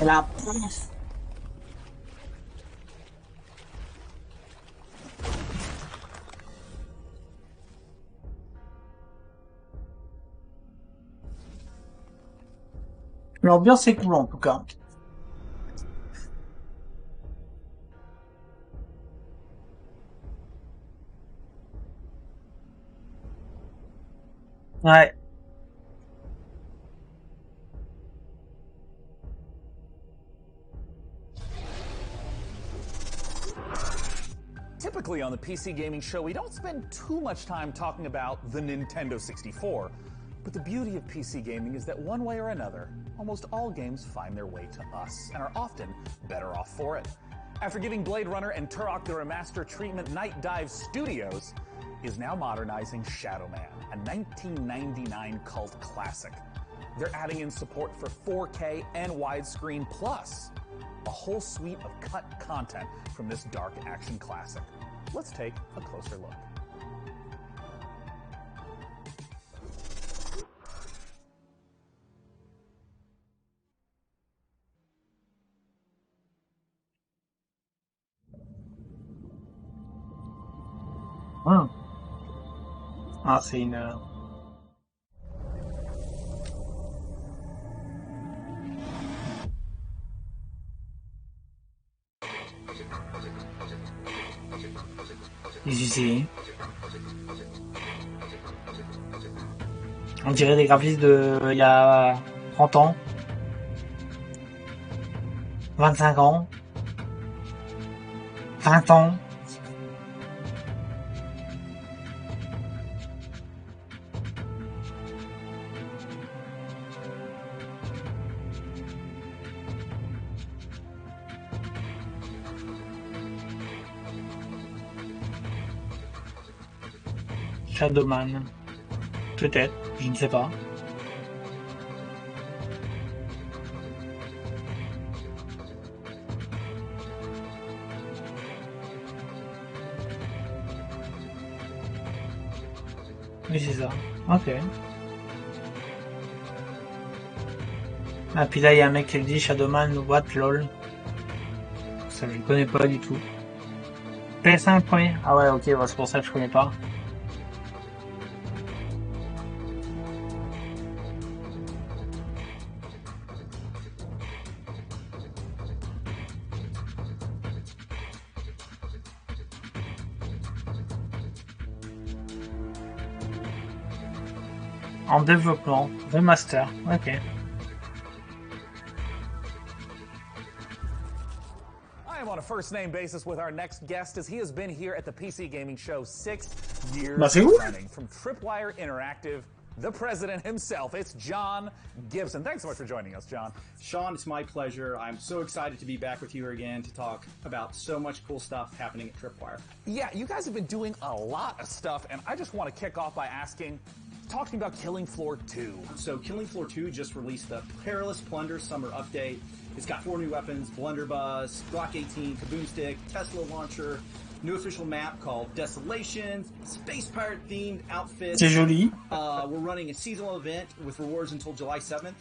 La presse. L'ambiance est cool en tout cas. Ouais. Typically on the PC Gaming Show, we don't spend too much time talking about the Nintendo 64. But the beauty of PC gaming is that one way or another, almost all games find their way to us and are often better off for it. After giving Blade Runner and Turok the remaster treatment, Night Dive Studios is now modernizing Shadow Man, a 1999 cult classic. They're adding in support for 4K and widescreen plus a whole suite of cut content from this dark action classic. Let's take a closer look. Ah, c'est une... Les usines. On dirait des graphismes de il y a 30 ans. 25 ans. 20 ans. Shadowman. Peut-être, je ne sais pas. Oui, c'est ça. Ok. Ah, puis là, il y a un mec qui dit Shadowman, what, lol. Ça, je ne connais pas du tout. PS5 premier? Ah ouais, ok, bah, c'est pour ça que je connais pas. En développement, remaster, ok. I am on a first-name basis with our next guest as he has been here at the PC Gaming Show 6 years running. From Tripwire Interactive, the president himself, it's John Gibson. Thanks so much for joining us, John. Sean, it's my pleasure. I'm so excited to be back with you again to talk about so much cool stuff happening at Tripwire. Yeah, you guys have been doing a lot of stuff, and I just want to kick off by asking, talk to me about Killing Floor 2. So Killing Floor 2 just released the Perilous Plunder Summer Update. It's got 4 new weapons, Blunderbuss, Glock 18, Kaboom Stick, Tesla Launcher, new official map called Desolation, Space Pirate themed outfit. C'est joli. We're running a seasonal event with rewards until July 7th.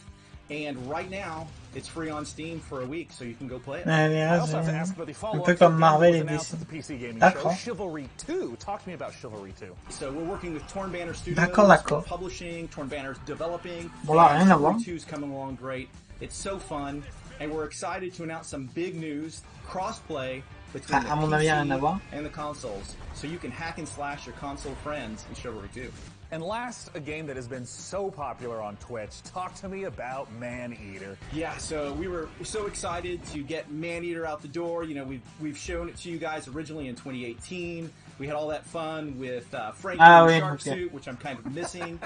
And right now, it's free on Steam for a week, so you can go play it. I also have to ask about the un peu comme Marvel et DC. D'accord. Chivalry 2. Talk to me about Chivalry 2. So we're working with Torn Banner Studios. D'accord. Publishing, Torn Banner's developing. Bon là, rien à voir. Chivalry 2 is coming along great. It's so fun, and we're excited to announce some big news, cross-play between the PC and the consoles, so you can hack and slash your console friends in Chivalry 2. And last, a game that has been so popular on Twitch. Talk to me about Maneater. Yeah, so we were so excited to get Maneater out the door. You know, we've shown it to you guys originally in 2018. We had all that fun with Frank in the shark suit, which I'm kind of missing.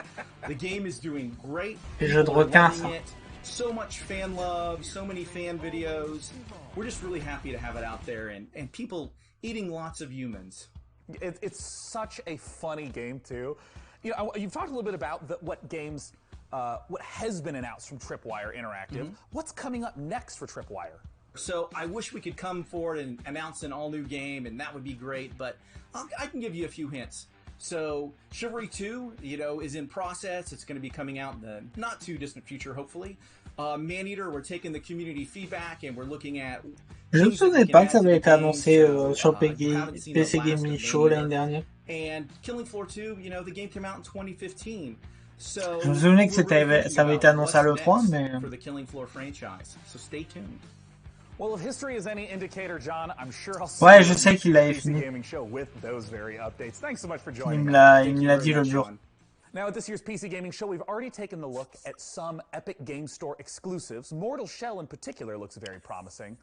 The game is doing great. People are loving it. So much fan love, so many fan videos. We're just really happy to have it out there and people eating lots of humans. It's such a funny game, too. You know, you've talked a little bit about what games, what has been announced from Tripwire Interactive. Mm-hmm. What's coming up next for Tripwire? So I wish we could come forward and announce an all-new game, and that would be great, but I can give you a few hints. So Chivalry 2, you know, is in process. It's going to be coming out in the not-too-distant future, hopefully. Maneater, we're taking the community feedback, and we're looking at... Je ne savais pas que ça avait été annoncé sur PC Gaming Show l'année dernière. And Killing Floor 2, you know, the game came out in 2015. So je me souvenais que ça avait été annoncé à l'E3, mais... For the Killing Floor franchise. So stay tuned. Well, if history is any indicator, John, I'm sure I'll see ouais, je sais qu'il l'avait fini. Gaming Show with those very updates. Thanks so much for joining il me l'a dit l'autre jour. Now, at this year's PC Gaming Show, we've already taken a look at some Epic Game Store exclusives. Mortal Shell, in particular, looks very promising.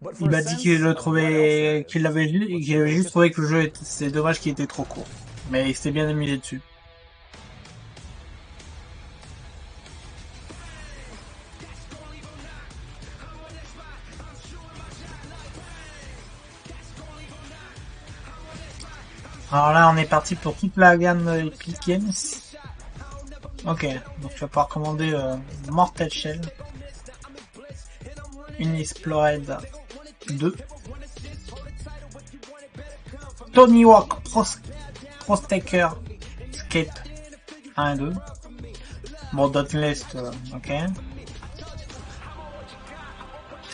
But Il m'a dit qu'il le trouvait, qu'il avait juste trouvé que le jeu était, c'est dommage qu'il était trop court. Mais il s'était bien amusé dessus. Alors là, on est parti pour toute la gamme Epic Games. Ok, donc tu vas pouvoir commander Mortal Shell, Unexplored 2, Tony Hawk Pro Stacker Escape 1 et 2. Bon, Dauntless, ok.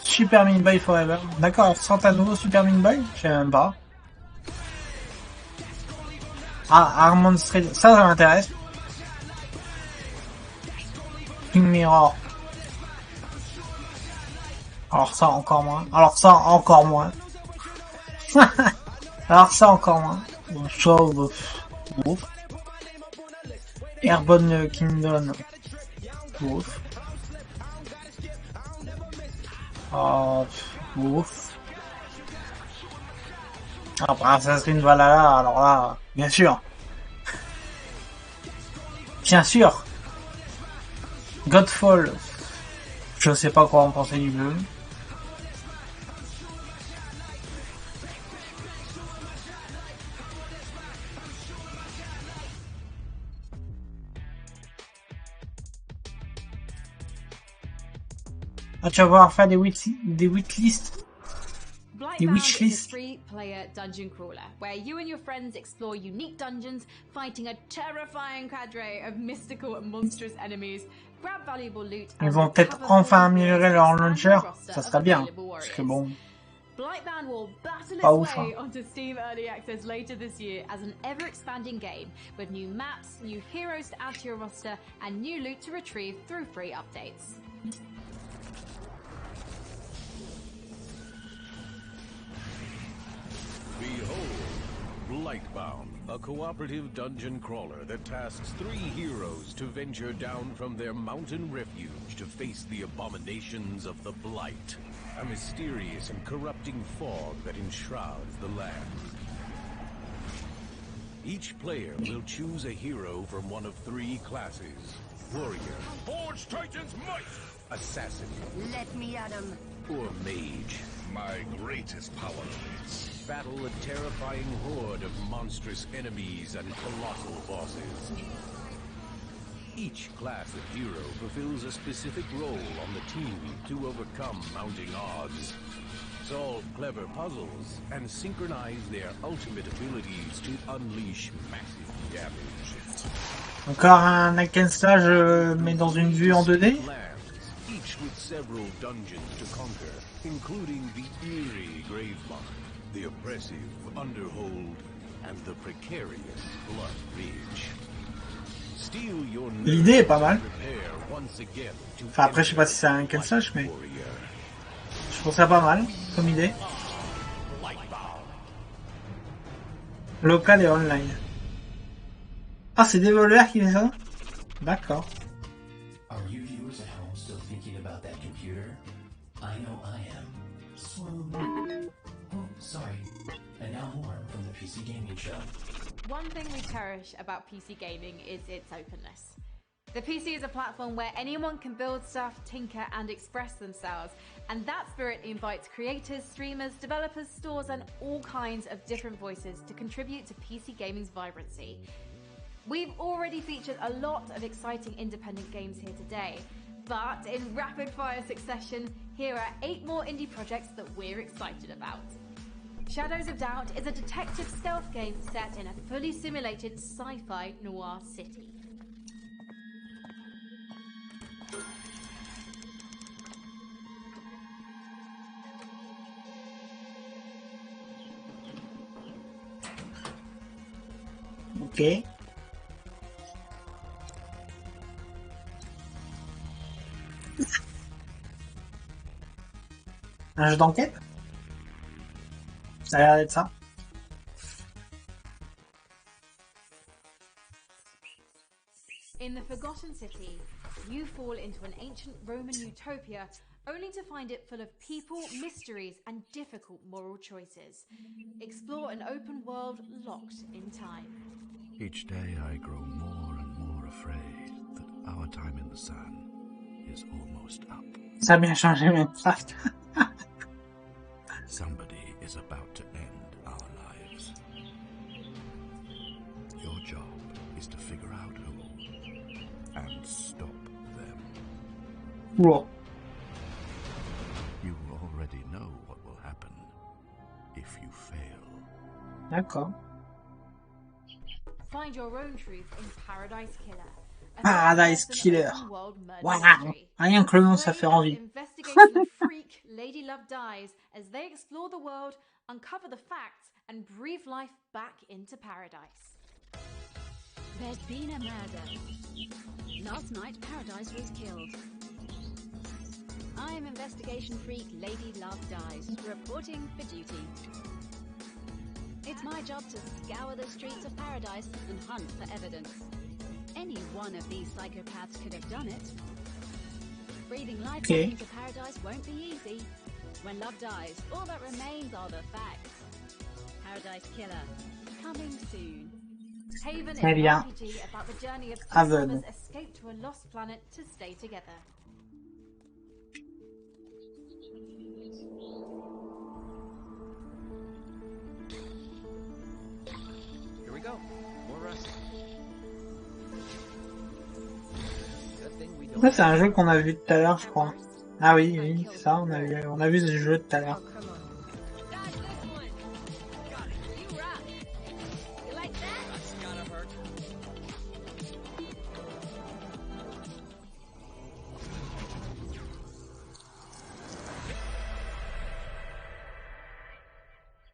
Super Meat Boy Forever. D'accord, sans un nouveau Super Meat Boy, je sais même pas. Ah, Armand Street, ça m'intéresse. King Mirror. Alors ça encore moins. Alors ça encore moins. Alors ça encore moins. Bon, Chauve. Ouf. Airborne Kingdom. Ouf. Ouf. Après Assassin's Valhalla, alors là, bien sûr. Bien sûr. Godfall. Je sais pas quoi en penser du jeu. Ah, tu vas pouvoir faire des wishlists. Blightbound is a free-player dungeon crawler where you and your friends explore unique dungeons, fighting a terrifying cadre of mystical and monstrous enemies, grab valuable loot. Ils vont peut-être enfin améliorer leur launcher, ça serait bien. Parce que bon. Blightbound will battle Pas its ouf, way onto Steam Early Access later this year as an ever-expanding game with new maps, new heroes to add to your roster, and new loot to retrieve through free updates. Behold, Blightbound, a cooperative dungeon crawler that tasks 3 heroes to venture down from their mountain refuge to face the abominations of the Blight, a mysterious and corrupting fog that enshrouds the land. Each player will choose a hero from one of 3 classes: warrior, Forge Titan's might! assassin, Let me at him. or mage. My greatest power is... Battle a terrifying horde of monstrous enemies and colossal bosses. Each class of hero fulfills a specific role on the team to overcome mounting odds, solve clever puzzles, and synchronize their ultimate abilities to unleash massive damage. Encore un hack and slash, mais dans une vue en 2D. Each with several dungeons to conquer, including the eerie Gravemock, the oppressive Underhold, and the precarious Blood Ridge. L'idée est pas mal. Enfin après je sais pas si c'est un hack and slash, mais je trouve ça pas mal comme idée. Local et online. Ah, c'est Devolver qui fait ça? D'accord. Are you viewers at home still thinking about that computer? I know I am. Swoon. Oh, sorry. And now more from the PC Gaming Show. One thing we cherish about PC gaming is its openness. The PC is a platform where anyone can build stuff, tinker, and express themselves, and that spirit invites creators, streamers, developers, stores, and all kinds of different voices to contribute to PC gaming's vibrancy. We've already featured a lot of exciting independent games here today, but in rapid-fire succession, here are 8 more indie projects that we're excited about. Shadows of Doubt is a detective stealth game set in a fully simulated sci-fi noir city. Ok. Un jeu d'enquête? Ça a l'air d'être ça. In the Forgotten City, you fall into an ancient Roman utopia only to find it full of people, mysteries, and difficult moral choices. Explore an open world locked in time. Each day I grow more and more afraid that our time in the sun is almost up. Ça a bien changé Minecraft. Somebody is about to end our lives. Your job is to figure out who and stop them. Cool. You already know what will happen if you fail. D'accord. Find your own truth in Paradise Killer. Paradise Killer. Wow. Rien que le nom, ça fait envie. Investigation freak Lady Love dies as they explore the world, uncover the facts, and breathe life back into paradise. There's been a murder. Last night, Paradise was killed. I'm investigation freak Lady Love dies, reporting for duty. It's my job to scour the streets of Paradise and hunt for evidence. Any one of these psychopaths could have done it. Breathing life back into Paradise won't be easy. When love dies, all that remains are the facts. Paradise Killer, coming soon. Haven is Très an bien. RPG about the journey of two Haven. lovers escape to a lost planet to stay together. Here we go. More rust. Ça, c'est un jeu qu'on a vu tout à l'heure, je crois. Ah oui, oui, c'est ça, on a vu ce jeu tout à l'heure.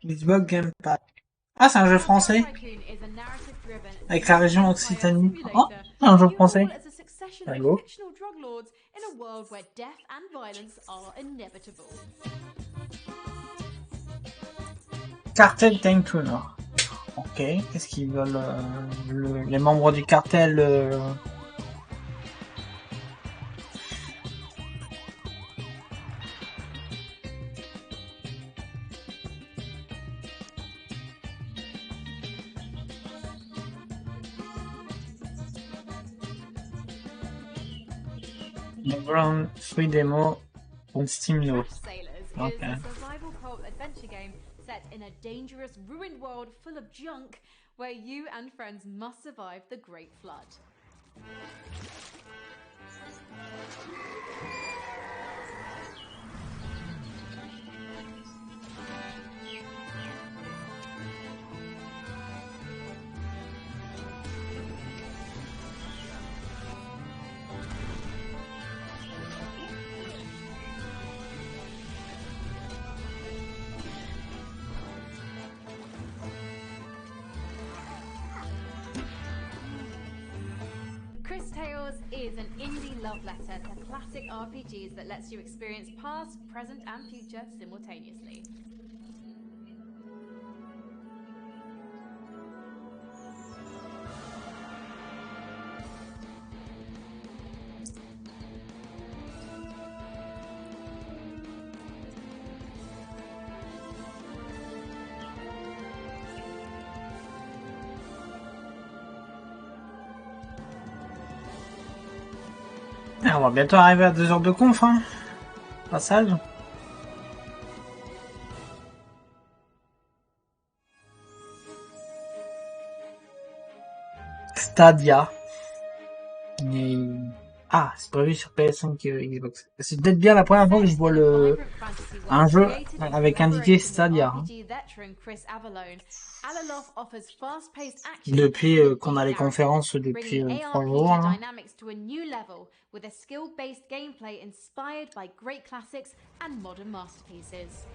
Xbox Game Pass. Ah, c'est un jeu français. Avec la région Occitanie. Oh, c'est un jeu français. Hello. Fictional drug lords in a world where death and violence are inevitable. Cartel Time Tuner. Ok, qu'est-ce qu'ils veulent les membres du cartel Ground Free Demo on Steam Note. Sailors is a survival co-op adventure game set in a dangerous, ruined world full of junk where you and friends must survive the Great Flood. Chris Tales is an indie love letter to classic RPGs that lets you experience past, present, and future simultaneously. On va bientôt arriver à 2 heures de conf, hein. Passage. Stadia. Ah, c'est prévu sur PS5 et Xbox. C'est peut-être bien la première fois que je vois un jeu avec indiqué Stadia. Hein. Depuis qu'on a les conférences depuis 3 jours. Hein. With a skill-based gameplay inspired by great classics and modern masterpieces.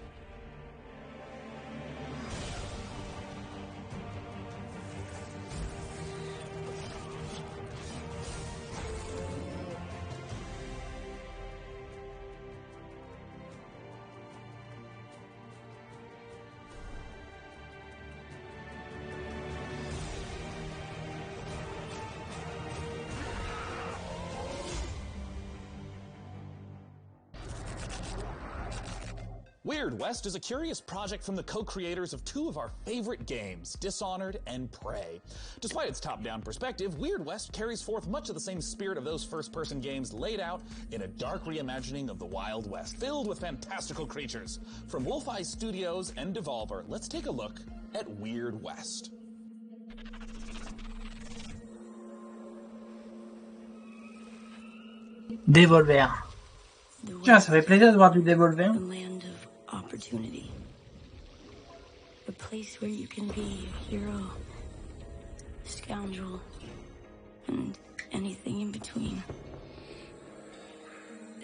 Weird West is a curious project from the co-creators of two of our favorite games, Dishonored and Prey. Despite its top-down perspective, Weird West carries forth much of the same spirit of those first-person games laid out in a dark reimagining of the Wild West, filled with fantastical creatures. From Wolf-Eye Studios and Devolver, let's take a look at Weird West. Devolver. Tiens, ça fait plaisir de voir du Devolver. Opportunity. A place where you can be a hero, scoundrel, and anything in between.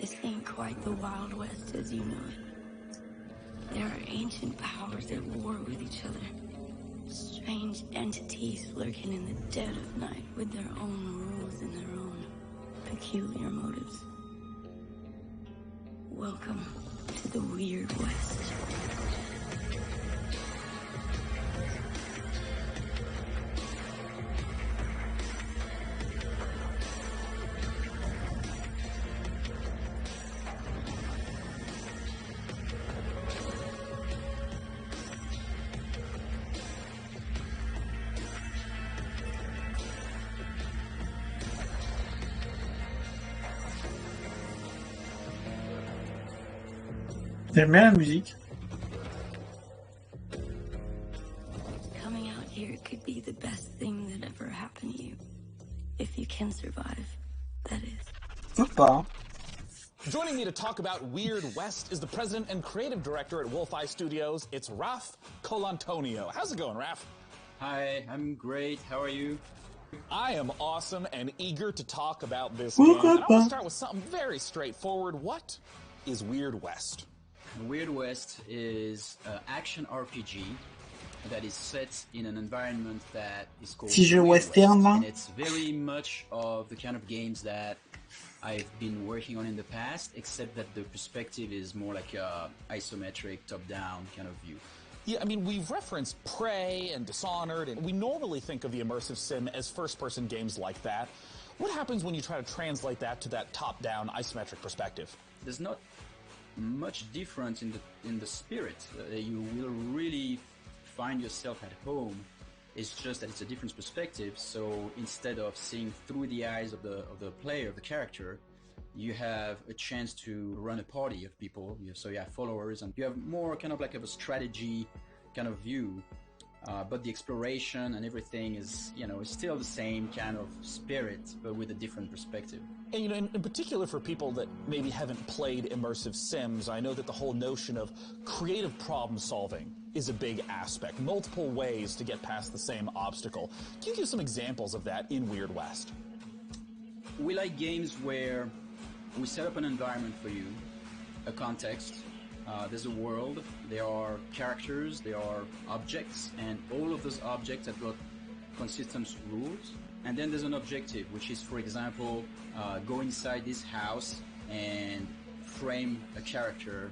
This ain't quite the Wild West as you know it. There are ancient powers at war with each other. Strange entities lurking in the dead of night with their own rules and their own peculiar motives. Welcome to the Weird West. J'aime bien la musique. Coming out here could be the best thing that ever happened to you. If you can survive, that is. Ou pas. Joining me to talk about Weird West is the president and creative director at Wolf-Eye Studios. It's Raf Colantonio. How's it going, Raf? Hi, I'm great. How are you? I am awesome and eager to talk about this game. And I want to start with something very straightforward. What is Weird West? Weird West is an action RPG that is set in an environment that is called Weird West. And it's very much of the kind of games that I've been working on in the past, except that the perspective is more like a isometric, top-down kind of view. Yeah, I mean, we've referenced Prey and Dishonored, and we normally think of the immersive sim as first-person games like that. What happens when you try to translate that to that top-down isometric perspective? There's not much difference in the spirit. You will really find yourself at home. It's just that it's a different perspective. So instead of seeing through the eyes of the player, of the character, you have a chance to run a party of people. So you have followers, and you have more kind of like a strategy kind of view. But the exploration and everything is, is still the same kind of spirit, but with a different perspective. And, in particular for people that maybe haven't played immersive sims, I know that the whole notion of creative problem solving is a big aspect. Multiple ways to get past the same obstacle. Can you give some examples of that in Weird West? We like games where we set up an environment for you, a context. There's a world, there are characters, there are objects, and all of those objects have got consistent rules. And then there's an objective, which is, for example, go inside this house and frame a character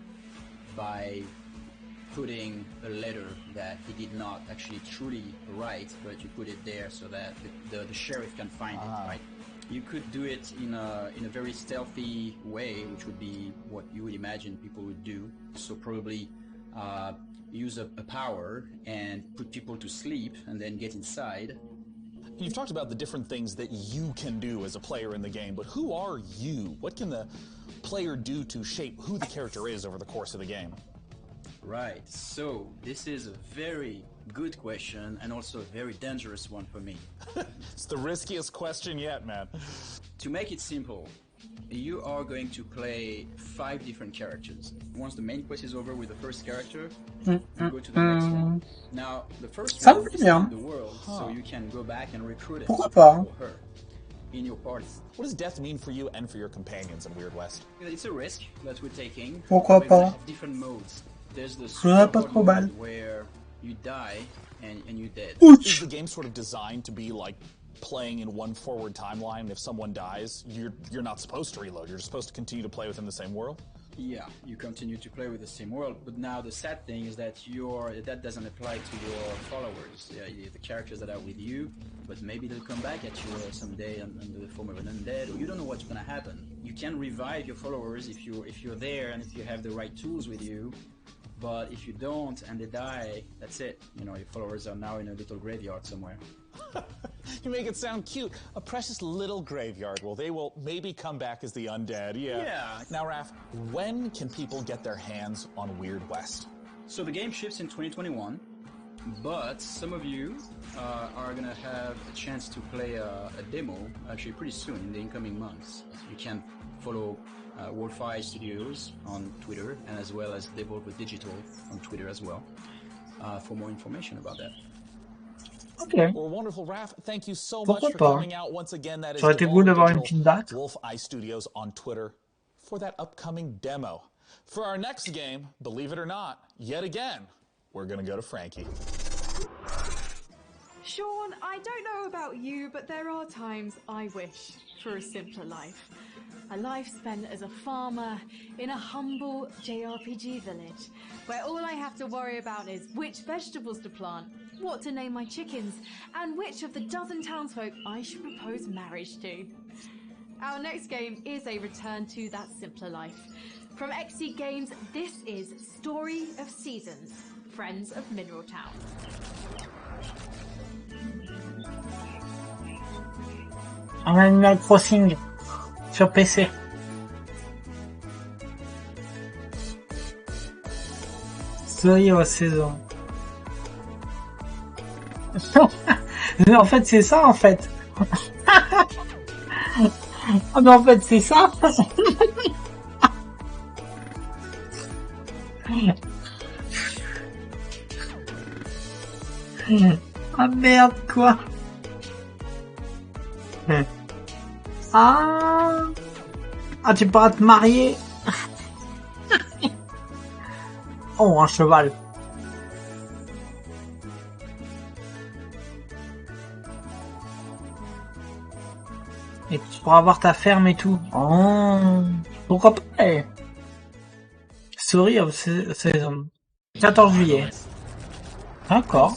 by putting a letter that he did not actually truly write, but you put it there so that the sheriff can find it, right? You could do it in a very stealthy way, which would be what you would imagine people would do. So probably use a power and put people to sleep and then get inside. You've talked about the different things that you can do as a player in the game, but who are you? What can the player do to shape who the character is over the course of the game? Right, so this is a very good question and also a very dangerous one for me. It's the riskiest question yet, man. To make it simple, you are going to play 5 different characters. Once the main quest is over with the first character, you go to the next one. Now, the first one is in the world, so you can go back and recruit him or her in your party. What does death mean for you and for your companions in Weird West? It's a risk that we're taking. Pourquoi We're pas? gonna have different modes. There's the super mode where you die and you're dead. Is the game sort of designed to be like playing in one forward timeline? If someone dies, you're not supposed to reload. You're supposed to continue to play within the same world? Yeah, you continue to play with the same world, but now the sad thing is that that doesn't apply to your followers, the characters that are with you, but maybe they'll come back at you someday under the form of an undead, or you don't know what's gonna happen. You can revive your followers if you're there and if you have the right tools with you, But if you don't and they die, that's it. You know, your followers are now in a little graveyard somewhere. You make it sound cute. A precious little graveyard. Well, they will maybe come back as the undead. Yeah. Now, Raph, when can people get their hands on Weird West? So the game ships in 2021, but some of you are gonna have a chance to play a demo actually pretty soon in the incoming months. You can follow Wolfeye Studios on Twitter and as well as Devolver Digital on Twitter as well for more information about that. Ok. Well, wonderful, Raph. Thank you so Pourquoi much for pas? coming out once again. That is Ça aurait été cool d'avoir une petite date. Wolfeye Studios on Twitter for that upcoming demo. For our next game, believe it or not, yet again, we're going to go to Frankie. Sean, I don't know about you, but there are times I wish for a simpler life. A life spent as a farmer in a humble JRPG village, where all I have to worry about is which vegetables to plant, what to name my chickens, and which of the dozen townsfolk I should propose marriage to. Our next game is a return to that simpler life. From XC Games, this is Story of Seasons, Friends of Mineral Town. Un Animal Crossing sur PC. Story of Season. Mais en fait, c'est ça, en fait. Ah, mais en fait, c'est ça. Ah merde, quoi. Ah, tu pourras te marier. Oh, un cheval. Et tu pourras avoir ta ferme et tout. Oh, pourquoi pas. Story of Season. 14 juillet. D'accord.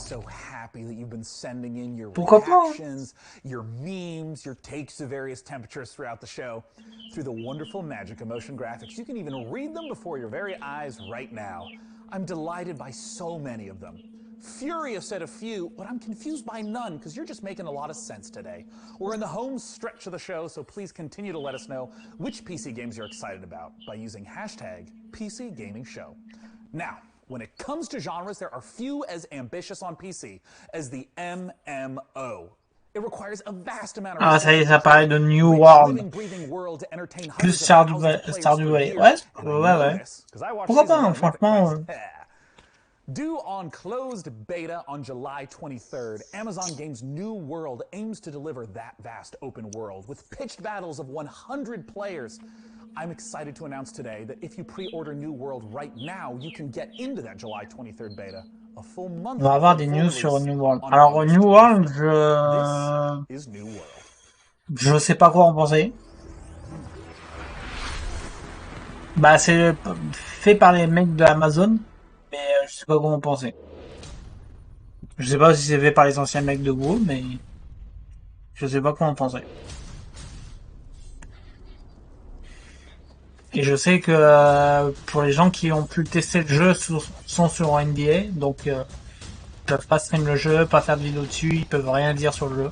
That you've been sending in your Pourquoi pas? reactions, your memes, your takes to various temperatures throughout the show through the wonderful Magic Emotion graphics. You can even read them before your very eyes right now. I'm delighted by so many of them. Furious at a few, but I'm confused by none because you're just making a lot of sense today. We're in the home stretch of the show, so please continue to let us know which PC games you're excited about by using hashtag PC Gaming Show. Now, when it comes to genres, there are few as ambitious on PC as the MMO. It requires a vast amount of Ah, ça y est, ça paraît de New World. Plus Stardew Valley. Ouais, ouais. Pourquoi pas, franchement. Due on closed beta on July 23rd, Amazon Games' New World aims to deliver that vast open world with pitched battles of 100 players. I'm excited to announce today that if you pre-order New World right now, you can get into that July 23rd beta a full month. On va avoir des news sur New World. Alors New World, je sais pas quoi en penser. Bah c'est fait par les mecs de Amazon, mais je sais pas quoi en penser. Je sais pas si c'est fait par les anciens mecs de Google, mais je sais pas quoi en penser. Et je sais que pour les gens qui ont pu tester le jeu sont sur NBA, donc ils peuvent pas stream le jeu, pas faire de vidéo dessus, ils peuvent rien dire sur le jeu.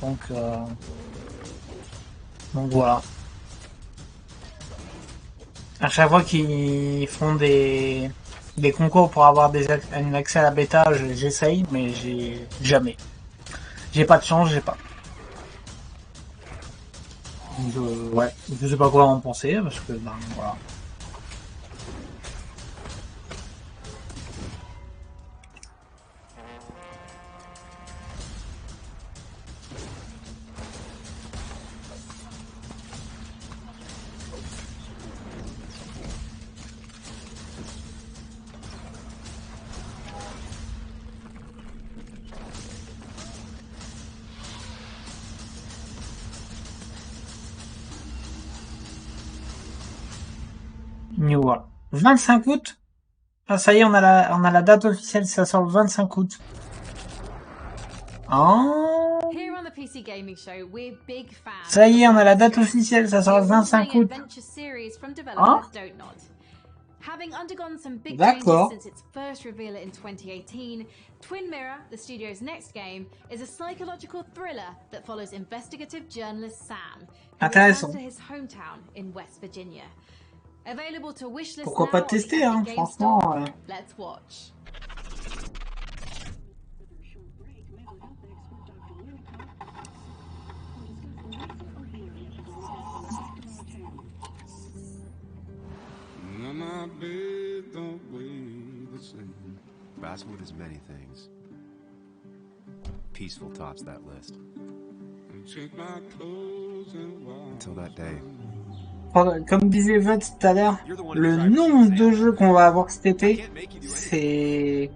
Donc voilà. À chaque fois qu'ils font des concours pour avoir un accès à la bêta, j'essaye, mais jamais. J'ai pas de chance, j'ai pas. Ouais, je sais pas quoi en penser parce que ben voilà. New World. 25 août. Ah, ça y est, on a la date officielle, ça sort le 25 août. Oh. Ça y est, on a la date officielle, ça sort le 25 août. Oh. Having undergone some big changes since its first reveal in 2018, Twin Mirror, the studio's next game, is a psychological thriller that follows investigative journalist Sam, who returns to his hometown in West Virginia. Available to wishlist Pourquoi now pas on tester, the hein, Epic Game franchement. Store. Let's watch. Basswood is many things. Peaceful tops that list. Until that day. Comme disait Vod tout à l'heure, le nombre de jeux qu'on va avoir cet été, c'est...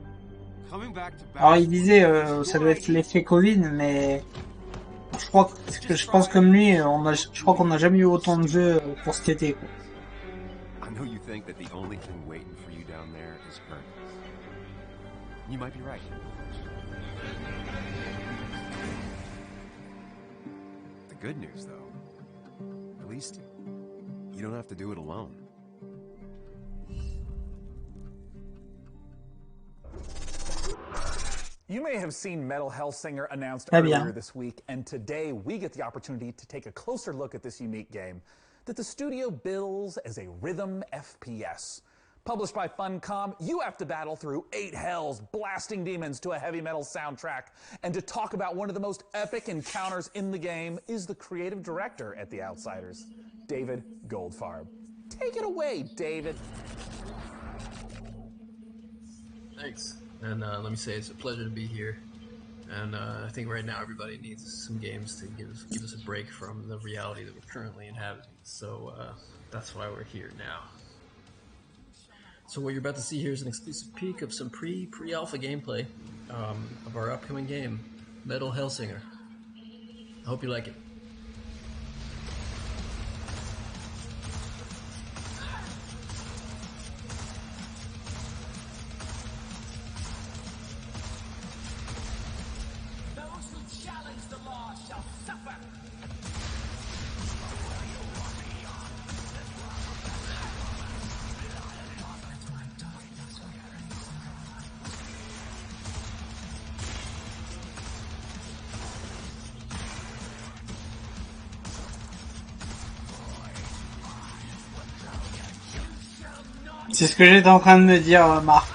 Alors il disait, ça doit être l'effet Covid, mais je pense comme lui, je crois qu'on n'a jamais eu autant de jeux pour cet été, quoi. I know you think that the only thing waiting for you down there is hurt. You might be right. The good news, though, at least you don't have to do it alone. You may have seen Metal Hellsinger announced earlier this week, and today we get the opportunity to take a closer look at this unique game that the studio bills as a rhythm FPS. Published by Funcom, you have to battle through 8 hells, blasting demons to a heavy metal soundtrack. And to talk about one of the most epic encounters in the game is the creative director at The Outsiders, David Goldfarb. Take it away, David. Thanks. And let me say, it's a pleasure to be here. And I think right now everybody needs some games to give us a break from the reality that we're currently inhabiting. So that's why we're here now. So what you're about to see here is an exclusive peek of some pre-alpha gameplay of our upcoming game, Metal Hellsinger. I hope you like it. C'est ce que j'étais en train de me dire, Marc.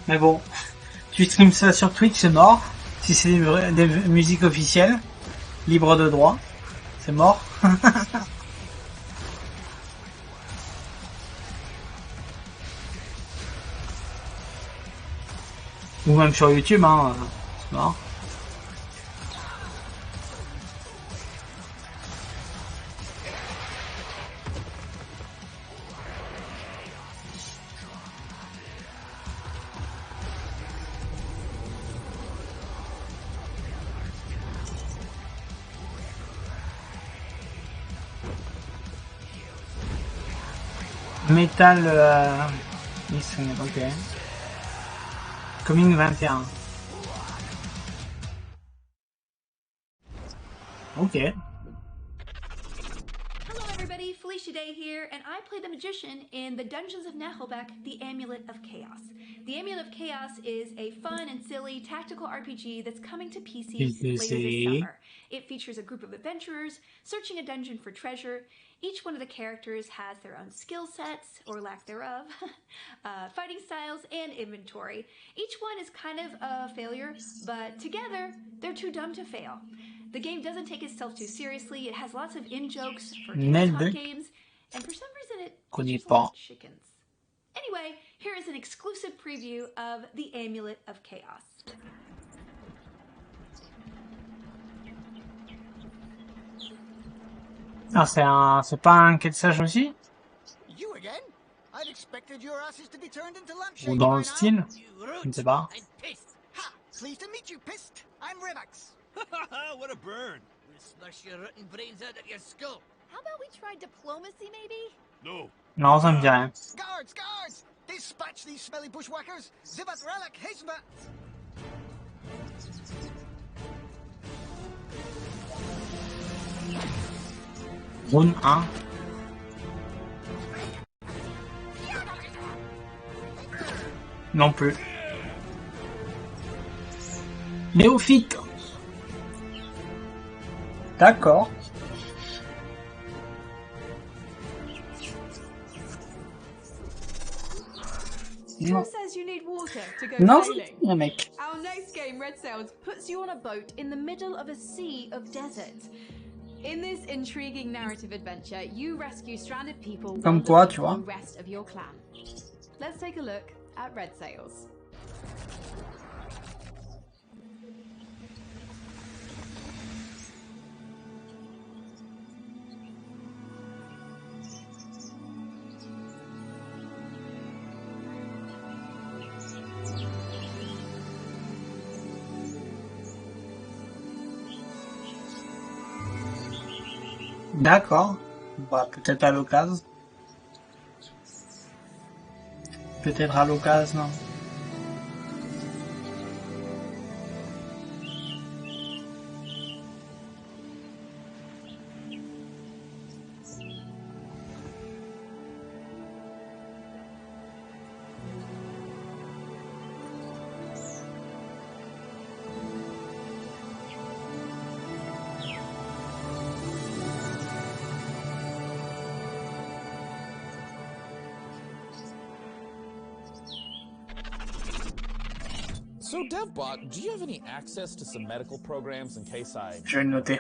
Mais bon, tu streams ça sur Twitch, c'est mort. Si c'est des musiques officielles, libre de droit, c'est mort. Ou même sur YouTube, hein, c'est mort. Metal ok. Coming 21. Ok. Hello everybody, Felicia Day here, and I play the magician in the Dungeons of Nahelbeck, The Amulet of Chaos. The Amulet of Chaos is a fun and silly tactical RPG that's coming to PC later this summer. It features a group of adventurers searching a dungeon for treasure. Each one of the characters has their own skill sets, or lack thereof, fighting styles, and inventory. Each one is kind of a failure, but together, they're too dumb to fail. The game doesn't take itself too seriously. It has lots of in-jokes for tabletop games, and for some reason it features a lot of chickens. Anyway, here is an exclusive preview of The Amulet of Chaos. Ah, c'est pas un quai de sage aussi? Ou dans le style? Je ne sais pas. Pleased to meet you, Pist. I'm Remax. What a burn. We'll smash your rotten brains out of your skull. How about we try diplomacy, maybe? No. Non, ça me dit rien. Guards, guards! Dispatch these smelly bushwhackers. Zibat Ralak Hizbat. Zone 1. Non plus. Néophyte. D'accord. Who says you need water to go Non, sailing? un mec. Our next game, Red Sails, puts you on a boat in the middle of a sea of desert. In this intriguing narrative adventure, you rescue stranded people Comme while quoi, looking tu for vois. the rest of your clan. Let's take a look at Red Sails. D'accord. Bah, peut-être à l'occasion. Peut-être à l'occasion. So, DevBot, do you have any access to some medical programs in case I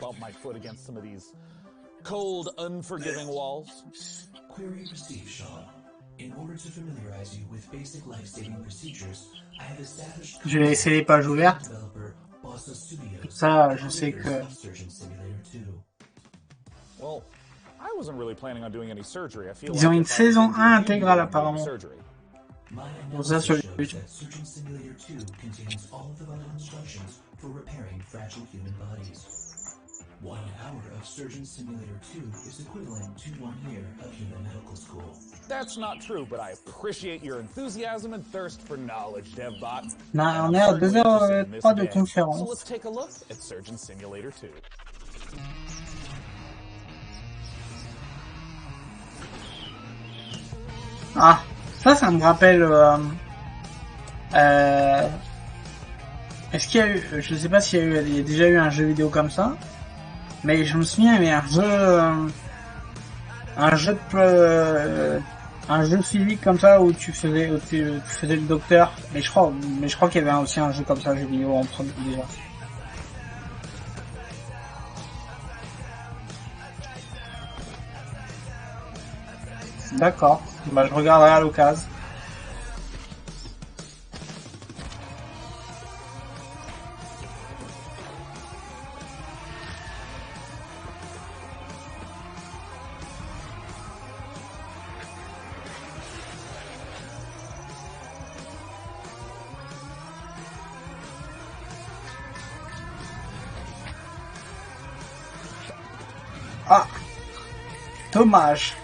bump my foot against some of these cold, unforgiving walls? Query received, Sean. In order to familiarize you with basic life-saving procedures, I have established. Je vais laisser les pages ouvertes. Tout ça, je sais que. Well, I wasn't really planning on doing any surgery. I feel Ils ont like une if I was saison injured, 1 you'd be intégrale doing apparemment. surgery. Pour ça sur Shows YouTube. that Surgeon Simulator 2 contains all of the vital instructions for repairing fragile human bodies. 1 hour of Surgeon Simulator 2 is equivalent to 1 year of human medical school. That's not true, but I appreciate your enthusiasm and thirst for knowledge, DevBot. Non, on And est I'm à certainly interested in this 2h03 de game. So conférence. let's take a look at Surgeon Simulator 2. Ah, ça me rappelle. Est-ce qu'il y a eu, je sais pas s'il y a déjà eu un jeu vidéo comme ça, mais je me souviens il y avait un jeu physique comme ça où tu faisais le docteur, mais je crois qu'il y avait aussi un jeu comme ça, un jeu vidéo en premier déjà. D'accord, bah je regarderai à l'occasion. Ah, dommage.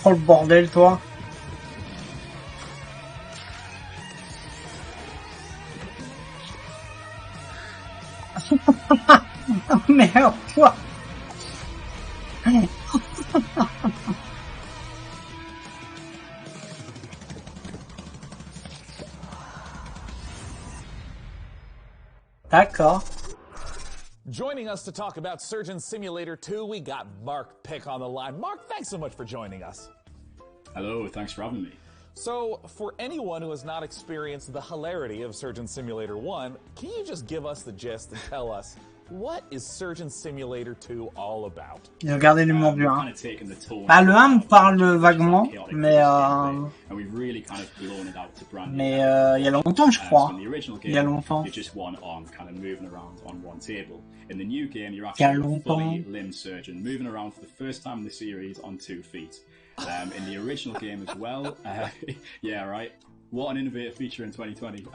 Oh le bordel, toi. Merde, toi. D'accord. Joining us to talk about Surgeon Simulator 2, we got Mark Pick on the line. Mark, thanks so much for joining us. Hello, thanks for having me. So, for anyone who has not experienced the hilarity of Surgeon Simulator 1, can you just give us the gist and tell us, what is Surgeon Simulator 2 all about? J'ai regardé l'humour du 1. Ah, le 1 me parle vaguement, mais il y a longtemps, je crois. Il y a longtemps. In the new game, you're Il y a actually a fully longtemps. limbed surgeon, moving around for the first time in the series on 2 feet. In the original game as well, yeah, right. What an innovative feature in 2020.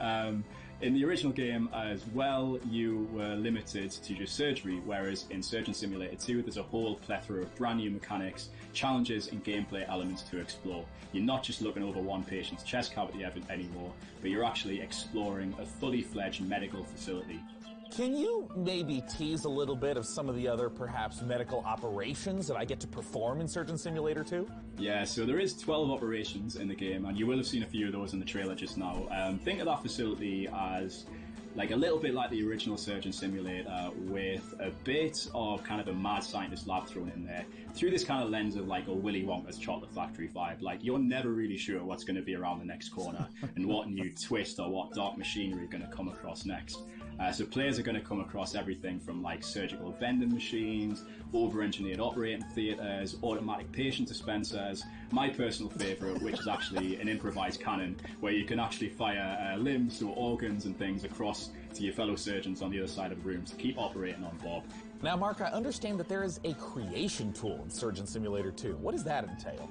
In the original game as well, you were limited to just surgery, whereas in Surgeon Simulator 2, there's a whole plethora of brand new mechanics, challenges, and gameplay elements to explore. You're not just looking over one patient's chest cavity anymore, but you're actually exploring a fully fledged medical facility. Can you maybe tease a little bit of some of the other, perhaps, medical operations that I get to perform in Surgeon Simulator 2? Yeah, so there is 12 operations in the game, and you will have seen a few of those in the trailer just now. Think of that facility as like a little bit like the original Surgeon Simulator, with a bit of kind of a mad scientist lab thrown in there through this kind of lens of like a Willy Wonka's chocolate factory vibe. Like, you're never really sure what's going to be around the next corner and what new twist or what dark machinery are going to come across next. So players are going to come across everything from like surgical vending machines, over-engineered operating theatres, automatic patient dispensers. My personal favourite, which is actually an improvised cannon, where you can actually fire limbs or organs and things across to your fellow surgeons on the other side of the room to keep operating on Bob. Now, Mark, I understand that there is a creation tool in Surgeon Simulator 2. What does that entail?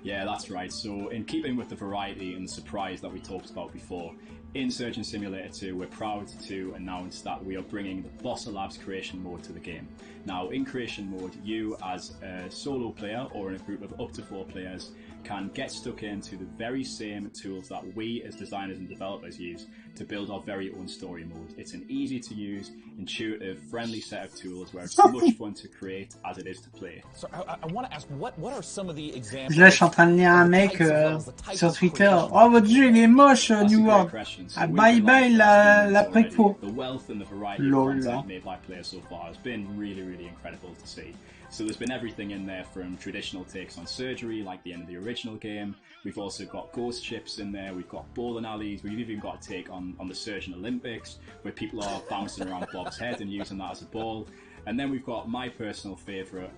Yeah, that's right. So in keeping with the variety and the surprise that we talked about before, in Surgeon Simulator 2, we're proud to announce that we are bringing the Bossa Labs creation mode to the game. Now, in creation mode, you as a solo player or in a group of up to 4 players can get stuck into the very same tools that we as designers and developers use to build our very own story mode. It's an easy to use, intuitive, friendly set of tools where it's much fun to create as it is to play. So I want to ask, what are some of the examples? Là, je suis en train de lire un mec sur Twitter. Oh, votre jeu, il est moche, New World. Ah, bye bye la préco. The wealth and the variety Lol. of content made by players so far has been really, really incredible to see. So there's been everything in there from traditional takes on surgery, like the end of the original game. We've also got ghost ships in there. We've got bowling alleys. We've even got a take on the Surgeon Olympics, where people are bouncing around Bob's head and using that as a ball. And then we've got my personal favourite,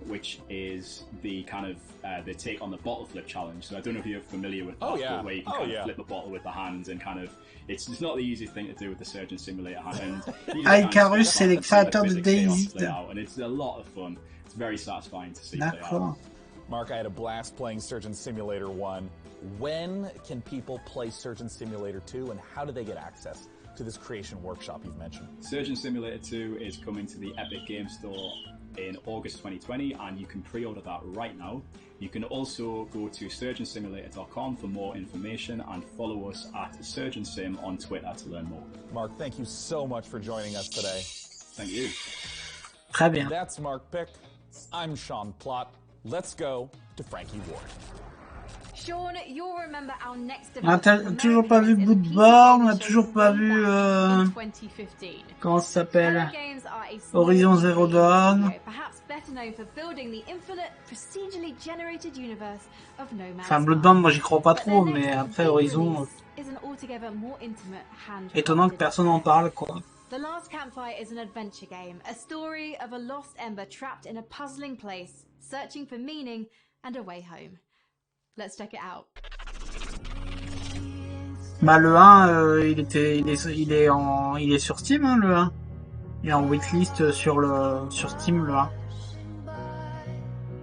which is the kind of the take on the bottle flip challenge. So I don't know if you're familiar with that, but where you can kind of flip a bottle with the hands and kind of it's not the easiest thing to do with the Surgeon Simulator hand. Icarus, c'est les créateurs de Daisy. And it's a lot of fun. It's very satisfying to see play out. Mark, I had a blast playing Surgeon Simulator 1. When can people play Surgeon Simulator 2, and how do they get access to this creation workshop you've mentioned? Surgeon Simulator 2 is coming to the Epic Game Store in August 2020, and you can pre-order that right now. You can also go to surgeonsimulator.com for more information and follow us at SurgeonSim on Twitter to learn more. Mark, thank you so much for joining us today. Thank you. Très bien. That's Mark Pick. I'm Sean Plott. Let's go to Frankie Ward. Sean, you'll remember our next On a toujours pas vu Bloodborne, on a toujours pas vu comment ça s'appelle, Horizon Zero Dawn. Enfin Bloodborne, moi j'y crois pas trop, mais après Horizon, étonnant que personne en parle quoi. The Last Campfire is an adventure game, a story of a lost ember trapped in a puzzling place, searching for meaning and a way home. Let's check it out. Bah le 1, il est sur Steam hein, le 1. Il est en waitlist sur Steam le 1.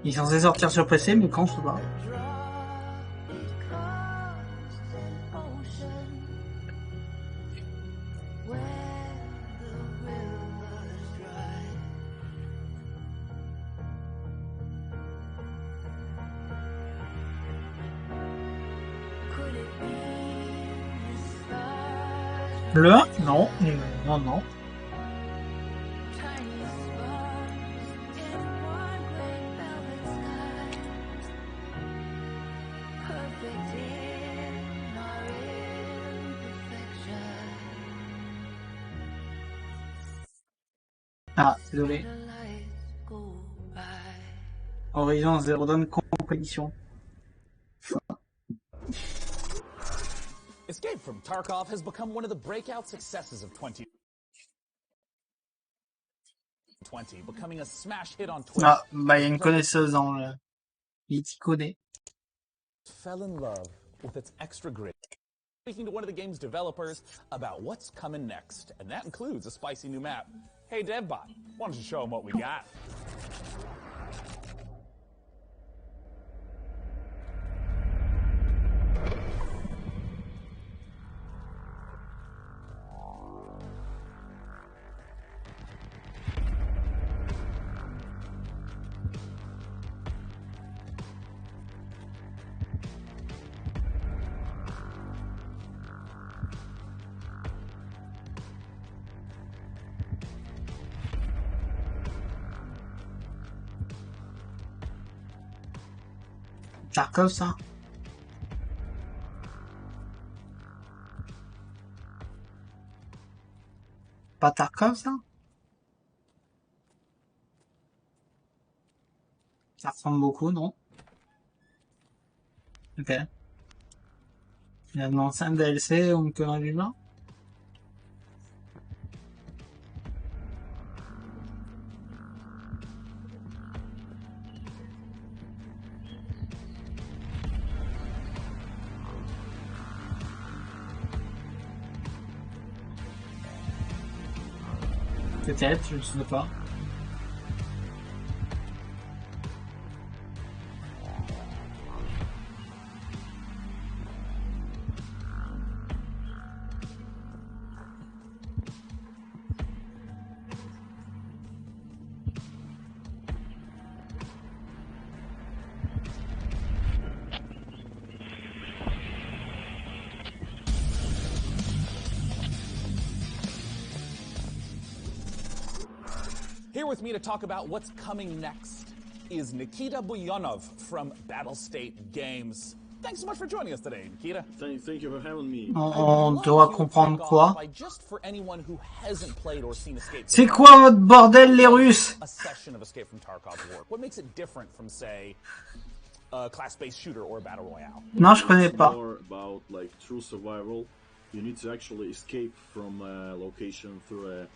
Il est censé sortir sur PC, mais quand c'est pas. Le 1 non, non. Ah, désolé. Horizon Zero Dawn compétition. Escape from Tarkov has become one of the breakout successes of 2020, becoming a smash hit on Twitch. Ah, bah il y a une connaisseuse dans le... Il t'y connaît. Fell in love with its extra grit. Speaking to one of the game's developers about what's coming next, and that includes a spicy new map. Hey DevBot, why don't you show them what we got? Tarkov, ça? Pas Tarkov, ça? Ça ressemble beaucoup, non? Ok. Il y a un ancien DLC ou une connerie du genre? Peut-être, je ne sais pas. Here with me to talk about what's coming next is Nikita Buyanov from Battlestate Games. Thanks so much for joining us today, Nikita. Thank you for having me. On doit comprendre quoi? Just for anyone who hasn't played or seen Escape from C'est quoi votre bordel, les Russes? A session of Escape from Tarkov's work. What makes it different from, say, a class-based shooter or a battle royale? Non, je connais pas. It's more about like true survival. You need to actually escape from a location through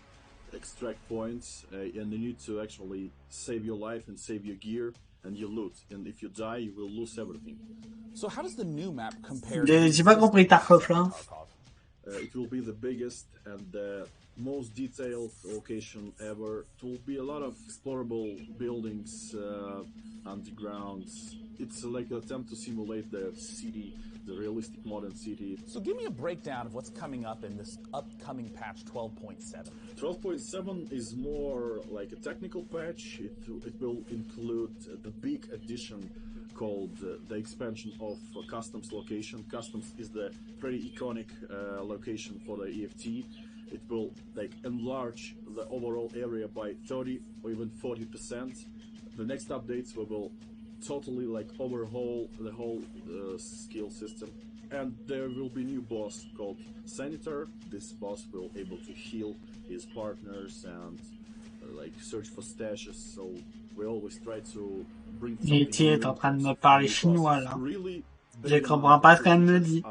extract points, and you need to actually save your life and save your gear and your loot. And if you die, you will lose everything. So how does the new map compare? J'ai pas compris Tarkov là. It will be the biggest and the most detailed location ever. It will be a lot of explorable buildings, undergrounds. It's like an attempt to simulate the city, the realistic modern city. So give me a breakdown of what's coming up in this upcoming patch 12.7. 12.7 is more like a technical patch. It will include the big addition called the expansion of Customs location. Customs is the very iconic location for the EFT. It will like enlarge the overall area by 30 or even 40%. The next updates will totally like overhaul the whole skill system, and there will be new boss called Senator. This boss will able to heal his partners and like search for stashes. So we always try to bring something Métier est en train de me parler chinois là. really Je comprends pas ce qu'elle me dit.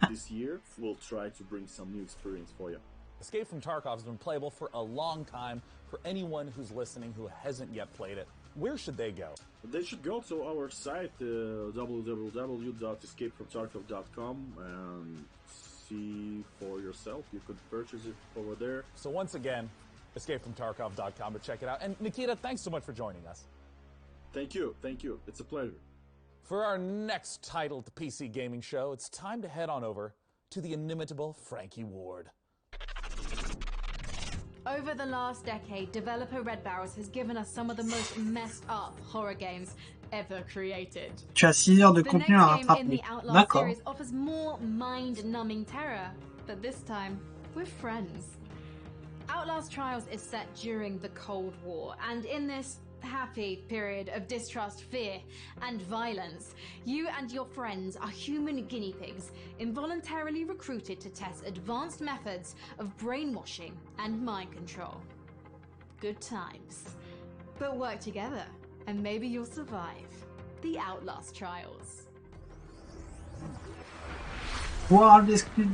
This year we'll try to bring some new experience for you. Escape from Tarkov has been playable for a long time. For anyone who's listening who hasn't yet played it, where should they go? They should go to our site, www.escapefromtarkov.com, and see for yourself. You could purchase it over there. So once again, escapefromtarkov.com to check it out. And Nikita, thanks so much for joining us. Thank you. It's a pleasure. For our next title at the PC Gaming Show, it's time to head on over to the inimitable Frankie Ward. Over the last decade, developer Red Barrels has given us some of the most messed up horror games ever created. Tu as 6 heures de contenu à The next game in rattraper. the Outlast D'accord. series offers more mind-numbing terror, but this time, we're friends. Outlast Trials is set during the Cold War, and in this happy period of distrust, fear, and violence, you and your friends are human guinea pigs involuntarily recruited to test advanced methods of brainwashing and mind control. Good times. But work together, and maybe you'll survive the Outlast Trials. Wow, this could...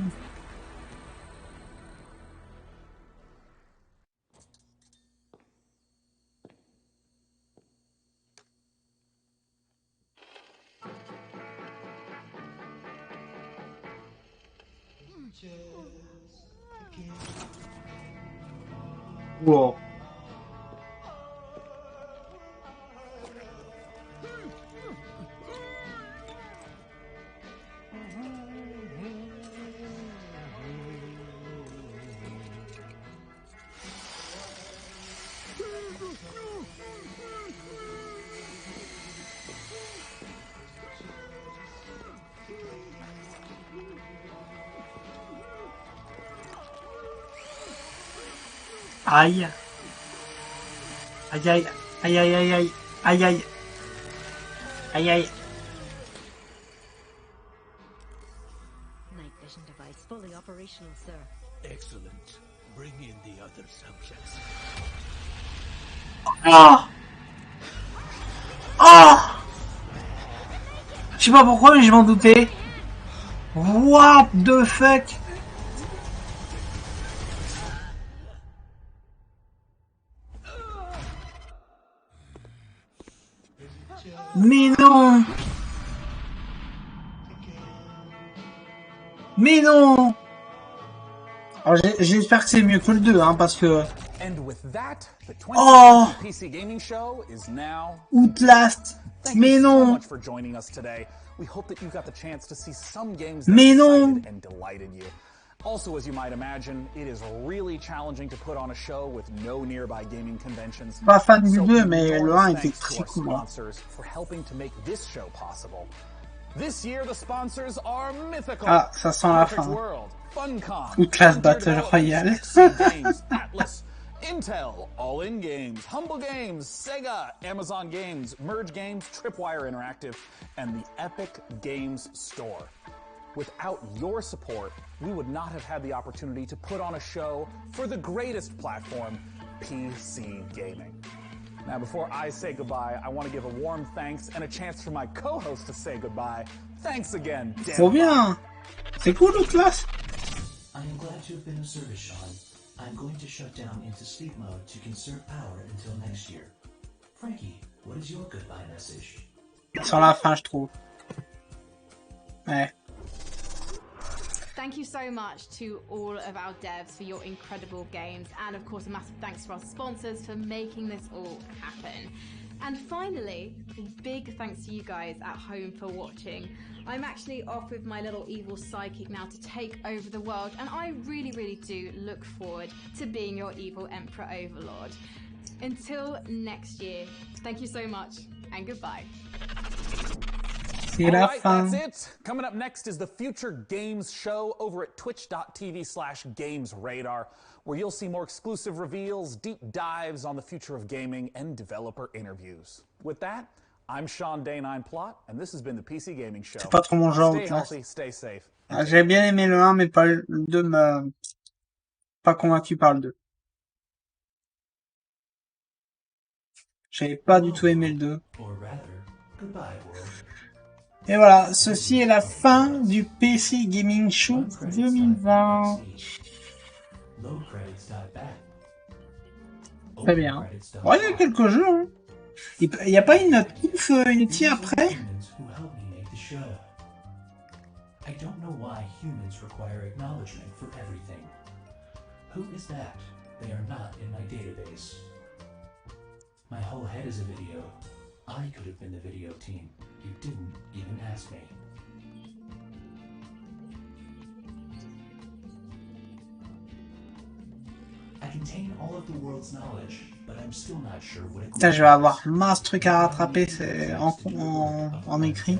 Wow. Aïe. Aïe aïe. Aïe aïe aïe aïe. Aïe aïe. Aïe aïe. fully operational, sir. Excellent. Bring in the other subjects. Ah! Ah! Je sais pas pourquoi, mais je m'en doutais. What the fuck? Mais non! Mais non! Alors j'espère que c'est mieux que le 2, hein, parce que... Oh! Outlast! Mais non! Mais non! Also, as you might imagine, it is really challenging to put on a show with no nearby gaming conventions. Pas fan du 2, mais le 1 était très cool. For helping to make this show possible. This year, the sponsors are mythical. Ah, ça sent la fin. World, Funcom, Outlast Battle Royale. Games, Atlas, Intel, All In Games, Humble Games, Sega, Amazon Games, Merge Games, Tripwire Interactive, and the Epic Games Store. Without your support, we would not have had the opportunity to put on a show for the greatest platform, PC gaming. Now, before I say goodbye, I want to give a warm thanks and a chance for my co-host to say goodbye. Thanks again, Dan. Trop bien. C'est cool, Outlast. I am glad to have been of service, Sean. I'm going to shut down into sleep mode to conserve power until next year. Frankie, what is your goodbye message? Sur la fin, je trouve. Ouais. Thank you so much to all of our devs for your incredible games, and of course a massive thanks to our sponsors for making this all happen. And finally, a big thanks to you guys at home for watching. I'm actually off with my little evil sidekick now to take over the world, and I really do look forward to being your evil Emperor Overlord. Until next year, thank you so much, and goodbye. All right, that's it. Coming up next is the Future Games Show over at twitch.tv/GamesRadar, where you'll see more exclusive reveals, deep dives on the future of gaming, and developer interviews. With that, I'm Sean Day9 Plot, and this has been the PC Gaming Show. C'est pas trop mon genre. Stay healthy, stay safe. J'ai bien aimé le 1, mais pas le 2 me... Pas convaincu par le 2. J'avais pas du tout aimé le 2. Et voilà, ceci est la fin du PC Gaming Show 2020. Très bien. Ouais, il y a quelques jeux. Hein. Il n'y a pas une note ouf, Unity après? I don't know why humans require acknowledgement for everything. Who is that? They are not in my database. My whole head is a video. I could have been the video team. You didn't even ask me. I contain all of the world's knowledge, but I'm still not sure what it. Putain, je vais avoir masse trucs à rattraper, c'est en écrit.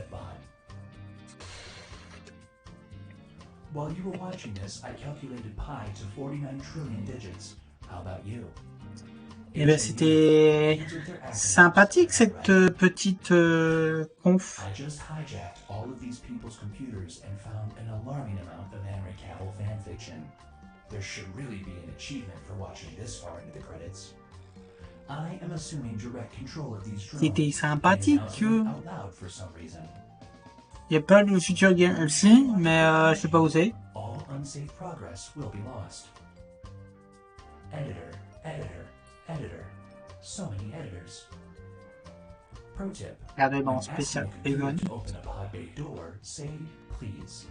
While you were watching this, I calculated pi to 49 trillion digits. How about you? Eh ben c'était sympathique cette petite conf. I just hijacked all of these people's computers and found an alarming amount of Henry Cavill fanfiction. There should really be an achievement for watching this far into the credits. I am assuming direct control of these drones. C'était sympathique. Out loud for some reason. Il y a pas de Future Game aussi, mais je sais pas où c'est. All unsafe progress will be lost. Editor, editor. Editor. So many editors. Pro tip. Regardez dans spécial Egon. Open a pod bay door, say please.